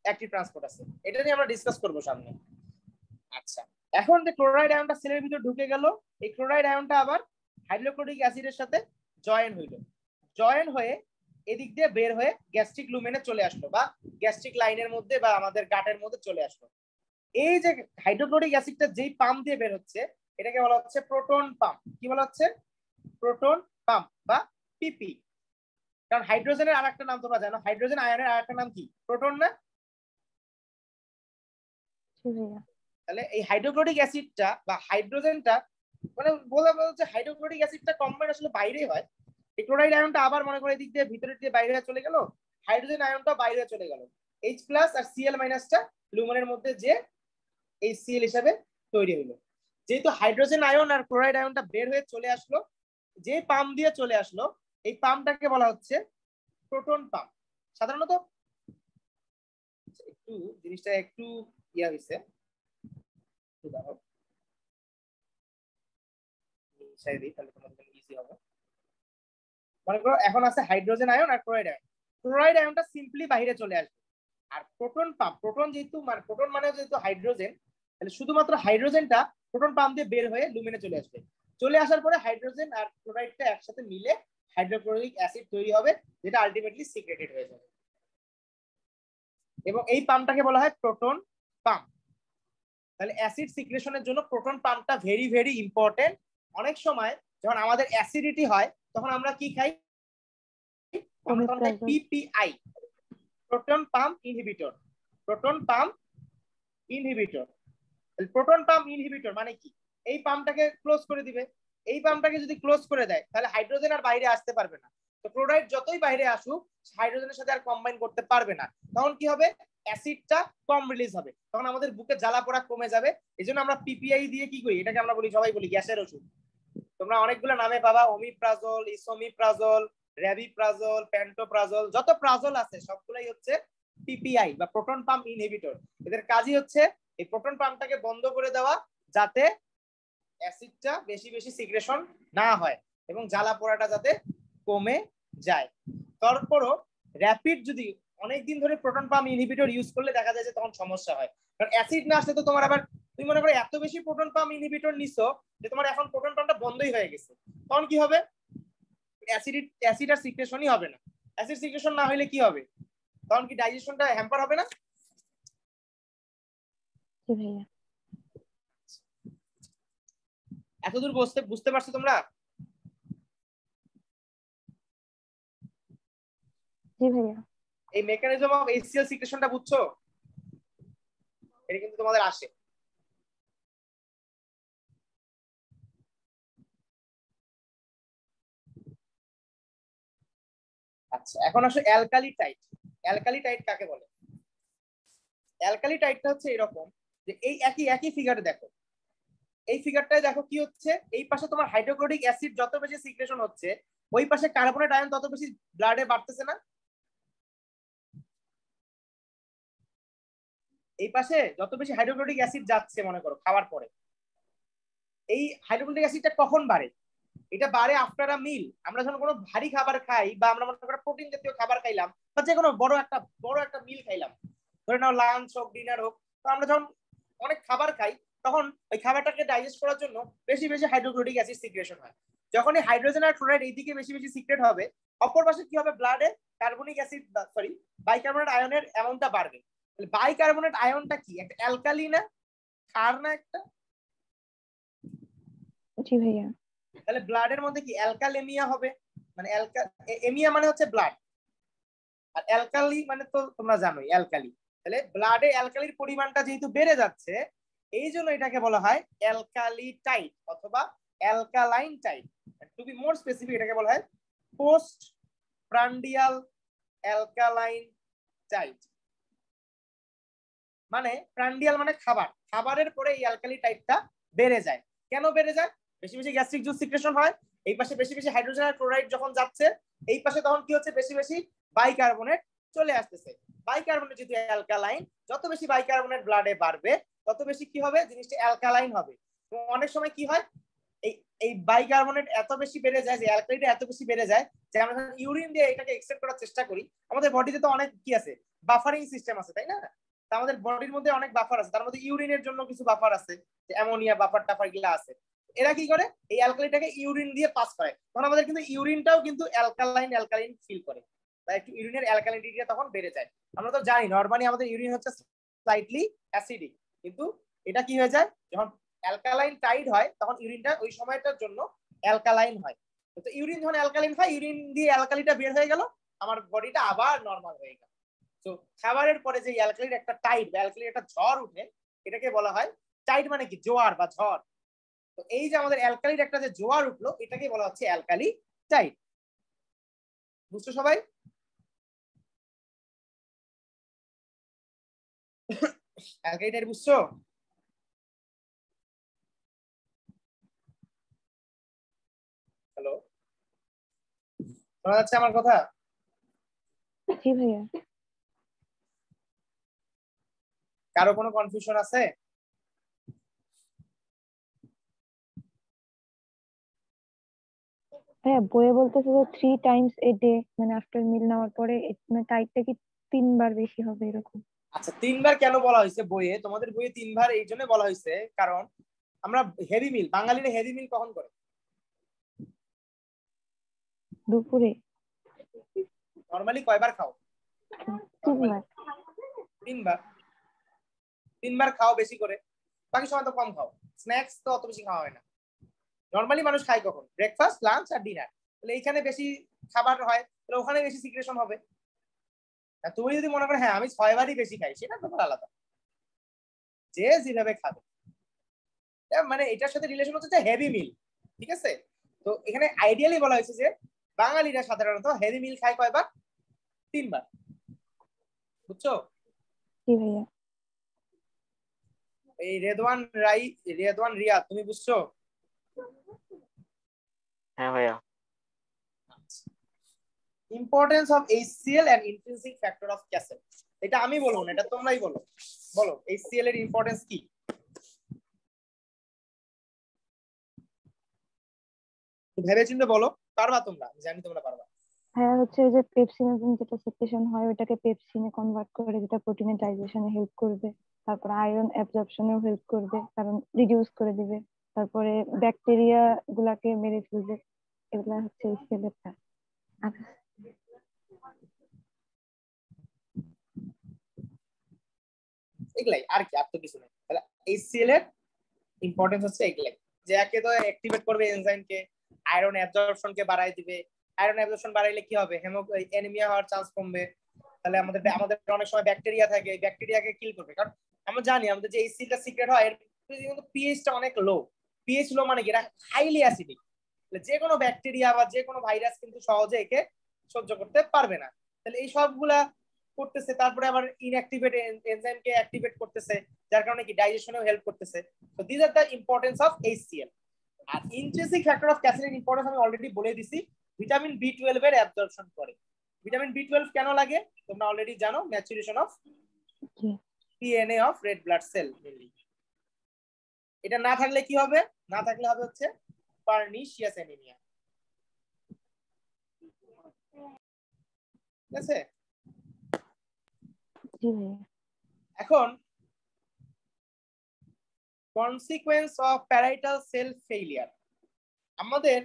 [SPEAKER 1] অ্যাক্টিভ ট্রান্সপোর্ট আছে। এটা নিয়ে আমরা ডিসকাস করবো সামনে। আচ্ছা, এখন যে ক্লোরাইড আয়নটা সেলের ভিতর ঢুকে গেল, এই ক্লোরাইড আয়নটা আবার হাইড্রোক্লোরিক অ্যাসিডের সাথে জয়েন হইল, জয়েন হয়ে এদিক দিয়ে বের হয়ে গ্যাস্ট্রিক লুমেনে চলে আসলো বা গ্যাস্ট্রিক লাইনের মধ্যে বা আমাদের গাটের মধ্যে চলে আসলো। এই যে হাইড্রোক্লোরিক অ্যাসিডটা যেই পাম্প দিয়ে বের হচ্ছে, এটাকে বলা হচ্ছে প্রোটন পাম্প। কি বলা হচ্ছে? প্রোটন পাম্প বা পিপি। কারণ হাইড্রোজেনের আরেকটা নাম তোমরা জানো, হাইড্রোজেন আয়নের আরেকটা নাম কি? প্রোটন না? তাহলে এই হাইড্রোক্লোরিক অ্যাসিডটা বা হাইড্রোজেনটা মানে বলা বলছে হাইড্রোক্লোরিক অ্যাসিডটা কম্বাইন্ড আসলে বাইরেই হয়, এই ক্লোরাইড আয়নটা আবার মনে করে এদিক দিয়ে ভিতরের দিয়ে বাইরে চলে গেল, হাইড্রোজেন আয়নটা বাইরে চলে গেল, H প্লাস আর Cl মাইনাসটা লুমেনের মধ্যে যে HCl হিসাবে তৈরি হলো। যেহেতু হাইড্রোজেন আয়ন আর ক্লোরাইড আয়নটা বের হয়ে চলে আসলো, যে পাম্প দিয়ে চলে আসলো এই পাম্পটাকে বলা হচ্ছে প্রোটন পাম্প। সাধারণত একটু জিনিসটা একটু ইয়া হয়েছে, তাহলে তোমাদের জন্য ইজি হবে। মনে করো এখন আছে হাইড্রোজেন আয়ন আর ক্লোরাইড আয়ন, ক্লোরাইড আয়নটা সিম্পলি বাইরে চলে আসবে, আর প্রোটন পাম্প, প্রোটন যেহেতু মানে প্রোটন মানে যেহেতু হাইড্রোজেন, তাহলে শুধুমাত্র হাইড্রোজেনটা প্রোটন পাম্প দিয়ে বের হয়ে লুমেনে চলে আসবে। চলে আসার পরে হাইড্রোজেন আর ক্লোরাইডটা একসাথে মিলে হাইড্রোক্লোরিক অ্যাসিড তৈরি হবে, যেটা আলটিমেটলি সিক্রেটেড হয়ে যাবে, এবং এই পাম্পটাকে বলা হয় প্রোটন পাম্প। তাহলে অ্যাসিড সিক্রেশনের জন্য প্রোটন পাম্পটা ভেরি ভেরি ইম্পর্টেন্ট। অনেক সময় যখন আমাদের অ্যাসিডিটি হয় তখন আমরা কি খাই, PPI, proton pump inhibitor. Proton pump inhibitor, proton pump inhibitor মানে কি, এই পাম্পটাকে ক্লোজ করে দিবে। এই পাম্পটাকে যদি ক্লোজ করে দেয় তাহলে হাইড্রোজেন আর বাইরে আসতে পারবে না, তো ক্লোরাইড যতই বাইরে আসুক হাইড্রোজেনের সাথে আর কম্বাইন করতে পারবে না, তখন কি হবে, অ্যাসিডটা কম রিলিজ হবে, তখন আমাদের বুকে জ্বালা পোড়া কমে যাবে। এই জন্য আমরা পিপিআই দিয়ে কি করি, এটাকে আমরা বলি, সবাই বলি গ্যাসের ওষুধ। তোমরা অনেকগুলো নামে পাবা, ওমিপ্রাজল, ইসোমিপ্রাজল, র্যাবিপ্রাজল, প্যান্টোপ্রাজল, যত প্রাজল আছে সবগুলাই হচ্ছে পিপিআই বা প্রোটন পাম্প ইনহিবিটর। এদের কাজই হচ্ছে এই প্রোটন পাম্পটাকে বন্ধ করে দেওয়া, যাতে অ্যাসিডটা বেশি বেশি সিক্রেশন না হয় এবং জ্বালা পোড়াটা যাতে কমে যায়। তারপরও র্যাপিড যদি অনেকদিন ধরে প্রোটন পাম্প ইনহিবিটর ইউজ করলে দেখা যায় যে তখন সমস্যা হয়, কারণ অ্যাসিড না আসলে তো তোমার আবার, তুমি মনে করো এত বেশি প্রোটন পাম্প ইনহিবিটর নিছো যে তোমার এখন প্রোটন পাম্পটা বন্ধই হয়ে গেছে, তখন কি হবে, অ্যাসিড আর সিক্রেশনই হবে না। অ্যাসিড সিক্রেশন না হলে কি হবে, তখন কি ডাইজেশনটা হ্যাম্পার হবে না?
[SPEAKER 3] জি ভাইয়া।
[SPEAKER 1] এতদূর বুঝতে পারছো তোমরা?
[SPEAKER 3] জি ভাইয়া।
[SPEAKER 1] এই মেকানিজম অফ HCl সিক্রেশনটা বুঝছো? এটা কিন্তু তোমাদের আসে। আচ্ছা, এখন আসো অ্যালকালি টাইট। অ্যালকালি টাইট কাকে বলে? অ্যালকালি টাইটটা হচ্ছে এরকম যে এই একই ফিগারে দেখো, এই ফিগারটায় দেখো কি হচ্ছে, এই পাশে তোমার হাইড্রোক্লোরিক অ্যাসিড যত বেশি সিক্রেশন হচ্ছে, ওই পাশে কার্বনেট আয়ন তত বেশি ব্লাডে বাড়তেছে না? এই পাশে যত বেশি হাইড্রোক্লোরিক অ্যাসিড যাচ্ছে মনে করো খাওয়ার পরে, এই হাইড্রোক্লোরিক অ্যাসিডটা কখন বাড়ে? এটা বাড়ে আফটার আ মিল। আমরা যখন কোনো ভারী খাবার খাই বা আমরা মনে করো প্রোটিন জাতীয় খাবার খাইলাম বা যে কোনো বড় একটা মিল খাইলাম, ধরে নাও লাঞ্চ হোক ডিনার হোক, তো আমরা যখন অনেক খাবার খাই তখন ওই খাবারটাকে ডাইজেস্ট করার জন্য বেশি বেশি হাইড্রোক্লোরিক অ্যাসিড সিক্রেশন হয়। যখনই হাইড্রোজেন আর ক্লোরাইড এইদিকে বেশি বেশি সিক্রেট হবে, অপর পাশে কি হবে, ব্লাডে কার্বনিক অ্যাসিড সরি বাইকার্বনেট আয়নের অ্যামাউন্টটা বাড়বে। বাইকার্বনেট আয়নটা কি, একটা অ্যালকালি না, ক্ষার না একটা?
[SPEAKER 3] জি ভাইয়া।
[SPEAKER 1] তাহলে ব্লাডের মধ্যে কি অ্যালকালেমিয়া হবে, মানে এমিয়া মানে হচ্ছে ব্লাড, আর অ্যালকালি মানে তো তোমরা জানোই অ্যালকালি। তাহলে ব্লাডে অ্যালকালির পরিমাণটা যেহেতু বেড়ে যাচ্ছে, এই জন্য এটাকে বলা হয় অ্যালকালি টাইট অথবা alkaline tide. To be more specific এটাকে বলা হয় পোস্ট প্রান্ডিয়াল অ্যালকালাইন টাইট। মানে প্রান্ডিয়াল মানে খাবার, খাবারের পরে এই অ্যালকালি টাইপটা বেড়ে যায়। কেন বেড়ে যায়? বেশি বেশি গ্যাস্ট্রিক জুস সিক্রেশন হয়, এই পাশে বেশি বেশি হাইড্রোজেন আর ক্লোরাইড যখন যাচ্ছে, এই পাশে তখন কি হচ্ছে, বেশি বেশি বাইকার্বনেট চলে আসতেছে। বাইকার্বনেট যেহেতু অ্যালকালাইন, যত বেশি বাইকার্বনেট ব্লাডে বাড়বে তত বেশি কি হবে, জিনিসটা অ্যালকালাইন হবে। তো অনেক সময় কি হয়, এই এই বাইকার্বনেট এত বেশি বেড়ে যায়, যে অ্যালকালিটা এত বেশি বেড়ে যায় যে আমরা ইউরিন দিয়ে এটাকে এক্সট্রাক্ট করার চেষ্টা করি। আমাদের বডিতে তো অনেক কি আছে, বাফারিং সিস্টেম আছে, তাই না? আমাদের বডির মধ্যে অনেক বাফার আছে, তার মধ্যে ইউরিনের জন্য কিছু বাফার আছে, যে অ্যামোনিয়া বাফার টাফার গুলো আছে। এরা কি করে, এই অ্যালকালিটাকে ইউরিন দিয়ে পাস করে, তখন আমাদের কিন্তু ইউরিনটাও কিন্তু অ্যালকালাইন ফিল করে, বা একটু ইউরিনের অ্যালকালিনিটিটা তখন বেড়ে যায়। আমরা তো জানি নরমালি আমাদের ইউরিন হচ্ছে স্লাইটলি অ্যাসিডিক, কিন্তু এটা কি হয়ে যায়, যখন অ্যালকালাইন টাইড হয় তখন ইউরিনটা ওই সময়টার জন্য অ্যালকালাইন হয়। তো ইউরিন যখন অ্যালকালাইন হয়, ইউরিন দিয়ে অ্যালকালিটা বের হয়ে গেল, আমার বডিটা আবার নরমাল হয়ে গেল। তো খাবারের পরে যে অ্যালকালির একটা টাইড বা অ্যালকালির একটা ঝড় উঠে, এটাকে বলা হয় টাইড, মানে কি জোয়ার বা ঝড়। তো এই যে আমাদের অ্যালকালির একটা যে জোয়ার উঠলো এটাকে বলা হচ্ছে অ্যালকালি টাইড। বুঝছো সবাই? অ্যালকালি টাইড বুঝছো? হ্যালো, শোনা যাচ্ছে আমার কথা?
[SPEAKER 3] জি ভাইয়া।
[SPEAKER 1] কারো কোনো কনফিউশন আছে?
[SPEAKER 3] হ্যাঁ, বইয়ে বলতেছে যে 3 টাইমস এ ডে, মানে আফটার মিল নেওয়ার পরে মানে টাইটটা কি 3 বার বেশি হবে এরকম?
[SPEAKER 1] আচ্ছা, 3 বার কেন বলা হয়েছে বইয়ে? তোমাদের বইয়ে 3 বার এই জন্য বলা হয়েছে কারণ আমরা হেভি মিল, বাঙালিরা হেভি মিল কখন করে?
[SPEAKER 3] দুপুরে।
[SPEAKER 1] নরমালি কয়বার খাও?
[SPEAKER 3] 3 বার।
[SPEAKER 1] 3 বার। 3 বার খাও বেশি করে, বাকি সময় তো কম খাও। স্ন্যাক্স তো অত বেশি খাওয়া হয় না। নরমালি মানুষ খায় কখন? ব্রেকফাস্ট, লাঞ্চ আর ডিনার। তাহলে এইখানে বেশি খাবার হয়, তাহলে ওখানে বেশি সিক্রেশন হবে। আর তুমি যদি মনে করো হ্যাঁ আমি 6 বারই বেশি খাই, সেটা তোমার আলাদা, যে যেভাবে খাবে। মানে এটার সাথে রিলেশন হচ্ছে যে হেভি মিল, ঠিক আছে? তো এখানে আইডিয়ালি বলা হয়েছে যে বাঙালিরা সাধারণত হেভি মিল খায় কয়বার? 3 বার। বুঝছো?
[SPEAKER 3] জি ভাইয়া।
[SPEAKER 1] এই রেদওয়ান রিয়া, তুমি বুঝছো?
[SPEAKER 4] হ্যাঁ ভাইয়া।
[SPEAKER 1] Importance of HCl and intrinsic factor of Castle. এটা আমি বলবো না, এটা তোমরাই বলো। বলো HCl এর ইম্পর্টেন্স কি? ভেবে চিন্তে বলো, পারবা তোমরা? জানি তোমরা পারবা।
[SPEAKER 3] হ্যাঁ, হচ্ছে যে পেপসিনোজেন যেটা সেক্রেশন হয় ওটাকে পেপসিনে কনভার্ট করে, যেটা প্রোটিনের ডাইজেশনে হেল্প করবে। তারপর আয়রন অ্যাবজর্পশনেও হেল্প করবে কারণ রিডিউস করে দিবে। তারপরে ব্যাকটেরিয়া গুলাকে মেরে ফেলবে। এগুলা হচ্ছে এই সেলের কাজ। আচ্ছা।
[SPEAKER 1] এগুলাই আর কি, আর তো কিছু নেই। তাহলে HCl এর ইম্পর্টেন্স হচ্ছে এগুলাই, যে একে তো অ্যাক্টিভেট করবে এনজাইমকে, আয়রন অ্যাবজর্পশনকে বাড়ায় দিবে। আয়রন অ্যাবজর্পশন বাড়াইলে কি হবে? অ্যানিমিয়া হওয়ার চান্স কমবে। তাহলে আমাদের অনেক সময় ব্যাকটেরিয়া থাকে, ব্যাকটেরিয়াকে কিল করবে। কারণ আমরা জানি আমাদের যে HCl সিক্রেট হয় এর কিন্তু পিএইচটা অনেক লো। পিএইচ লো মানে কি? এটা হাইলি অ্যাসিডিক। যে কোনো ব্যাকটেরিয়া বা যে কোনো ভাইরাস কিন্তু সহজে একে সহ্য করতে পারবে না। তাহলে এই সবগুলা করতেছে, তারপরে আবার ইনঅ্যাক্টিভেট এনজাইমকে অ্যাক্টিভেট করতেছে, যার কারণে কি ডাইজেশনেও হেল্প করতেছে। তো this are the importance of HCl। আর ইন্ট্রিনসিক ফ্যাক্টর অফ ক্যাসিলের ইম্পর্টেন্স আমি অলরেডি বলে দিছি। ভিটামিন B12 এর অ্যাবজর্পশন করে। ভিটামিন B12 কেন লাগে তোমরা অলরেডি জানো, maturation of DNA of red blood cell mainly. এটা না থাকলে কি হবে? না থাকলে হবে হচ্ছে পার্নিশিয়াস অ্যানিমিয়া। ঠিক আছে?
[SPEAKER 3] জি ভাইয়া।
[SPEAKER 1] এখন consequence of parietal cell failure. আমাদের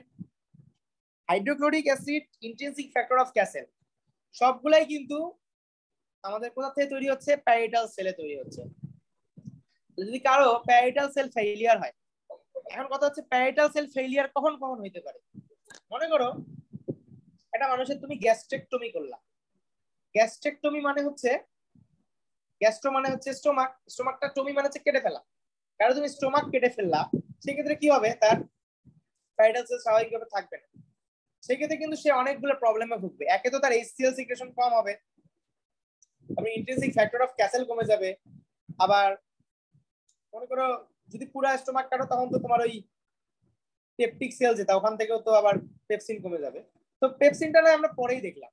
[SPEAKER 1] hydrochloric acid, intrinsic factor of Castle সবগুলাই কিন্তু আমাদের কোথা থেকে তৈরি হচ্ছে? প্যারাইটাল সেলে তৈরি হচ্ছে। যদি কারো প্যারাইটাল সেল ফেইলিয়ার হয়, এখন কথা হচ্ছে প্যারাইটাল সেল ফেইলিয়ার কখন কখন হইতে পারে? মনে করো একটা মানুষের তুমি গ্যাস্ট্রেক্টমি করলা। গ্যাস্ট্রেক্টমি মানে হচ্ছে, গ্যাস্ট্রো মানে হচ্ছে স্টোমাক, স্টোমাকটা টমি মানে হচ্ছে কেটে ফেলা। কারণ তুমি স্টোমাক কেটে ফেললা, সেক্ষেত্রে কি হবে? তার প্যারাইটাল সেল স্বাভাবিকভাবে থাকবে না। সেক্ষেত্রে কিন্তু সে অনেকগুলো প্রবলেমে ভুগবে। একে তো তার HCl সিক্রেশন কম হবে, তারপরে ইন্ট্রিনসিক ফ্যাক্টর অফ ক্যাসেল কমে যাবে। আবার মনে করো যদি পুরো স্টোমাক কাটো তখন তো তোমার ওই পেপটিক সেল যেটা, ওখান থেকেও তো আবার পেপসিন কমে যাবে। তো পেপসিনটা না আমরা পরেই দেখলাম।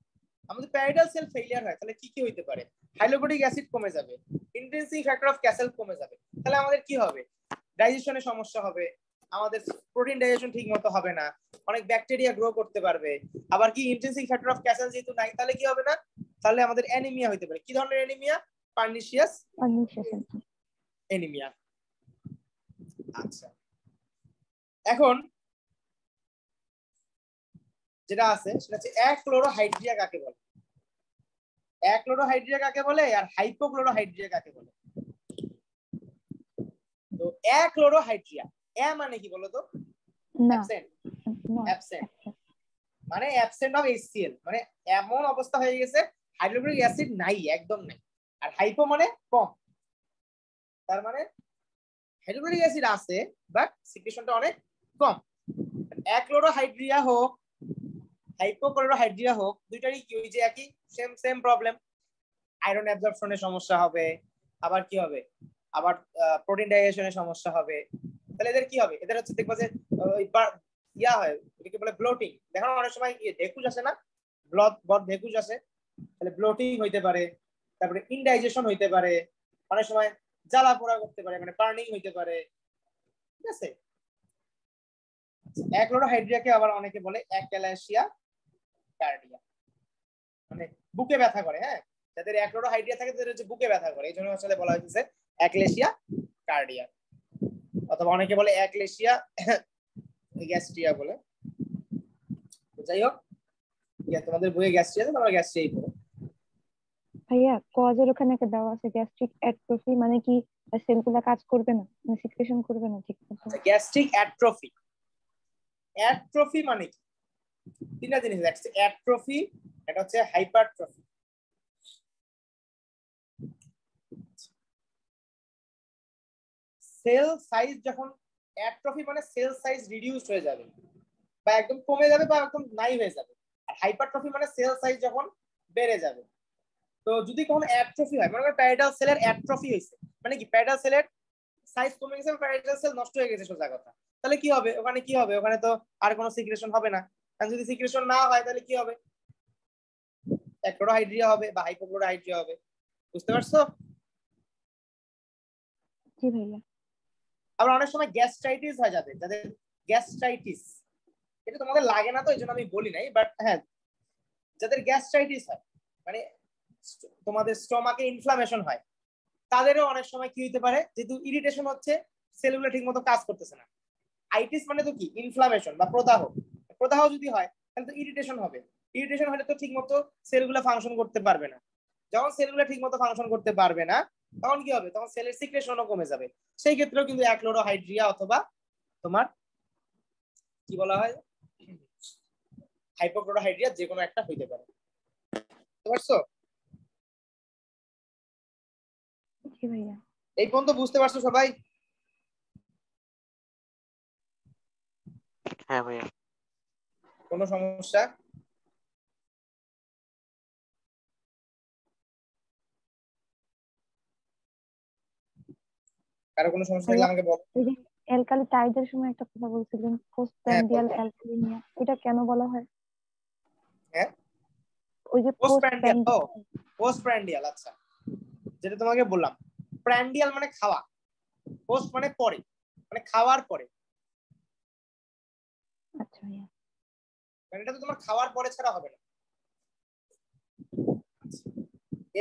[SPEAKER 1] আমাদের প্যারাইটাল সেল ফেইলিয়ার হয় তাহলে কি কি হইতে পারে? হাইড্রোক্লোরিক অ্যাসিড কমে যাবে, ইন্ট্রিনসিক ফ্যাক্টর অফ ক্যাসেল কমে যাবে। তাহলে আমাদের কি হবে? ডাইজেশনে সমস্যা হবে, আমাদের প্রোটিন ডাইজেশন ঠিক মতো হবে না, অনেক ব্যাকটেরিয়া গ্রো করতে পারবে। আবার কি ইন্ট্রিনসিক ফ্যাক্টর অফ ক্যাসেল যেহেতু নাই, তাহলে কি হবে না? তাহলে আমাদের অ্যানিমিয়া হইতে পারে। কি ধরনের অ্যানিমিয়া? Pernicious anaemia. আচ্ছা, এখন যেটা আছে সেটা হচ্ছে অ্যাক্লোরোহাইড্রিয়া কাকে বলে? অ্যাক্লোরোহাইড্রিয়া কাকে বলে আর হাইপোক্লোরোহাইড্রিয়া কাকে বলে? তো অ্যাক্লোরোহাইড্রিয়া, অ্যা মানে কি বলো তো? অ্যাবসেন্ট। অ্যাবসেন্ট মানে অ্যাবসেন্ট অফ HCl, মানে এমন অবস্থা হয়ে গেছে হাইড্রোক্লোরিক অ্যাসিড নাই, একদম নাই। আর হাইপো মানে কম, তার মানে হাইড্রোক্লোরিক অ্যাসিড আছে বাট সিক্রেশনটা অনেক কম। অ্যাক্লোরোহাইড্রিয়া হোক হাইপোক্লোরোহাইড্রিয়া হোক দুইটারই কি ওই যে একই সেম প্রবলেম, আয়রন অ্যাবজর্পশনের সমস্যা হবে, আবার কি হবে, আবার প্রোটিন ডাইজেশনের সমস্যা হবে। তাহলে এদের কি হবে, এদের হচ্ছে দেখবা যে ইয়া হয়, এটাকে বলে ব্লোটিং। দেখো অনেক সময় ঢেকুজ আসে না, ব্লড ঢেকুজ আসে, তাহলে ব্লোটিং হইতে পারে, তারপরে ইনডাইজেশন হইতে পারে, অনেক সময় জ্বালা পোড়া করতে পারে, মানে বার্নিং হইতে পারে, ঠিক আছে। অ্যাক্লোরোহাইড্রিয়াকে আবার অনেকে বলে অ্যাক্যালেশিয়া কার্ডিয়া, মানে বুকে ব্যথা করে। হ্যাঁ, যাদের অ্যাক্লোরোহাইড্রিয়া থাকে তাদের হচ্ছে বুকে ব্যথা করে, এই জন্য আসলে বলা হয়েছে অ্যাক্লেশিয়া কার্ডিয়া, অথবা অনেকে বলে অ্যাক্লেশিয়া গ্যাস্ট্রিয়া বলে। যাই হোক, তোমাদের বইয়ে গ্যাস্ট্রিয়া আছে, তোমরা গ্যাস্ট্রিয়াই পড়ো।
[SPEAKER 3] ভাইয়া কজের ওখানে একটা দেওয়া আছে গ্যাস্ট্রিক অ্যাট্রফি, মানে কি সেলগুলা কাজ করবে না, মানে সিক্রেশন করবে না ঠিক মতো?
[SPEAKER 1] গ্যাস্ট্রিক অ্যাট্রফি, অ্যাট্রফি মানে কি তিনটা জিনিস আছে, অ্যাট্রফি, এটা হচ্ছে হাইপারট্রফি। সেল সাইজ যখন অ্যাট্রফি মানে সেল সাইজ রিডিউসড হয়ে যাবে বা একদম কমে যাবে বা একদম নাই হয়ে যাবে, আর হাইপারট্রফি মানে সেল সাইজ যখন বেড়ে যাবে। তো যদি কোনো অ্যাট্রফি হয়, মনে করো প্যারাইটাল সেলের অ্যাট্রফি হয়েছে, মানে কি প্যারাইটাল সেলের সাইজ কমে গেছে, প্যারাইটাল সেল নষ্ট হয়ে গেছে সোজা কথা, তাহলে কি হবে ওখানে, কি হবে ওখানে তো আর কোনো সিক্রেশন হবে না। আর যদি সিক্রেশন না হয় তাহলে কি হবে, অ্যাক্লোরোহাইড্রিয়া হবে বা হাইপোক্লোরোহাইড্রিয়া হবে। বুঝতে পারছো?
[SPEAKER 3] জি ভাইয়া।
[SPEAKER 1] আবার অনেক সময় গ্যাস্ট্রাইটিস হয়, যাদের গ্যাস্ট্রাইটিস, এটা তোমাদের লাগে না তো এই জন্য আমি বলি নাই, বাট হ্যাঁ যাদের গ্যাস্ট্রাইটিস হয় মানে তোমাদের স্টমাকে ইনফ্লামেশন হয়, তাদেরও অনেক সময় কি হইতে পারে, যেহেতু ইরিটেশন হচ্ছে, সেলগুলো ঠিক মতো কাজ করতেছে না। আইটিস মানে তো কি ইনফ্লামেশন বা প্রদাহ, প্রদাহ যদি হয় তাহলে তো ইরিটেশন হবে, ইরিটেশন হলে তো ঠিক মতো সেলগুলো ফাংশন করতে পারবে না। যখন সেলগুলো ঠিক মতো ফাংশন করতে পারবে না তখন কি হবে, তখন সেলের সিক্রেশনও কমে যাবে। সেই ক্ষেত্রেও কিন্তু অ্যাক্লোরোহাইড্রিয়া অথবা তোমার কি বলা হয় হাইপোক্লোরোহাইড্রিয়া যে কোনো একটা হইতে পারে। বুঝতে পারছো?
[SPEAKER 3] জি ভাইয়া।
[SPEAKER 1] এই পর্যন্ত বুঝতে পারছো সবাই?
[SPEAKER 4] হ্যাঁ ভাইয়া।
[SPEAKER 1] কোনো সমস্যা? কারো কোনো সমস্যা থাকলে আমাকে বলো।
[SPEAKER 3] এই যে অ্যালকালি টাইজের সময় একটা কথা বলছিলেন, পোস্টপ্রান্ডিয়াল অ্যালকালিমিয়া, এটা কেন বলা হয়?
[SPEAKER 1] হ্যাঁ,
[SPEAKER 3] ওই যে
[SPEAKER 1] পোস্টপ্রান্ডিয়াল, ও পোস্টপ্রান্ডিয়াল, আচ্ছা যেটা তোমাকে বললাম, প্রান্ডিয়াল মানে খাওয়া, পোস্ট মানে পরে, মানে খাওয়ার পরে।
[SPEAKER 3] আচ্ছা ভাইয়া।
[SPEAKER 1] মানে এটা তো তোমার খাওয়ার পরে ছাড়া হবে না।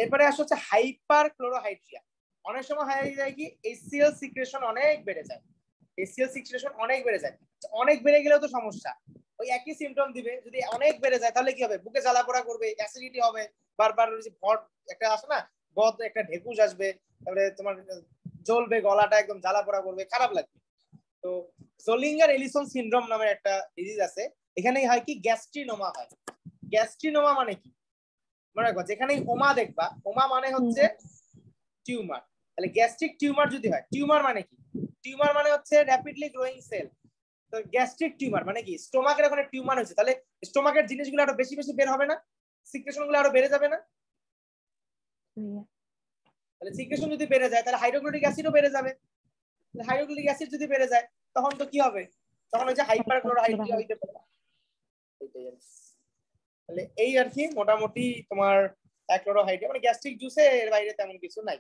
[SPEAKER 1] এরপরে আসলে হচ্ছে হাইপার ক্লোরোহাইড্রিয়া। অনেক সময় হয়ে যায় কি HCl সিক্রেশন অনেক বেড়ে যায়, HCl সিক্রেশন অনেক বেড়ে যায়, অনেক বেড়ে গেলেও তো সমস্যা, ওই একই সিমটম দিবে। যদি অনেক বেড়ে যায় তাহলে কি হবে, বুকে জ্বালা পোড়া করবে, অ্যাসিডিটি হবে, বারবার ওই যে ভট একটা আসে না, বদ একটা ঢেকুজ আসবে, তারপরে তোমার জ্বলবে, গলাটা একদম জ্বালা পোড়া করবে, খারাপ লাগবে। তো জোলিঙ্গার এলিসন সিনড্রোম নামের একটা ডিজিজ আছে, এখানেই হয় কি গ্যাস্ট্রিনোমা হয়। গ্যাস্ট্রিনোমা মানে কি মনে রাখবা, যেখানেই ওমা দেখবা, ওমা মানে হচ্ছে টিউমার। তাহলে গ্যাস্ট্রিক টিউমার যদি হয়, টিউমার মানে কি, টিউমার মানে হচ্ছে র্যাপিডলি গ্রোয়িং সেল। তো গ্যাস্ট্রিক টিউমার মানে কি, স্টোমাকের ওখানে টিউমার হয়েছে, তাহলে স্টোমাকের জিনিসগুলো আরো বেশি বেশি বের হবে না, সিক্রেশন গুলো আরো বেড়ে যাবে না। তাহলে সিক্রেশন যদি বেড়ে যায় তাহলে হাইড্রোক্লোরিক অ্যাসিডও বেড়ে যাবে, হাইড্রোক্লোরিক অ্যাসিড যদি বেড়ে যায় তখন তো কি হবে, তখন ওই যে হাইপারক্লোরোহাইড্রিয়া হইতে পারে। তাহলে এই আর কি মোটামুটি তোমার অ্যাক্লোরোহাইড্রিয়া, মানে গ্যাস্ট্রিক জুসে এর বাইরে তেমন কিছু নাই,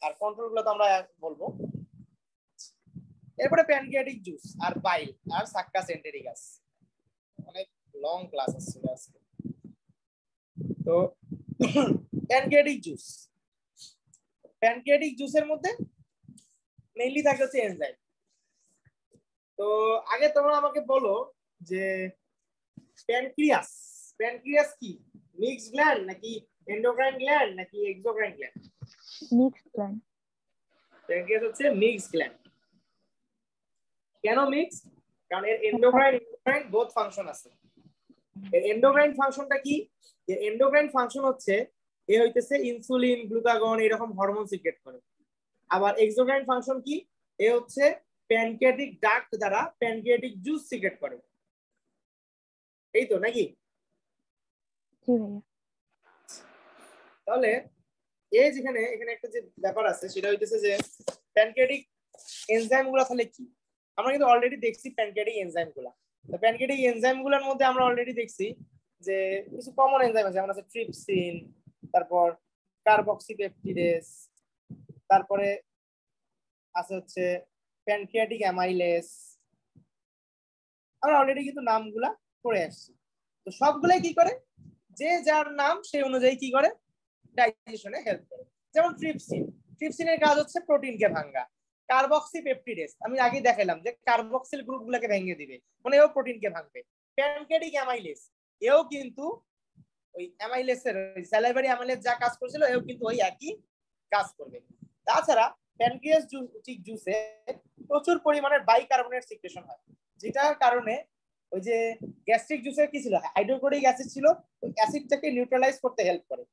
[SPEAKER 1] আর কন্ট্রোল গুলো তো আমরা বলবো। এরপরে প্যানক্রিয়াটিক জুস আর বাইল আর সাক্কাস এন্টেরিকাস, অনেক লং ক্লাস আছে আজকে। তো প্যানক্রিয়াটিক জুস, প্যানক্রিয়াটিক জুসের মধ্যে মেইনলি থাকে হচ্ছে এনজাইম। তো আগে তোমরা আমাকে বলো যে প্যানক্রিয়াস, প্যানক্রিয়াস কি মিক্সড গ্ল্যান্ড নাকি এন্ডোক্রাইন গ্ল্যান্ড নাকি exocrine gland?
[SPEAKER 3] Mixed gland.
[SPEAKER 1] Pancreas হচ্ছে মিক্সড গ্ল্যান্ড। কেন মিক্সড? কারণ এর এন্ডোক্রাইন এন্ডোক্রাইন বোথ ফাংশন আছে। এর এন্ডোক্রাইন ফাংশনটা কি, যে এন্ডোক্রাইন ফাংশন হচ্ছে এ হইতেছে ইনসুলিন, গ্লুকাগন এরকম হরমোন সিক্রেট করে। আবার এক্সোক্রাইন ফাংশন কি, এ হচ্ছে প্যানক্রিয়াটিক ডাক্ট দ্বারা প্যানক্রিয়াটিক জুস সিক্রেট করে, এই তো নাকি?
[SPEAKER 3] জি ভাইয়া।
[SPEAKER 1] তাহলে এই যেখানে এখানে একটা যে ব্যাপার আছে সেটা হইতেছে যে প্যানক্রিয়াটিক এনজাইম গুলা তাহলে কি? আমরা কিন্তু অলরেডি দেখছি প্যানক্রিয়াটিক এনজাইম গুলা। তো প্যানক্রিয়াটিক এনজাইম গুলার মধ্যে আমরা অলরেডি দেখছি যে কিছু কমন এনজাইম আছে, যেমন আছে ট্রিপসিন, তারপর কার্বক্সিপেপটিডেস, তারপরে আছে হচ্ছে প্যানক্রিয়াটিক অ্যামাইলেস। আমরা অলরেডি কিন্তু নামগুলা পড়ে আসছি। তো সবগুলাই কি করে, যে যার নাম সেই অনুযায়ী কি করে, ডাইজেশনে হেল্প করে। যেমন ট্রিপসিন, ট্রিপসিনের কাজ হচ্ছে প্রোটিনকে ভাঙা। কার্বক্সিপেপটিডেস আমি আগে দেখালাম যে কার্বক্সিল গ্রুপগুলোকে ভেঙে দিবে, মানে এও প্রোটিনকে ভাঙবে। প্যানক্রিয়াটিক অ্যামাইলেস, এও কিন্তু ওই অ্যামাইলেসের স্যালাইভারি অ্যামাইলেস যা কাজ করেছিল এও কিন্তু ওই একই কাজ করবে। তাছাড়া প্যানক্রিয়াস জুসে প্রচুর পরিমাণে বাইকার্বনেট সিক্রেশন হয়, যেটার কারণে ওই যে গ্যাস্ট্রিক জুসের কি ছিল, হাইড্রোক্লোরিক অ্যাসিড ছিল, ওই অ্যাসিডটাকে নিউট্রালাইজ করতে হেল্প করে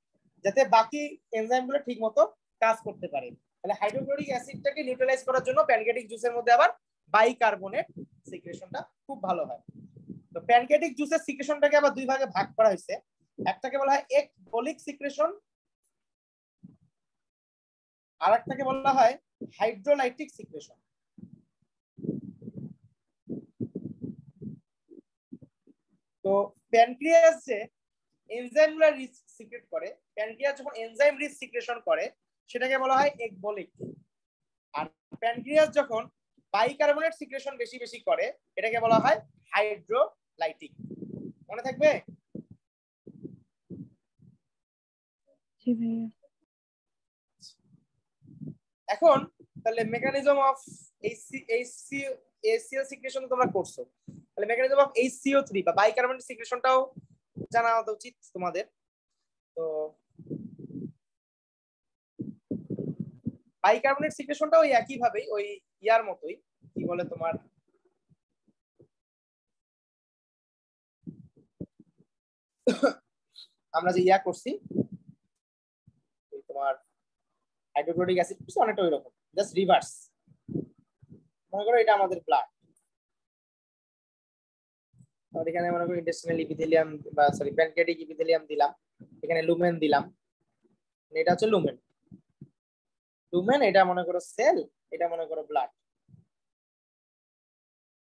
[SPEAKER 1] যাতে বাকি এনজাইমগুলো ঠিকমতো কাজ করতে পারে। তাহলে হাইড্রোক্লোরিক অ্যাসিডটাকে নিউট্রালাইজ করার জন্য প্যানক্রিয়াটিক জুসের মধ্যে আবার বাইকার্বনেট সিক্রেশনটা খুব ভালো হয়। তো প্যানক্রিয়াটিক জুসের সিক্রেশনটাকে আবার দুই ভাগে ভাগ করা হয়েছে। একটাকে বলা হয় একবলিক সিক্রেশন, আর একটাকে বলা হয় হাইড্রোলাইটিক সিক্রেশন। তো প্যানক্রিয়াস যে এনজাইমগুলো সিক্রেট করে, প্যানক্রিয়াস যখন এনজাইম রিচ সিক্রেশন করে সেটাকে বলা হয় একবলিক। আর প্যানক্রিয়াস যখন বাইকার্বনেট সিক্রেশন বেশি বেশি করে এটাকে বলা হয় হাইড্রোলাইটিক। মনে থাকবে?
[SPEAKER 3] জি ভাইয়া।
[SPEAKER 1] এখন তাহলে মেকানিজম অফ HCl সিক্রেশন তোমরা করছো, তাহলে মেকানিজম অফ HCO3 বা বাইকার্বনেট সিক্রেশনটাও জানা উচিত তোমাদের। তো বাইকার্বনেট সিক্রেশনটা ওই একই ভাবেই ওই ইয়ার মতোই, কি বলে তোমার আমরা যে ইয়া করছি তোমার হাইড্রোক্লোরিক অ্যাসিড অনেকটা ওই রকম, জাস্ট রিভার্স। মনে করো এটা আমাদের ব্লাড, আর এখানে মনে করো ইন্টেস্টিনাল ইপিথেলিয়াম বা সরি প্যানক্রিয়াটিক ইপিথেলিয়াম দিলাম, এখানে লুমেন দিলাম, এটা হচ্ছে লুমেন। লুমেন এটা মনে করো সেল, এটা মনে করো ব্লাড।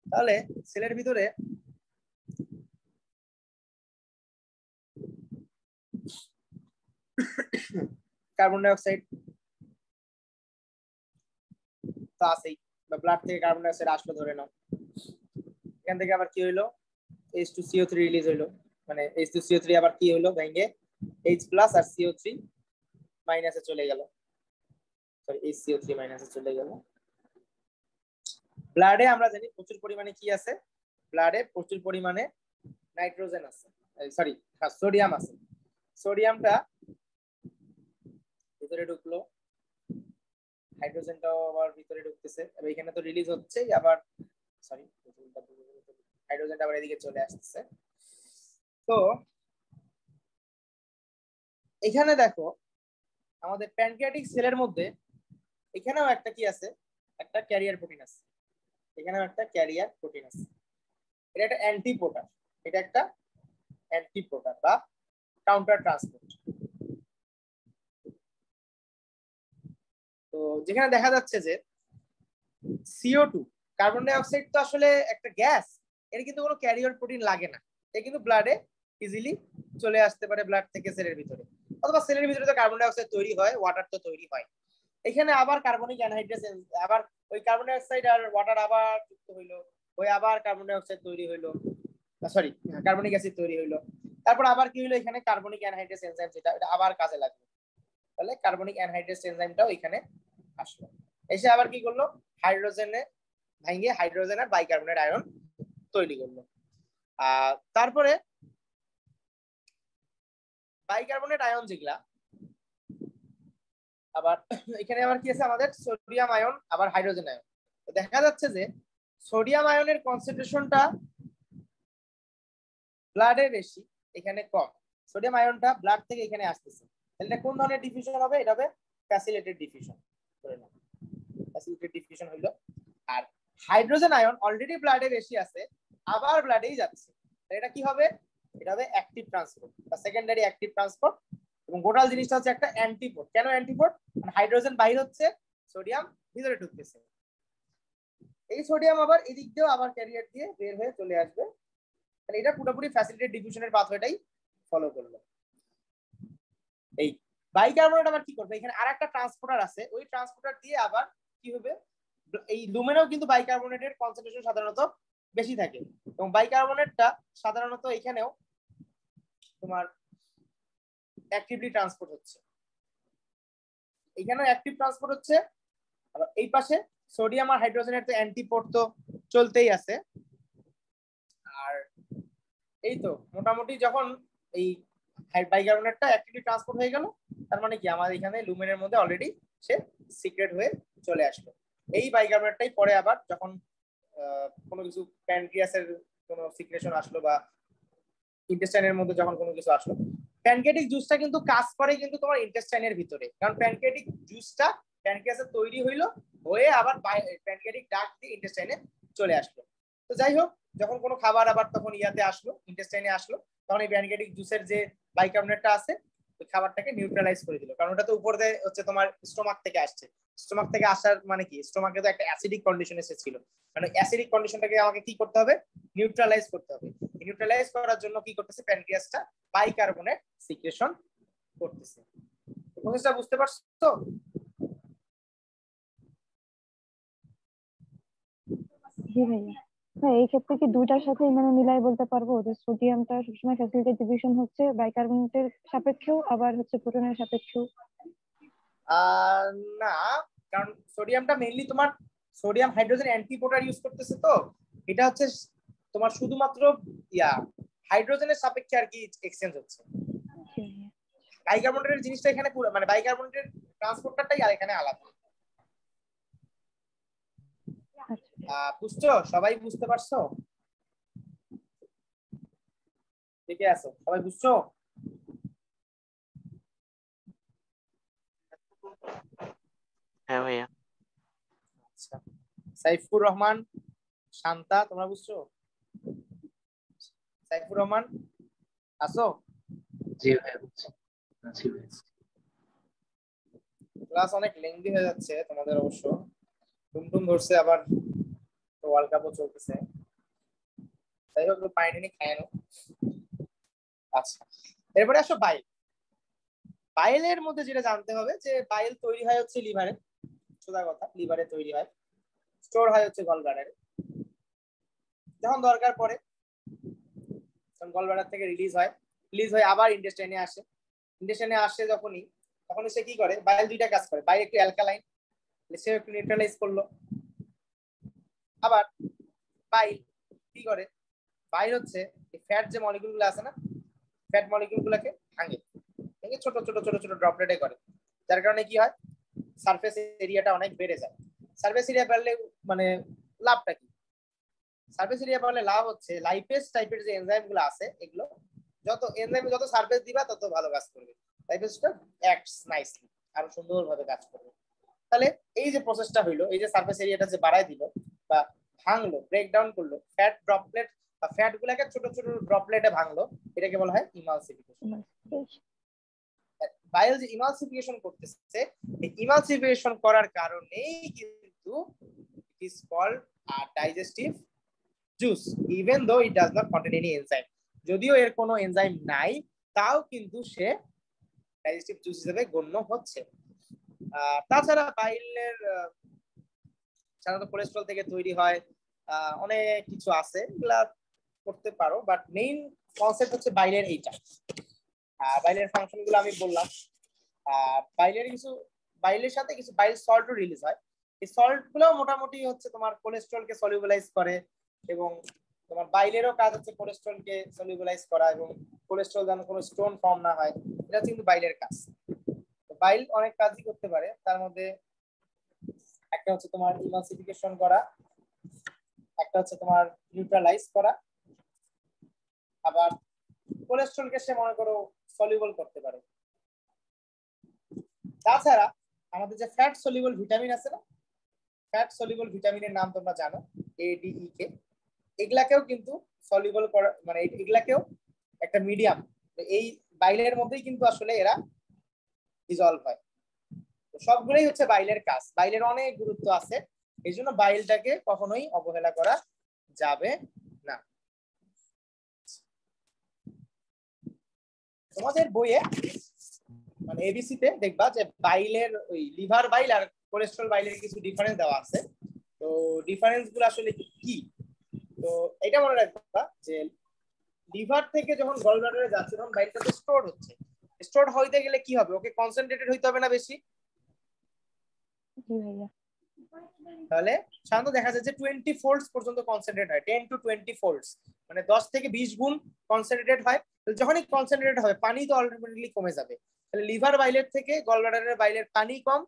[SPEAKER 1] তাহলে সেলের ভিতরে কার্বন ডাই অক্সাইড তো আছেই, বা ব্লাড থেকে কার্বন ডাই অক্সাইড আসলো ধরে নাও, এখান থেকে আবার কি হইলো, H2CO3 রিলিজ হইলো, মানে H2CO3 আবার কি হইলো, ভেঙে H+ আর CO3 মাইনাসে চলে গেল, সরি HCO3 মাইনাসে চলে গেল। ব্লাডে আমরা জানি প্রচুর পরিমাণে কি আছে, ব্লাডে প্রচুর পরিমাণে নাইট্রোজেন আছে, সরি সোডিয়াম আছে। সোডিয়ামটা ভিতরে ঢুকলো, হাইড্রোজেনটাও আবার ভিতরে ঢুকতেছে, এবার এখানে তো রিলিজ হচ্ছে, আবার সরি হাইড্রোজেনটা আবার এদিকে চলে আসতেছে। তো এখানে দেখো আমাদের প্যানক্রিয়াটিক সেলের মধ্যে এখানেও একটা কি আছে, একটা ক্যারিয়ার প্রোটিন আছে, এখানেও একটা ক্যারিয়ার প্রোটিন আছে। এটা একটা অ্যান্টিপোটার, এটা একটা অ্যান্টিপোটার বা কাউন্টার ট্রান্সপোর্ট। তো যেখানে দেখা যাচ্ছে যে CO2 কার্বন ডাই অক্সাইড তো আসলে একটা গ্যাস, এর কিন্তু কোনো ক্যারিয়ার প্রোটিন লাগে না, এটা কিন্তু ব্লাডে ইজিলি চলে আসতে পারে ব্লাড থেকে সেলের ভিতরে, অথবা সেলের ভিতরে তো কার্বন ডাই অক্সাইড তৈরি হয়, ওয়াটার তো তৈরি হয়। এখানে আবার কার্বনিক অ্যানহাইড্রেস, আবার ওই কার্বন ডাই অক্সাইড আর ওয়াটার আবার যুক্ত হইলো, ওই আবার কার্বন ডাই অক্সাইড তৈরি হইলো, সরি কার্বনিক অ্যাসিড তৈরি হইলো, তারপর আবার কি হইলো, এখানে কার্বনিক অ্যানহাইড্রেস এনজাইম যেটা এটা আবার কাজে লাগবে, তাহলে কার্বনিক অ্যানহাইড্রেস এনজাইমটাও এখানে আসলো, এসে আবার কি করলো, হাইড্রোজেনে ভাঙিয়ে হাইড্রোজেন আর বাইকার্বনেট আয়ন তৈরি করলো। তারপরে বাইকার্বনেট আয়ন যেগুলা আবার এখানে আবার কি আছে আমাদের সোডিয়াম আয়ন আবার হাইড্রোজেন আয়ন। তো দেখা যাচ্ছে যে সোডিয়াম আয়নের কনসেন্ট্রেশনটা ব্লাডে বেশি, এখানে কম। সোডিয়াম আয়নটা ব্লাড থেকে এখানে আসতেছে, তাহলে এটা কোন ধরনের ডিফিউশন হবে, এটা হবে ফ্যাসিলিটেড ডিফিউশন করে নাও। ফ্যাসিলিটেড ডিফিউশন হইলো। আর হাইড্রোজেন আয়ন অলরেডি ব্লাডে বেশি আছে, আবার ব্লাডেই যাচ্ছে, এটা কি হবে? এটা হবে অ্যাক্টিভ ট্রান্সপোর্ট বা সেকেন্ডারি অ্যাক্টিভ ট্রান্সপোর্ট। এবং টোটাল জিনিসটা হচ্ছে একটা অ্যান্টিপোর্ট। কেন অ্যান্টিপোর্ট? মানে হাইড্রোজেন বাইরে হচ্ছে, সোডিয়াম ভিতরে ঢুকতেছে। এই সোডিয়াম আবার এদিক দিয়েও আবার ক্যারিয়ার দিয়ে বের হয়ে চলে আসবে। তাহলে এটা পুরোপুরি ফ্যাসিলিটেড ডিফিউশনের পাথওয়েটাই ফলো করলো। এই বাইকার্বনেট আবার কি করবে? এখানে আরেকটা ট্রান্সপোর্টার আছে, ওই ট্রান্সপোর্টার দিয়ে আবার কি হবে? এই লুমেনেও কিন্তু বাইকার্বনেটের কনসেন্ট্রেশন সাধারণত বেশি থাকে, এবং বাইকার্বনেটটা সাধারণত এখানেও তোমার অ্যাক্টিভলি ট্রান্সপোর্ট হচ্ছে, এখানেও অ্যাক্টিভ ট্রান্সপোর্ট হচ্ছে। আর এই পাশে সোডিয়াম আর হাইড্রোজেনের তো অ্যান্টিপোর্ট তো চলতেই আছে। আর এই তো মোটামুটি যখন এই বাইকার্বনেটটা অ্যাক্টিভলি ট্রান্সপোর্ট হয়ে গেল, তার মানে কি আমাদের এখানে লুমেনের মধ্যে অলরেডি সে সিক্রেট হয়ে চলে আসলো। এই বাইকার্বনেটটাই পরে আবার যখন কোনো কিছু প্যানক্রিয়াসের কোনো সিক্রেশন আসলো বা ইন্টেস্টাইনের মধ্যে যখন কোনো কিছু আসলো, প্যানক্রিয়াটিক জুসটা কিন্তু কাজ করে কিন্তু তোমার ইন্টেস্টাইনের ভিতরে, কারণ প্যানক্রিয়াটিক জুসটা প্যানক্রিয়াসে তৈরি হইলো, হয়ে আবার প্যানক্রিয়াটিক ডাক দিয়ে ইন্টেস্টাইনে চলে আসলো। তো যাই হোক, যখন কোনো খাবার আবার তখন ইয়াতে আসলো, ইন্টেস্টাইনে আসলো, তখন এই প্যানক্রিয়াটিক জুসের যে বাইকার্বনেটটা আছে ওই খাবারটাকে নিউট্রালাইজ করে দিল, কারণ ওটা তো উপর দিয়ে হচ্ছে তোমার স্টোমাক থেকে আসছে। স্টোমাক থেকে আসার মানে কি, স্টোমাকে তো একটা অ্যাসিডিক কন্ডিশন এসেছিল, মানে অ্যাসিডিক কন্ডিশনটাকে আমাকে কি করতে হবে? নিউট্রালাইজ করতে হবে। নিউট্রালাইজ করার জন্য কি করতেছে? প্যানক্রিয়াসটা বাইকার্বনেট সিক্রেশন করতেছে। প্রসেসটা বুঝতে পারছো তো?
[SPEAKER 3] জি ভাইয়া। হ্যাঁ, এই ক্ষেত্রে কি দুইটার সাথে মানে মিলাই বলতে পারবো যে সোডিয়ামটা সবসময় ফ্যাসিলিটেড ডিফিউশন হচ্ছে বাইকার্বনেটের সাপেক্ষেও, আবার হচ্ছে প্রোটনের সাপেক্ষেও?
[SPEAKER 1] না, কারণ সোডিয়ামটা মেইনলি তোমার সোডিয়াম হাইড্রোজেন অ্যান্টিপোর্টার ইউজ করতেছে, তো এটা হচ্ছে তোমার শুধুমাত্র ইয়া হাইড্রোজেনের সাপেক্ষে আর কি এক্সচেঞ্জ হচ্ছে। বাইকার্বনেটের জিনিসটা এখানে পুরো মানে বাইকার্বনেটের ট্রান্সপোর্টারটাই আর এখানে আলাদা। বুঝছো? সবাই বুঝতে পারছো? ঠিকই আছো? সবাই বুঝছো?
[SPEAKER 4] হ্যাঁ ভাইয়া।
[SPEAKER 1] আচ্ছা, সাইফুর রহমান, শান্তা, তোমরা বুঝছো? সাইফুর রহমান আছো?
[SPEAKER 4] জি ভাইয়া বুঝছি। জি ভাইয়া।
[SPEAKER 1] ক্লাস অনেক লেংদি হয়ে যাচ্ছে তোমাদের, অবশ্য টুমটুম ধরছে, আবার ওয়ার্ল্ড কাপও চলতেছে। যাই হোক, পানি টানি খায় না। আচ্ছা, এরপরে আসো বাইল। বাইলের মধ্যে যেটা জানতে হবে যে বাইল তৈরি হয় হচ্ছে লিভারে, সোজা কথা, লিভারে তৈরি হয়, স্টোর হয় হচ্ছে গল ব্লাডারে। যখন দরকার পড়ে তখন গল ব্লাডার থেকে রিলিজ হয়ে আবার ইন্টেস্টাইনে আসে। ইন্টেস্টাইনে আসে যখনই, তখন সে কি করে? বাইল দুইটা কাজ করে, বাইল একটু অ্যালকালাইন, সে একটু নিউট্রালাইজ করলো। আবার বাইল কি করে? বাইল হচ্ছে ফ্যাট যে মলিকিউল গুলো আছে না, ফ্যাট মলিকিউল গুলোকে ভেঙে ছোট ছোট ছোট ছোট ড্রপলেটে করে, যার কারণে কি হয়? সারফেস এরিয়াটা অনেক বেড়ে যায়। সারফেস এরিয়া বাড়লে মানে লাভটা কি? সারফেস এরিয়া বাড়লে লাভ হচ্ছে লাইপেজ টাইপের যে এনজাইম গুলো আছে, এগুলো যত এনজাইম যত সারফেস দিবা তত ভালো কাজ করবে, লাইপেজটা অ্যাক্টস নাইসলি, আরো সুন্দরভাবে কাজ করবে। তাহলে এই যে প্রসেসটা হইলো, এই যে সারফেস এরিয়াটা যে বাড়ায় দিল বা ভাঙলো, ব্রেকডাউন করলো, ফ্যাট ড্রপলেট বা ফ্যাট গুলাকে ছোট ছোট ড্রপলেটে ভাঙলো, এটাকে বলা হয় ইমালসিফিকেশন। বাইল যে ইমালসিফিকেশন করতেছে, এই ইমালসিফিকেশন করার কারণেই কিন্তু it is called digestive juice, even though it does not contain any enzyme. যদিও এর কোনো এনজাইম নাই, তাও কিন্তু সে ডাইজেস্টিভ জুস হিসেবে গণ্য হচ্ছে। তাছাড়া বাইলের সাধারণত কোলেস্ট্রল থেকে তৈরি হয়, অনেক কিছু আছে, এগুলা করতে পারো, বাট মেইন কনসেপ্ট হচ্ছে বাইলের এইটা। বাইলের ফাংশন গুলো আমি বললাম। বাইলের সাথে কিছু বাইল সল্টও রিলিজ হয়। এই সল্ট গুলো মোটামুটি হচ্ছে তোমার কোলেস্ট্রলকে সলিউবলাইজ করে, এবং তোমার বাইলেরও কাজ হচ্ছে কোলেস্ট্রলকে সলিউবলাইজ করা, এবং কোলেস্ট্রল যেন কোনো স্টোন ফর্ম না হয়, এটা কিন্তু বাইলের কাজ। বাইল অনেক কাজই করতে পারে, তার মধ্যে একটা হচ্ছে তোমার ইমালসিফিকেশন করা, একটা হচ্ছে তোমার নিউট্রালাইজ করা, আবার কোলেস্ট্রলকে সে মনে করো সলিউবল করতে পারে। তাছাড়া আমাদের যে ফ্যাট সলিউবল ভিটামিন আছে না, ফ্যাট সলিউবল ভিটামিনের নাম তোমরা জানো, এ ডি ই কে। এগুলাকেও কিন্তু সলিউবল করা, মানে এগুলাকেও একটা মিডিয়াম, এই বাইলের মধ্যেই কিন্তু আসলে এরা ডিজলভ হয়। তো সবগুলোই হচ্ছে বাইলের কাজ। বাইলের অনেক গুরুত্ব আছে, এই জন্য বাইলটাকে কখনোই অবহেলা করা যাবে না। তোমাদের বইয়ে মানে এবিসি তে দেখবা যে বাইলের ওই লিভার বাইল আর কোলেস্ট্রল বাইলের কিছু ডিফারেন্স দেওয়া আছে। তো ডিফারেন্স গুলো আসলে কি, তো এটা মনে রাখবা যে লিভার থেকে যখন গল ব্লাডারে যাচ্ছে তখন বাইলটা তো স্টোর হচ্ছে। স্টোর হইতে গেলে কি হবে, ওকে কনসেন্ট্রেটেড হইতে হবে না বেশি?
[SPEAKER 3] জি ভাইয়া।
[SPEAKER 1] তাহলে সাধারণত দেখা যায় যে 20 ফোল্ডস পর্যন্ত কনসেন্ট্রেট হয়, 10 to 20 ফোল্ডস, মানে 10 থেকে 20 গুণ কনসেন্ট্রেটেড হয়। যখনই কনসেন্ট্রেটেড হবে পানি তো অটোমেটিক্যালি কমে যাবে। তাহলে লিভার বাইলের থেকে গল ব্লাডারের বাইলের পানি কম,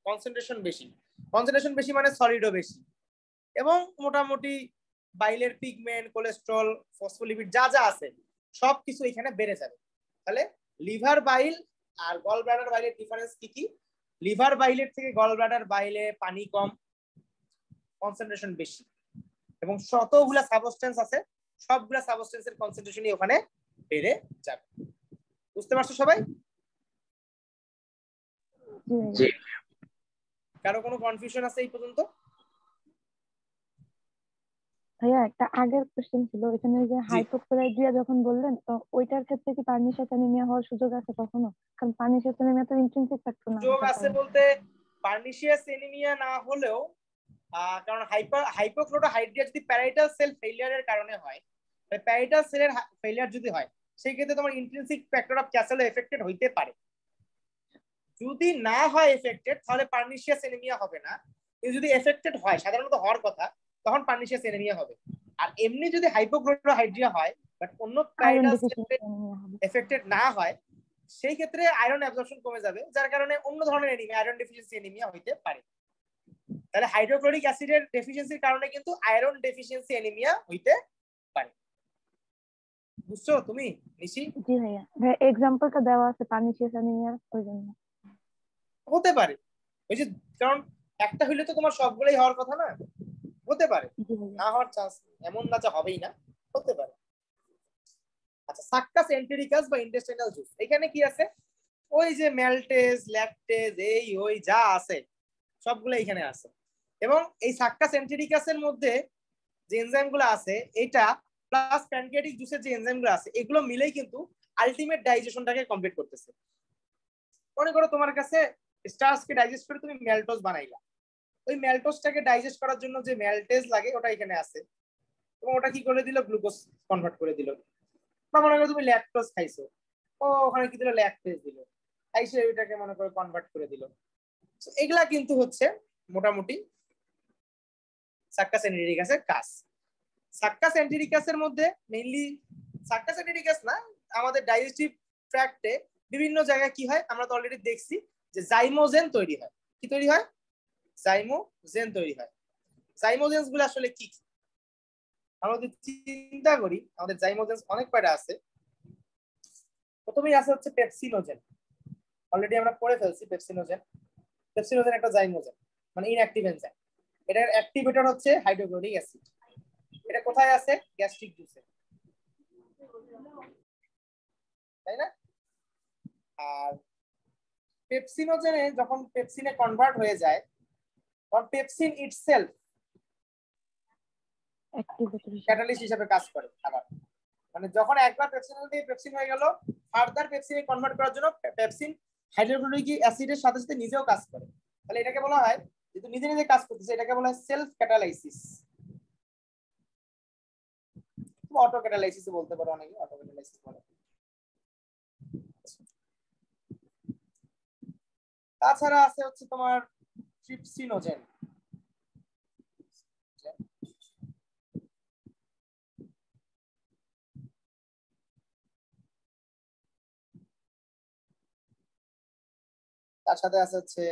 [SPEAKER 1] কনসেন্ট্রেশন বেশি। কনসেন্ট্রেশন বেশি মানে সলিডও বেশি, এবং মোটামুটি বাইলের পিগমেন্ট, কোলেস্ট্রল, ফসফোলিপিড যা যা আছে সবকিছু এখানে বেড়ে যাবে। তাহলে লিভার বাইল আর গল ব্লাডার বাইলের ডিফারেন্স কি কি? লিভার বাইলের থেকে গল ব্লাডার বাইলে পানি কম, কনসেন্ট্রেশন বেশি, এবং শতগুলা সাবস্টেন্স আছে, সবগুলা সাবস্টেন্সের কনসেন্ট্রেশনই ওখানে বেড়ে যাবে। বুঝতে পারছো সবাই?
[SPEAKER 3] জি
[SPEAKER 1] কারো কোনো কনফিউশন আছে এই পর্যন্ত?
[SPEAKER 3] ভাইয়া, একটা আগের কোশ্চেন ছিল এখানে, যে হাইপোক্লোরাইড্রিয়া যখন বললেন, তো ওইটার ক্ষেত্রে কি পারনিশাস অ্যানিমিয়া হওয়ার সুযোগ আছে কখনো? কারণ পারনিশাস অ্যানিমিয়া তো ইন্ট্রিনসিক ফ্যাক্টর না
[SPEAKER 1] সুযোগ
[SPEAKER 3] থাকার
[SPEAKER 1] আছে
[SPEAKER 3] কারণে।
[SPEAKER 1] বলতে পার্নিশিয়াস এনিমিয়া না হলেও, কারণ হাইপোক্লোরাইড্রিয়া যদি প্যারাইটাল সেল ফেলিয়ারের কারণে হয়, প্যারাইটাল সেলের ফেলিয়ার যদি হয়, সেই ক্ষেত্রে তোমার intrinsic factor of castle affected হইতে পারে। যদি না হয় এফেক্টেড, তাহলে পার্নিশিয়াস এনিমিয়া হবে না। কিন্তু যদি এফেক্টেড হয়, সাধারণত হওয়ার কথা, তখন পার্নিশিয়াস এনিমিয়া হবে। আর এমনি যদি হাইপোক্লোরাইড্রিয়া হয় বাট অন্য
[SPEAKER 3] iron
[SPEAKER 1] parietal sell
[SPEAKER 3] deficiency anaemia হবে।
[SPEAKER 1] এফেক্টেড না হয়, সেই ক্ষেত্রে আয়রন অ্যাবজর্পশন কমে যাবে, যার কারণে অন্য ধরনের এনিমিয়া, আয়রন ডেফিসিয়েন্সি এনিমিয়া হইতে পারে। তাহলে হাইড্রোক্লোরিক অ্যাসিডের ডেফিসিয়েন্সির কারণে কিন্তু আয়রন ডেফিসিয়েন্সি এনিমিয়া হইতে পারে। বুঝছো তুমি নিশি?
[SPEAKER 3] জি ভাইয়া, ভাইয়া এক্সাম্পলটা দেওয়া আছে পারনিশিয়াস অ্যানিমিয়া, ওই জন্য।
[SPEAKER 1] হতে পারে, ওই যে, কারণ একটা হইলে তো তোমার সবগুলোই হওয়ার কথা না, হতে পারে,
[SPEAKER 3] জি ভাইয়া।
[SPEAKER 1] না হওয়ার চান্স এমন না যে হবেই না, হতে পারে। আচ্ছা, সাক্কাস এন্টেরিকাস বা ইন্টেস্টাইনাল জুস, এখানে কি আছে? ওই যে ম্যালটেজ, ল্যাকটেজ, এই ওই যা আছে সবগুলো এখানে আছে। এবং এই সাক্কাস এন্টেরিকাসের মধ্যে যে এনজাইমগুলো আছে, এটা প্লাস প্যানক্রিয়াটিক জুসের যে এনজাইমগুলো আছে, এগুলো মিলেই কিন্তু আলটিমেট ডাইজেশনটাকে কমপ্লিট করতেছে। মনে করো তোমার কাছে স্টার্চকে ডাইজেস্ট করে তুমি ম্যালটোজ বানাইলা, ওই ম্যালটোজটাকে ডাইজেস্ট করার জন্য যে ম্যালটেজ লাগে ওটা এখানে আছে, এবং ওটা কি করে দিল, গ্লুকোজ কনভার্ট করে দিল। বা মনে করো তুমি ল্যাকটোজ খাইছো, ও ওখানে কি দিল, ল্যাকটেজ দিল, আইসে ওইটাকে মনে করো কনভার্ট করে দিল। এগুলা কিন্তু হচ্ছে মোটামুটি সাক্কাস এন্টেরিকাসের কাজ। সাক্কাস এন্টেরিকাসের মধ্যে মেইনলি, সাক্কাস এন্টেরিকাস না, আমাদের ডাইজেস্টিভ ট্র্যাক্টে বিভিন্ন জায়গায় কি হয় আমরা তো অলরেডি দেখছি, যে জাইমোজেন তৈরি হয়। কি তৈরি হয়? জাইমোজেন তৈরি হয়। জাইমোজেন্স গুলো আসলে কি? আমরা যদি চিন্তা করি, আমাদের জাইমোজেন্স অনেক কয়টা আছে। প্রথমেই আছে হচ্ছে পেপসিনোজেন, অলরেডি আমরা পড়ে ফেলছি পেপসিনোজেন। পেপসিনোজেন একটা জাইমোজেন, মানে ইনঅ্যাক্টিভ এনজাইম। এটার অ্যাক্টিভেটর হচ্ছে হাইড্রোক্লোরিক অ্যাসিড। এটা কোথায় আছে? গ্যাস্ট্রিক জুসে, তাই না? আর পেপসিনোজেনে যখন পেপসিনে কনভার্ট হয়ে যায়, তখন পেপসিন ইটসেলফ ক্যাটালিস্ট হিসেবে কাজ করে আবার। মানে যখন একবার পেপসিনল দিয়ে পেপসিন হয়ে গেল, ফার্দার পেপসিনে কনভার্ট করার জন্য পেপসিন হাইড্রোক্লোরিক অ্যাসিডের সাথে সাথে নিজেও কাজ করে। তাহলে এটাকে বলা হয়, যেহেতু নিজে নিজে কাজ করতেছে, এটাকে বলা হয় সেলফ ক্যাটালাইসিস। অটো ক্যাটালাইসিস বলতে পারো, অনেকে অটো ক্যাটালাইসিস বলে। তাছাড়া আছে হচ্ছে তোমার ট্রিপসিনোজেন। তার সাথে আছে হচ্ছে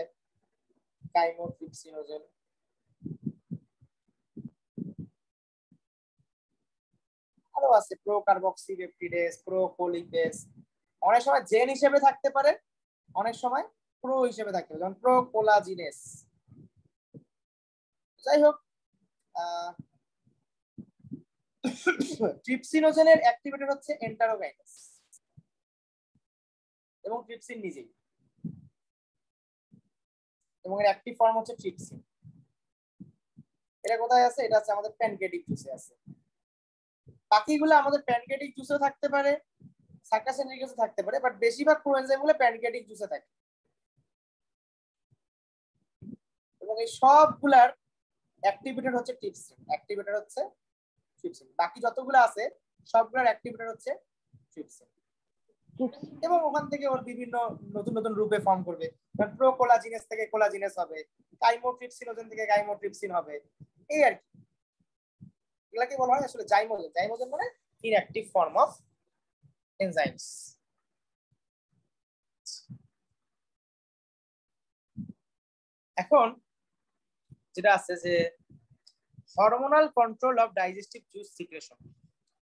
[SPEAKER 1] কাইমোট্রিপসিনোজেন। আরো আছে প্রোকার্বক্সিপেপটিডেজ, প্রোকোলিপেজ। অনেক সময় জেন হিসেবে থাকতে পারে, অনেক সময় প্রো হিসেবে থাকতে পারে, যেমন প্রোকোলাজিনেস। যাই হোক, ট্রিপসিনোজেনের অ্যাক্টিভেটর হচ্ছে এন্টারোকাইনেস এবং ট্রিপসিন নিজেই, এবং এর অ্যাক্টিভ ফর্ম হচ্ছে ট্রিপসিন। এটা কোথায় আছে? এটা আছে আমাদের প্যানকেটিক জুসে আছে। বাকিগুলো আমাদের প্যানকেটিক জুসেও থাকতে পারে, সার্কাসেন্ট্রিক জুসে থাকতে পারে, বাট বেশিরভাগ কোএনজাইমগুলো প্যানকেটিক জুসে থাকে। এবং এই সবগুলার অ্যাক্টিভেটর হচ্ছে ট্রিপসিন, অ্যাক্টিভেটর হচ্ছে ট্রিপসিন। বাকি যতগুলো আছে সবগুলোর অ্যাক্টিভেটর হচ্ছে ট্রিপসিন। এবং ওখান থেকে ওর বিভিন্ন নতুন নতুন রূপে ফর্ম করবে। প্রো কোলাজিনেস থেকে কোলাজিনেস হবে, কাইমোট্রিপসিনোজেন থেকে কাইমোট্রিপসিন হবে, এই আর কি। এগুলাকে বলা হয় আসলে জাইমোজেন। জাইমোজেন মানে ইনঅ্যাক্টিভ ফর্ম অফ এনজাইমস। এখন যেটা আছে যে hormonal control of digestive juice secretion.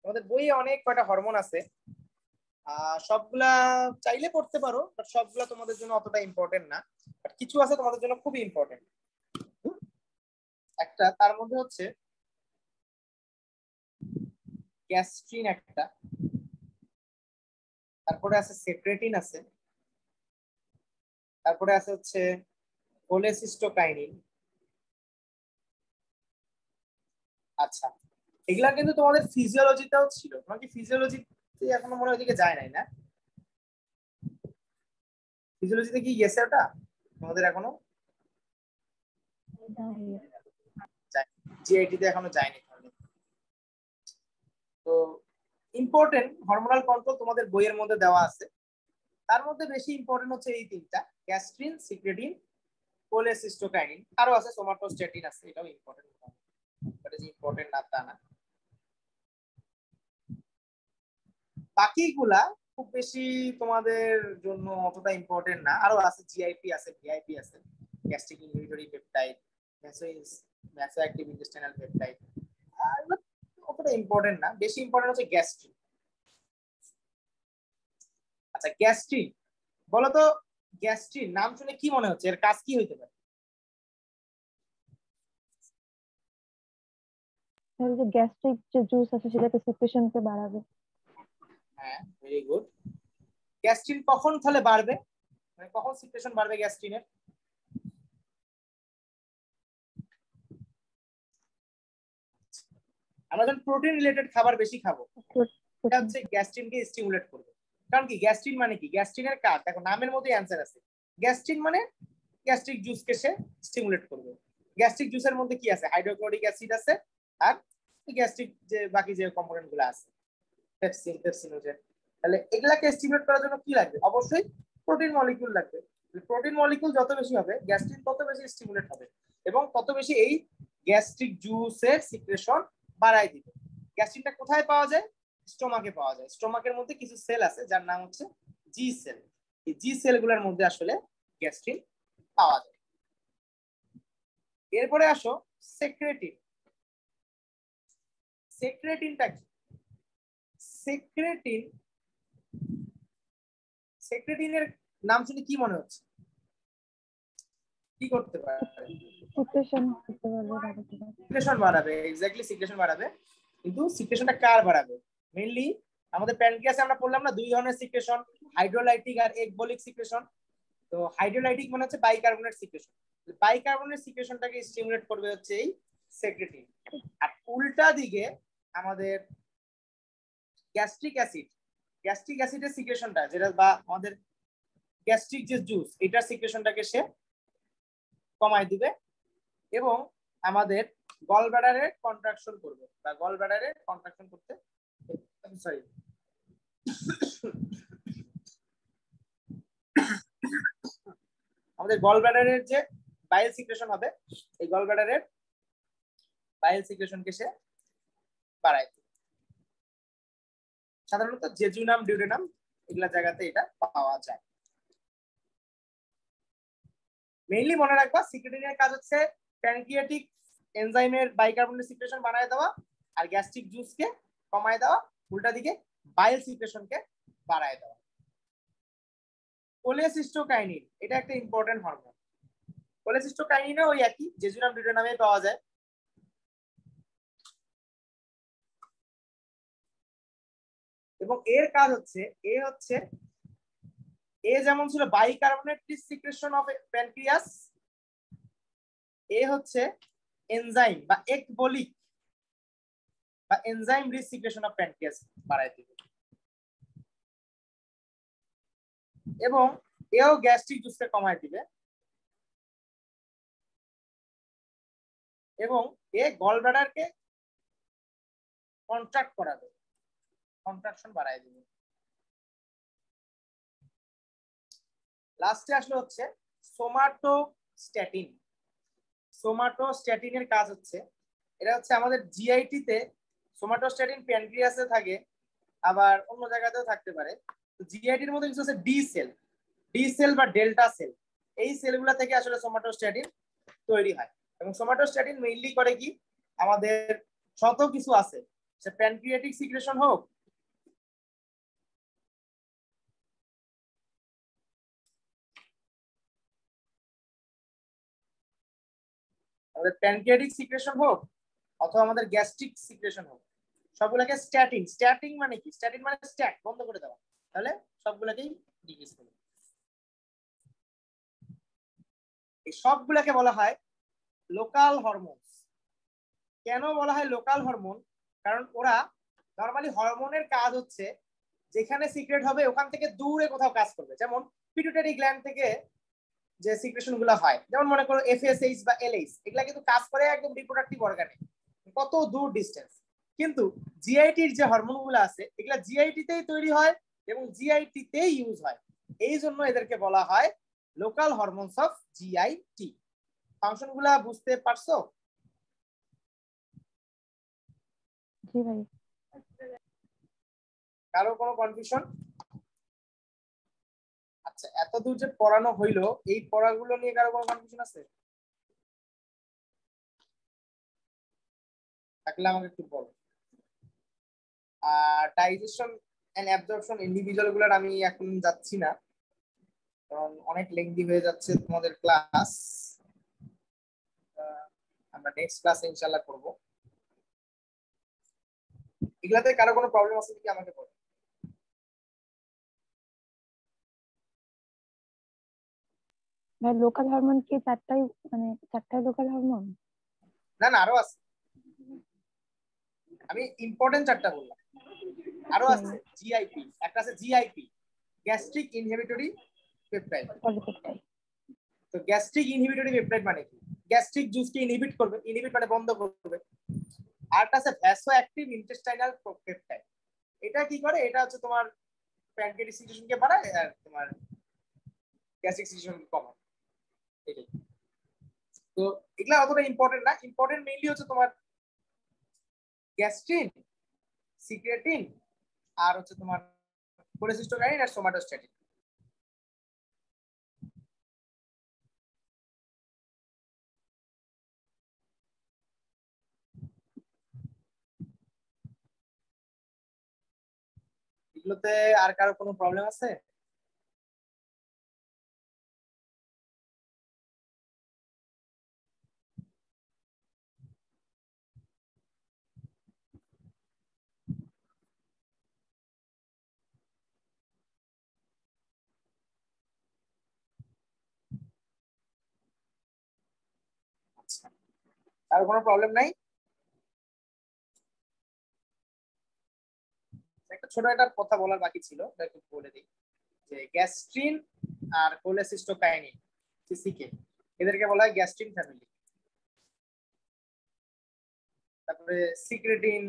[SPEAKER 1] আমাদের বইয়ে অনেক কয়টা হরমোন আছে, সবগুলা চাইলে পড়তে পারো, বাট সবগুলা তোমাদের জন্য অতটা ইম্পর্টেন্ট না, বাট কিছু আছে তোমাদের জন্য খুবই ইম্পর্টেন্ট। একটা তার মধ্যে হচ্ছে গ্যাস্ট্রিন একটা, তারপরে আছে সেক্রেটিন আছে, তারপরে আছে হচ্ছে কোলেসিস্টোকাইনিন। আচ্ছা, এগুলা কিন্তু তোমাদের ফিজিওলজিতেও ছিল। তোমার কি ফিজিওলজিতে এখনো মনে হয় ওইদিকে যায় নাই না? ফিজিওলজিতে কি গেছে ওটা তোমাদের এখনো? জিআইটি তে এখনো যায়নি। তো ইম্পর্টেন্ট হরমোনাল কন্ট্রোল তোমাদের বইয়ের মধ্যে দেওয়া আছে। তার মধ্যে বেশি ইম্পর্টেন্ট হচ্ছে এই তিনটা, গ্যাস্ট্রিন, সিক্রেটিন, কোলেসিস্টোকাইনিন। আরো আছে সোমাটোস্ট্যাটিন আছে, এটাও ইম্পর্টেন্ট, বাট ইজ ইম্পর্টেন্ট না তা না। বাকিগুলা খুব বেশি তোমাদের জন্য অতটা ইম্পর্টেন্ট না। আরো আছে জিআইপি আছে, ভিআইপি আছে, gastric inhibitory peptide, vaso active intestinal peptide. অতটা ইম্পর্টেন্ট না, বেশি ইম্পর্টেন্ট হচ্ছে গ্যাস্ট্রিন। আচ্ছা, গ্যাস্ট্রিন বলতো, গ্যাস্ট্রিন নাম শুনে কি মনে হচ্ছে, এর কাজ কি হইতে পারে?
[SPEAKER 3] যে গ্যাস্ট্রিক যে জুস আছে সেটাকে সিক্রেশনকে বাড়াবে।
[SPEAKER 1] হ্যাঁ, ভেরি গুড। গ্যাস্ট্রিন কখন তাহলে বাড়বে, মানে কখন সিক্রেশন বাড়বে গ্যাস্ট্রিনের? আমরা যখন প্রোটিন রিলেটেড খাবার বেশি খাবো, এটা হচ্ছে গ্যাস্ট্রিনকে স্টিমুলেট করবে। কারণ কি গ্যাস্ট্রিন মানে কি? গ্যাস্ট্রিনের কাজ দেখো, নামের মধ্যেই অ্যান্সার আছে। গ্যাস্ট্রিন মানে গ্যাস্ট্রিক জুসকে সে স্টিমুলেট করবে। গ্যাস্ট্রিক জুসের মধ্যে কি আছে? হাইড্রোক্লোরিক অ্যাসিড আছে, আর গ্যাস্ট্রিক যে বাকি যে কম্পোনেন্ট গুলো আছে, পেপসিন, পেপসিনোজেন। তাহলে এগুলাকে স্টিমুলেট করার জন্য কি লাগবে? অবশ্যই প্রোটিন মলিকিউল লাগবে। প্রোটিন মলিকিউল যত বেশি হবে, গ্যাস্ট্রিন তত বেশি স্টিমুলেট হবে এবং তত বেশি এই গ্যাস্ট্রিক জুসের সিক্রেশন বাড়ায় দিবে। গ্যাস্ট্রিনটা কোথায় পাওয়া যায়? স্টোমাকে পাওয়া যায়। স্টোমাকের মধ্যে কিছু সেল আছে যার নাম হচ্ছে জি সেল। এই জি সেলগুলোর মধ্যে আসলে গ্যাস্ট্রিন পাওয়া যায়। এরপরে আসো সেক্রেটিন। সেক্রেটিনটা কি? সেক্রেটিন, সেক্রেটিনের নাম শুনে কি মনে হচ্ছে? কি করতে পারে?
[SPEAKER 3] সিক্রেশন করতে পারবে,
[SPEAKER 1] সিক্রেশন বাড়াবে। এক্স্যাক্টলি সিক্রেশন বাড়াবে, কিন্তু সিক্রেশনটা কার বাড়াবে? মেইনলি আমাদের প্যানক্রিয়াসে আমরা বললাম না দুই ধরনের সিক্রেশন, হাইড্রোলাইটিক আর একবলিক সিক্রেশন। তো হাইড্রোলাইটিক মানে হচ্ছে বাইকার্বনেট সিক্রেশন। বাইকার্বনেট সিক্রেশনটাকে স্টিমুলেট করবে হচ্ছে এই সেক্রেটিন। আর উল্টা দিকে আমাদের গ্যাস্ট্রিক অ্যাসিড, গ্যাস্ট্রিক অ্যাসিডের সিক্রেশনটা যেটা, বা আমাদের গ্যাস্ট্রিক যে জুস, এটার সিক্রেশনটাকে সে কমায় দিবে এবং আমাদের গল ব্লাডারের কন্ট্রাকশন করবে, বা গল ব্লাডারের কন্ট্রাকশন করতে, সরি, আমাদের গল ব্লাডারের যে বাইল সিক্রেশন হবে, এই গল ব্লাডারের বাইল সিক্রেশনকে সে বাড়ায় দিবে। সাধারণত জেজুনাম, ডিউডেনাম এগুলা জায়গাতে এটা পাওয়া যায়। মেইনলি মনে রাখবা সিক্রেটিনের কাজ হচ্ছে প্যানক্রিয়াটিক এনজাইমের বাইকার্বনেট সিক্রেশন বাড়ায় দেওয়া আর গ্যাস্ট্রিক জুসকে কমায় দেওয়া, উল্টা দিকে বাইল সিক্রেশনকে বাড়ায় দেওয়া। কোলেসিস্টোকাইনিন এটা একটা ইম্পর্টেন্ট হরমোন। কোলেসিস্টোকাইনিনও ওই একই জেজুনাম, ডিউডেনামে পাওয়া যায়, এবং এর কাজ হচ্ছে এ যেমন ছিল বাইকার্বনেট সিক্রেশন অফ প্যানক্রিয়াস, এ হচ্ছে এনজাইম বা একবলিক বা enzyme rich secretion of pancreas বাড়ায় দিবে, এবং এও গ্যাস্ট্রিক জুসকে কমায় দিবে, এবং এ গল ব্লাডারকে কন্ট্রাক্ট করাবে, কন্ট্রাকশন বাড়ায় দিবে। লাস্টে আসলে হচ্ছে সোমাটোস্ট্যাটিন। সোমাটোস্ট্যাটিনের কাজ হচ্ছে, এটা হচ্ছে আমাদের জিআইটি তে সোমাটোস্ট্যাটিন প্যানক্রিয়াসে থাকে, আবার অন্য জায়গাতেও থাকতে পারে। তো জিআইটির মধ্যে কিছু আছে ডি সেল বা ডেল্টা সেল, এই সেলগুলো থেকে আসলে সোমাটোস্ট্যাটিন তৈরি হয়। এবং সোমাটোস্ট্যাটিন মেইনলি করে কি, আমাদের শত কিছু আছে, সে প্যানক্রিয়াটিক সিক্রেশন হোক, আমাদের প্যানক্রিয়াটিক সিক্রেশন হোক, অথবা আমাদের গ্যাস্ট্রিক সিক্রেশন হোক, সবগুলোকে স্ট্যাটিন মানে কি, স্ট্যাটিন মানে স্ট্যাট, বন্ধ করে দেওয়া, তাহলে সবগুলোকেই ডিক্রিজ করবে। এই সবগুলোকে বলা হয় লোকাল হরমোন। কেন বলা হয় লোকাল হরমোন? কারণ ওরা নরমালি হরমোনের কাজ হচ্ছে যেখানে সিক্রেট হবে ওখান থেকে দূরে কোথাও কাজ করবে। যেমন পিটুইটারি গ্ল্যান্ড থেকে যে সিক্রেশন গুলো হয়, যেমন মনে করো এফএসএইচ বা এলএইচ, এগুলা কিন্তু কাজ করে একদম রিপ্রোডাক্টিভ অর্গানে, কত দূর ডিস্টেন্স। কিন্তু জিআইটির যে হরমোন গুলো আছে এগুলা জিআইটি তেই তৈরি হয় এবং জিআইটি তেই ইউজ হয়, এই জন্য এদেরকে বলা হয় local hormones of GIT. Function গুলা বুঝতে পারছো?
[SPEAKER 3] জি ভাই।
[SPEAKER 1] কারো কোনো কনফিউশন? আচ্ছা, এত দূর যে পড়ানো হইলো, এই পড়াগুলো নিয়ে কারো কোনো কনফিউশন আছে? থাকলে আমাকে একটু বলো। আর ডাইজেশন এন্ড অ্যাবজর্পশন ইন্ডিভিজুয়াল গুলার আমি এখন যাচ্ছি না, কারণ অনেক লেংদি হয়ে যাচ্ছে তোমাদের ক্লাস। আমরা নেক্সট ক্লাসে ইনশাআল্লাহ করব। এগুলাতে কারো কোনো প্রবলেম আছে কি আমাকে বলো।
[SPEAKER 3] ভাই লোকাল হরমোন কি চারটাই, মানে চারটাই লোকাল হরমোন?
[SPEAKER 1] না না, আরো আছে, আমি ইম্পর্টেন্ট চারটা বললাম, আরো আছে। জিআইপি একটা আছে, GIP gastric inhibitory peptide.
[SPEAKER 3] Polypeptide.
[SPEAKER 1] তো গ্যাস্ট্রিক ইনহিবিটরি পেপটাইড মানে কি? গ্যাস্ট্রিক জুসকে ইনহিবিট করবে, ইনহিবিট মানে বন্ধ করবে। আরটা আছে ভ্যাসো অ্যাক্টিভ ইন্টেস্টাইনাল পেপটাইড। এটা কি করে? এটা হচ্ছে তোমার প্যানক্রিয়াটিক সিক্রেশনকে বাড়ায় আর তোমার গ্যাস্ট্রিক সিক্রেশনকে কমায়। এটাই। তো এগুলা অতটা ইম্পর্টেন্ট না, ইম্পর্টেন্ট মেইনলি হচ্ছে তোমার গ্যাস্ট্রিন, সিক্রেটিন, আর হচ্ছে তোমার কোলেসিস্টোকাইনিন আর সোমাটোস্ট্যাটিন। এগুলোতে আর কারো কোনো প্রবলেম আছে? আচ্ছা, আর কোনো প্রবলেম নাই? একটা ছোট একটা কথা বলার বাকি ছিল, একটু বলে দিই, যে গ্যাস্ট্রিন আর কোলেসিস্টোকাইনিন সিসিকে, এদেরকে বলা হয় গ্যাস্ট্রিন ফ্যামিলি। তারপরে সিক্রেটিন,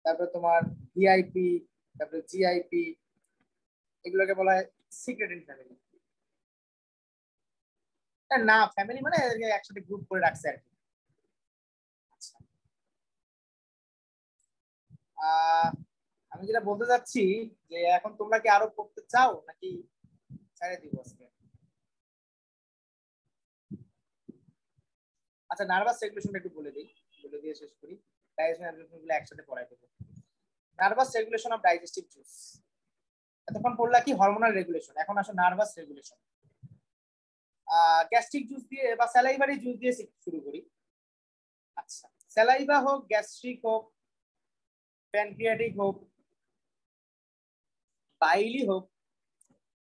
[SPEAKER 1] তারপরে তোমার ভিআইপি, তারপরে জিআইপি, এগুলোকে বলা হয় সিক্রেটিন ফ্যামিলি। না, ফ্যামিলি মানে এদেরকে একসাথে গ্রুপ করে রাখছে আর কি। আচ্ছা, আমি যেটা বলতে চাচ্ছি যে এখন তোমরা কি আরো পড়তে চাও নাকি ছেড়ে দিব আজকে? আচ্ছা, নার্ভাস রেগুলেশনটা একটু বলে দিই, বলে দিয়ে শেষ করি। ডাইজেশন গুলো একসাথে পড়াই দেবো। Nervous regulation of digestive juice. এতক্ষণ পড়লা কি হরমোনাল রেগুলেশন, এখন আসো নার্ভাস রেগুলেশন। গ্যাস্ট্রিক জুস দিয়ে বা স্যালাইভারি জুস দিয়ে শুরু করি। আচ্ছা, স্যালাইভা হোক, গ্যাস্ট্রিক হোক, প্যানক্রিয়াটিক হোক, বাইলি হোক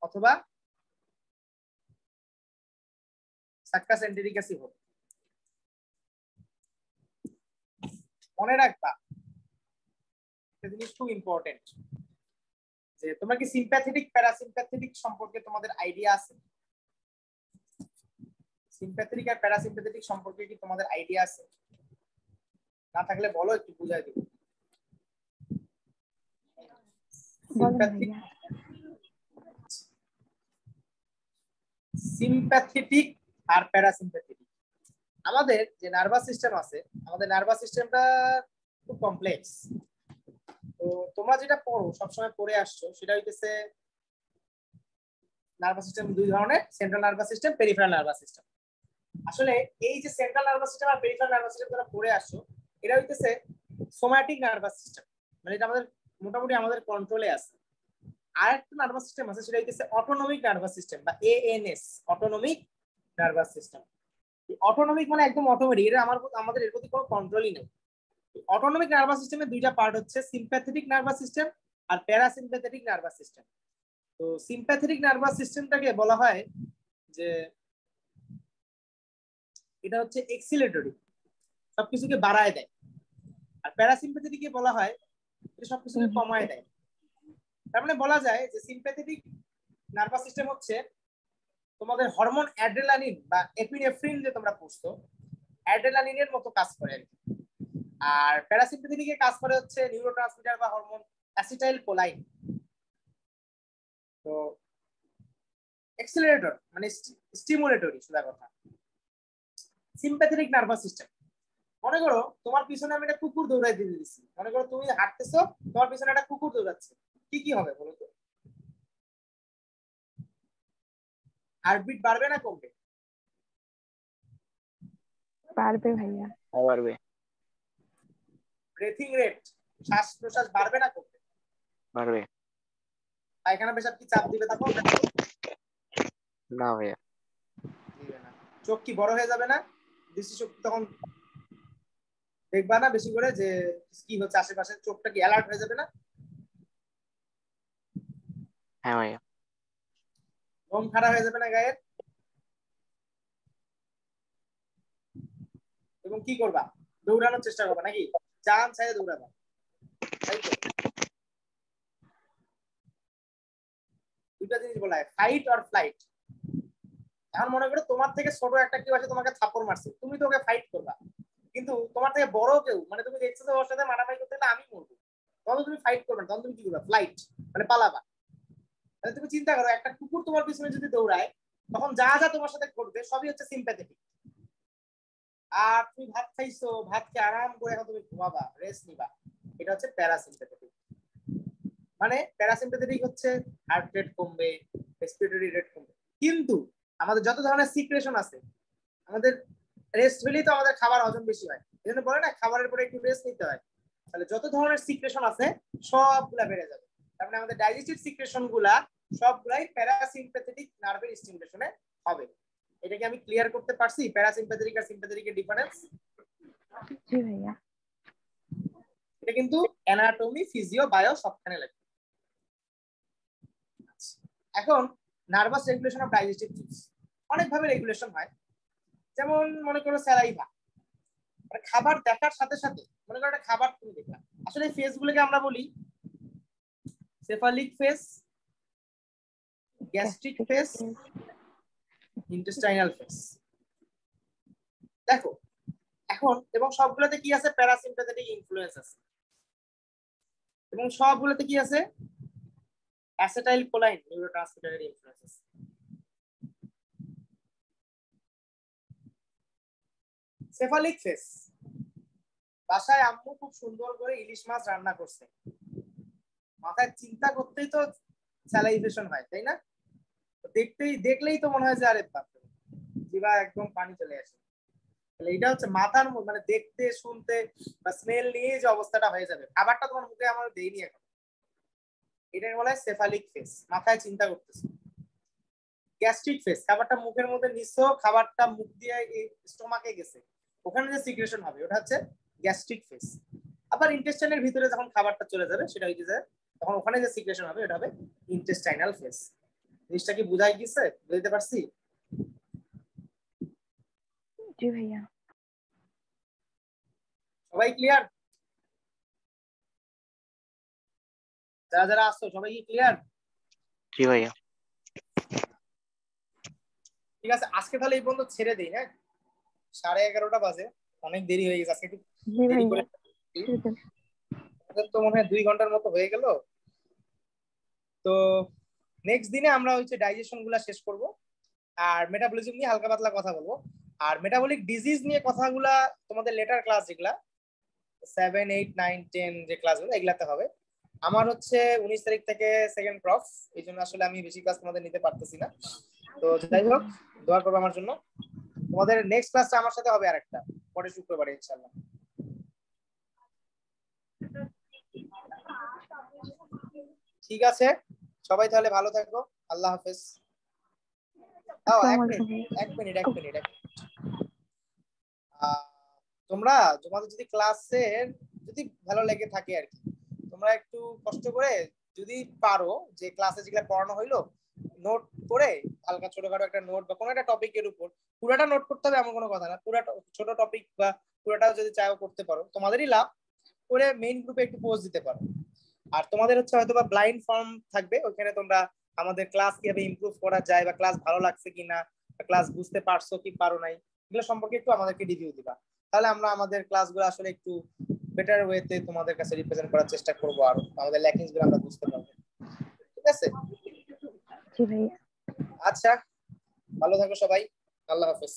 [SPEAKER 1] অথবা সাক্কাস এন্টেরিক অ্যাসিড হোক, মনে রাখবা একটা জিনিস খুব ইম্পর্টেন্ট, যে তোমরা কি সিম্প্যাথেটিক প্যারাসিম্প্যাথেটিক সম্পর্কে তোমাদের আইডিয়া আছে? সিম্প্যাথেটিক আর প্যারাসিম্প্যাথেটিক সম্পর্কে কি তোমাদের আইডিয়া আছে? না থাকলে বলো, একটু বুঝাই দেব। সিম্প্যাথেটিক আর প্যারাসিম্প্যাথেটিক, আমাদের যে নার্ভাস সিস্টেম আছে, আমাদের নার্ভাস সিস্টেমটা খুব কমপ্লেক্স। তো তোমরা যেটা পড়ো, সবসময় পড়ে আসছো, সেটা হইতেছে নার্ভাস সিস্টেম দুই ধরনের, central nervous system, peripheral nervous system. আসলে এই যে সেন্ট্রাল নার্ভাস সিস্টেম আর পেরিফেরাল নার্ভাস সিস্টেম যারা পড়ে আসছো, এটা হইতেছে সোম্যাটিক নার্ভাস সিস্টেম, মানে এটা আমাদের মোটামুটি আমাদের কন্ট্রোলে আছে। আর একটা নার্ভাস সিস্টেম আছে, সেটা হইতেছে অটোনমিক নার্ভাস সিস্টেম বা ANS, autonomic nervous system. Autonomic মানে একদম অটোমেটিক, এটা আমাদের এর প্রতি কোনো কন্ট্রোলই নেই। অটোনমিক নার্ভাস সিস্টেমের দুইটা পার্ট হচ্ছে সিম্প্যাথেটিক নার্ভাস সিস্টেম আর প্যারাসিম্প্যাথেটিক নার্ভাস সিস্টেম। তো সিম্প্যাথেটিক নার্ভাস সিস্টেমটাকে বলা হয় যে এটা হচ্ছে এক্সিলেটরি, সবকিছুকে বাড়ায় দেয়। আর প্যারাসিম্প্যাথেটিককে বলা হয় এটা সবকিছুকে কমায় দেয়। তার মানে বলা যায় যে সিম্প্যাথেটিক নার্ভাস সিস্টেম হচ্ছে তোমাদের হরমোন অ্যাড্রেনালিন বা এপিনেফ্রিন যে তোমরা পড়ছো, অ্যাড্রেনালিনের মতো কাজ করে আর কি। আর প্যারাসিম্প্যাথেটিকে কাজ করে হচ্ছে নিউরোট্রান্সমিটার বা হরমোন অ্যাসিটাইল কোলাইন। তো এক্সিলারেটর মানে স্টিমুলেটরি, সোজা কথা। সিম্প্যাথেটিক নার্ভাস সিস্টেম, মনে করো তোমার পিছনে আমি একটা কুকুর দৌড়াই দিয়ে দিচ্ছি, মনে করো তুমি হাঁটতেছো, তোমার পিছনে একটা কুকুর দৌড়াচ্ছে, কি হবে বলো তো? হার্টবিট বাড়বে না কমবে?
[SPEAKER 3] বাড়বে ভাইয়া।
[SPEAKER 4] বাড়বে।
[SPEAKER 1] ব্রেথিং রেট, শ্বাস প্রশ্বাস বাড়বে না কমবে?
[SPEAKER 4] বাড়বে।
[SPEAKER 1] পায়খানা পেশাব কি চাপ দিবে তখন?
[SPEAKER 4] না ভাইয়া,
[SPEAKER 1] দিবে না। চোখ কি বড় হয়ে যাবে না? দৃষ্টিশক্তি তখন দেখবা না বেশি করে যে কি হচ্ছে আশেপাশে, চোখটা কি অ্যালার্ট হয়ে যাবে না?
[SPEAKER 4] হ্যাঁ ভাইয়া।
[SPEAKER 1] ঘুম খারাপ হয়ে যাবে না গায়ের? এবং কি করবা? দৌড়ানোর চেষ্টা করবা নাকি? জান ছাড়ে দৌড়াবা, তাই তো? দুটা জিনিস বলা হয়, ফাইট আর ফ্লাইট। এখন মনে করো তোমার থেকে ছোট একটা কেউ আছে, তোমাকে থাপ্পড় মারছে, তুমি তো ওকে ফাইট করবা। কিন্তু তোমার থেকে বড় কেউ, মানে তুমি দেখছো যে ওর সাথে মারামারি করতে গেলে আমি মরবো, তখন তুমি ফাইট করবে না, তখন তুমি কি করবা? ফ্লাইট, মানে পালাবা। তাহলে তুমি চিন্তা করো, একটা কুকুর তোমার পিছনে যদি দৌড়ায়, তখন যা যা তোমার সাথে ঘটবে সবই হচ্ছে সিম্প্যাথেটিক। আর তুমি ভাত খাইছো, ভাত খেয়ে আরাম করে এখন তুমি ঘুমাবা, রেস্ট নিবা, এটা হচ্ছে প্যারাসিম্প্যাথেটিক। মানে প্যারাসিম্প্যাথেটিক হচ্ছে হার্ট রেট কমবে, রেসপিরেটরি রেট কমবে। কিন্তু আমাদের যত ধরনের সিক্রেশন আছে, আমাদের রেস্ট হলেই তো আমাদের খাবার হজম বেশি হয়, এই জন্য বলে না খাবারের পরে একটু রেস্ট নিতে হয়। তাহলে যত ধরনের সিক্রেশন আছে সবগুলা বেড়ে যাবে। তার মানে আমাদের ডাইজেস্টিভ সিক্রেশন গুলা সবগুলাই প্যারাসিম্প্যাথেটিক নার্ভের স্টিমুলেশনে হবে। এটা কি আমি ক্লিয়ার করতে পারছি প্যারাসিম্প্যাথেটিক আর সিম্প্যাথেটিকের ডিফারেন্স?
[SPEAKER 3] জি ভাইয়া।
[SPEAKER 1] এটা কিন্তু অ্যানাটমি, ফিজিও, বায়ো সবখানে লাগে। এখন nervous regulation of digestive juice অনেক ভাবে রেগুলেশন হয়। যেমন মনে করো স্যালাইভা, মানে খাবার দেখার সাথে সাথে মনে করো একটা খাবার তুমি দেখলা, আসলে এই ফেস গুলোকে আমরা বলি cephalic face, gastric face, intestinal face. দেখো এখন, এবং সবগুলোতে কি আছে? প্যারাসিম্প্যাথেটিক ইনফ্লুয়েন্স আছে, এবং সবগুলোতে কি আছে? অ্যাসিটাইল কোলাইন নিউরোট্রান্সমিটারের ইনফ্লুয়েন্স আছে। সেফালিক ফেস, বাসায় আম্মু খুব সুন্দর করে ইলিশ মাছ রান্না করছে, মাথায় চিন্তা করতেই তো স্যালাইভেশন হয়, তাই না? দেখলেই তো মনে হয় যে আরে বাপ রে, জিভা একদম পানি চলে আসে। তাহলে এটা হচ্ছে মাথার মানে দেখতে শুনতে বা স্মেল নিয়ে যে অবস্থাটা হয়ে যাবে, খাবারটা তোমার মুখে আমার দেয়নি এখন, এটাকে বলা হয় সেফালিক ফেস, মাথায় চিন্তা করতেছে। গ্যাস্ট্রিক ফেস, খাবারটা মুখের মধ্যে নিছো, খাবারটা মুখ দিয়ে স্টোমাকে গেছে, ওখানে যে সিক্রেশন হবে ওটা হচ্ছে গ্যাস্ট্রিক ফেস। আবার ইন্টেস্টাইনের ভিতরে যখন খাবারটা চলে যাবে সেটা হচ্ছে তখন ওখানে যে সিক্রেশন হবে এটা হবে ইন্টেস্টাইনাল ফেজ। জিনিসটা কি বুঝাই গেছে? বুঝতে পারছি?
[SPEAKER 3] জি ভাইয়া।
[SPEAKER 1] সবাই ক্লিয়ার? যারা যারা আসছো সবাই কি ক্লিয়ার?
[SPEAKER 4] জি ভাইয়া।
[SPEAKER 1] ঠিক আছে, আজকে তাহলে এই পর্যন্ত ছেড়ে দিই। হ্যাঁ, 11:30 বাজে, অনেক দেরি হয়ে গেছে আজকে, একটু
[SPEAKER 3] জি
[SPEAKER 1] দেরি
[SPEAKER 3] ভাইয়া
[SPEAKER 1] করে
[SPEAKER 3] ছেড়ে দেন।
[SPEAKER 1] আমাদের তো মনে হয় 2 ঘন্টার মতো হয়ে গেল। তো নেক্সট দিনে আমরা হচ্ছে ডাইজেশন গুলা শেষ করব, আর মেটাবলিজম নিয়ে হালকা পাতলা কথা বলবো। আর মেটাবলিক ডিজিজ নিয়ে কথাগুলা তোমাদের লেটার ক্লাস যেগুলা 7, 8, 9, 10 যে ক্লাসগুলো এগুলাতে হবে। আমার হচ্ছে 19 তারিখ থেকে সেকেন্ড প্রফ, এই জন্য আসলে আমি বেশি ক্লাস তোমাদের নিতে পারতেছি না। তো যাই হোক, দোয়া করবো আমার জন্য। তোমাদের নেক্সট ক্লাসটা আমার সাথে হবে আরেকটা পরের শুক্রবারে ইনশাআল্লাহ। ঠিক আছে, সবাই তাহলে ভালো থাকো, আল্লাহ হাফেজ।
[SPEAKER 3] আসসালামু
[SPEAKER 1] এক
[SPEAKER 3] আলাইকুম
[SPEAKER 1] মিনিট
[SPEAKER 3] ভাইয়া।
[SPEAKER 1] এক মিনিট এক মিনিট এক মিনিট। তোমরা তোমাদের যদি ক্লাসের যদি ভালো লেগে থাকে আর কি, তোমরা একটু কষ্ট করে যদি পারো যে ক্লাসে যেগুলো পড়ানো হইলো নোট করে, হালকা ছোটখাটো একটা নোট বা কোনো একটা টপিকের উপর, পুরোটা নোট করতে হবে এমন কোনো কথা না, পুরোটা ছোট টপিক বা পুরোটাও যদি চাও করতে পারো তোমাদেরই লাভ, করে মেইন গ্রুপে একটু পোস্ট দিতে পারো। আর তোমাদের হচ্ছে হয়তো বা ব্লাইন্ড ফর্ম থাকবে, ওখানে তোমরা আমাদের ক্লাস কিভাবে ইমপ্রুভ করা যায় বা ক্লাস ভালো লাগছে কিনা বা ক্লাস বুঝতে পারছো কি পারো নাই এগুলো সম্পর্কে একটু আমাদেরকে রিভিউ দিবা। তাহলে আমরা আমাদের ক্লাসগুলো আসলে একটু বেটার ওয়েতে তোমাদের কাছে রিপ্রেজেন্ট করার চেষ্টা করবো, আর আমাদের ল্যাকিংস গুলো আমরা বুঝতে পারবো। ঠিক আছে?
[SPEAKER 3] জি ভাইয়া।
[SPEAKER 1] আচ্ছা, ভালো থাকো সবাই, আল্লাহ হাফেজ।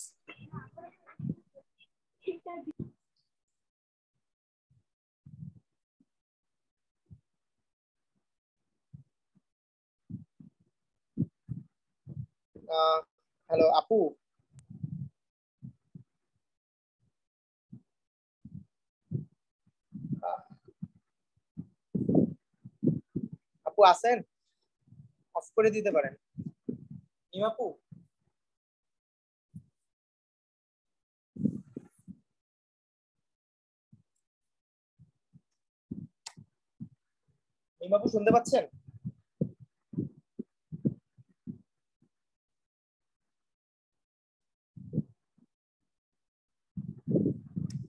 [SPEAKER 1] হ্যালো আপু, আহ, আপু আছেন? অফ করে দিতে পারেন। নিম আপু, নিম আপু শুনতে পাচ্ছেন?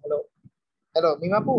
[SPEAKER 1] হ্যালো হ্যালো মিম আপু।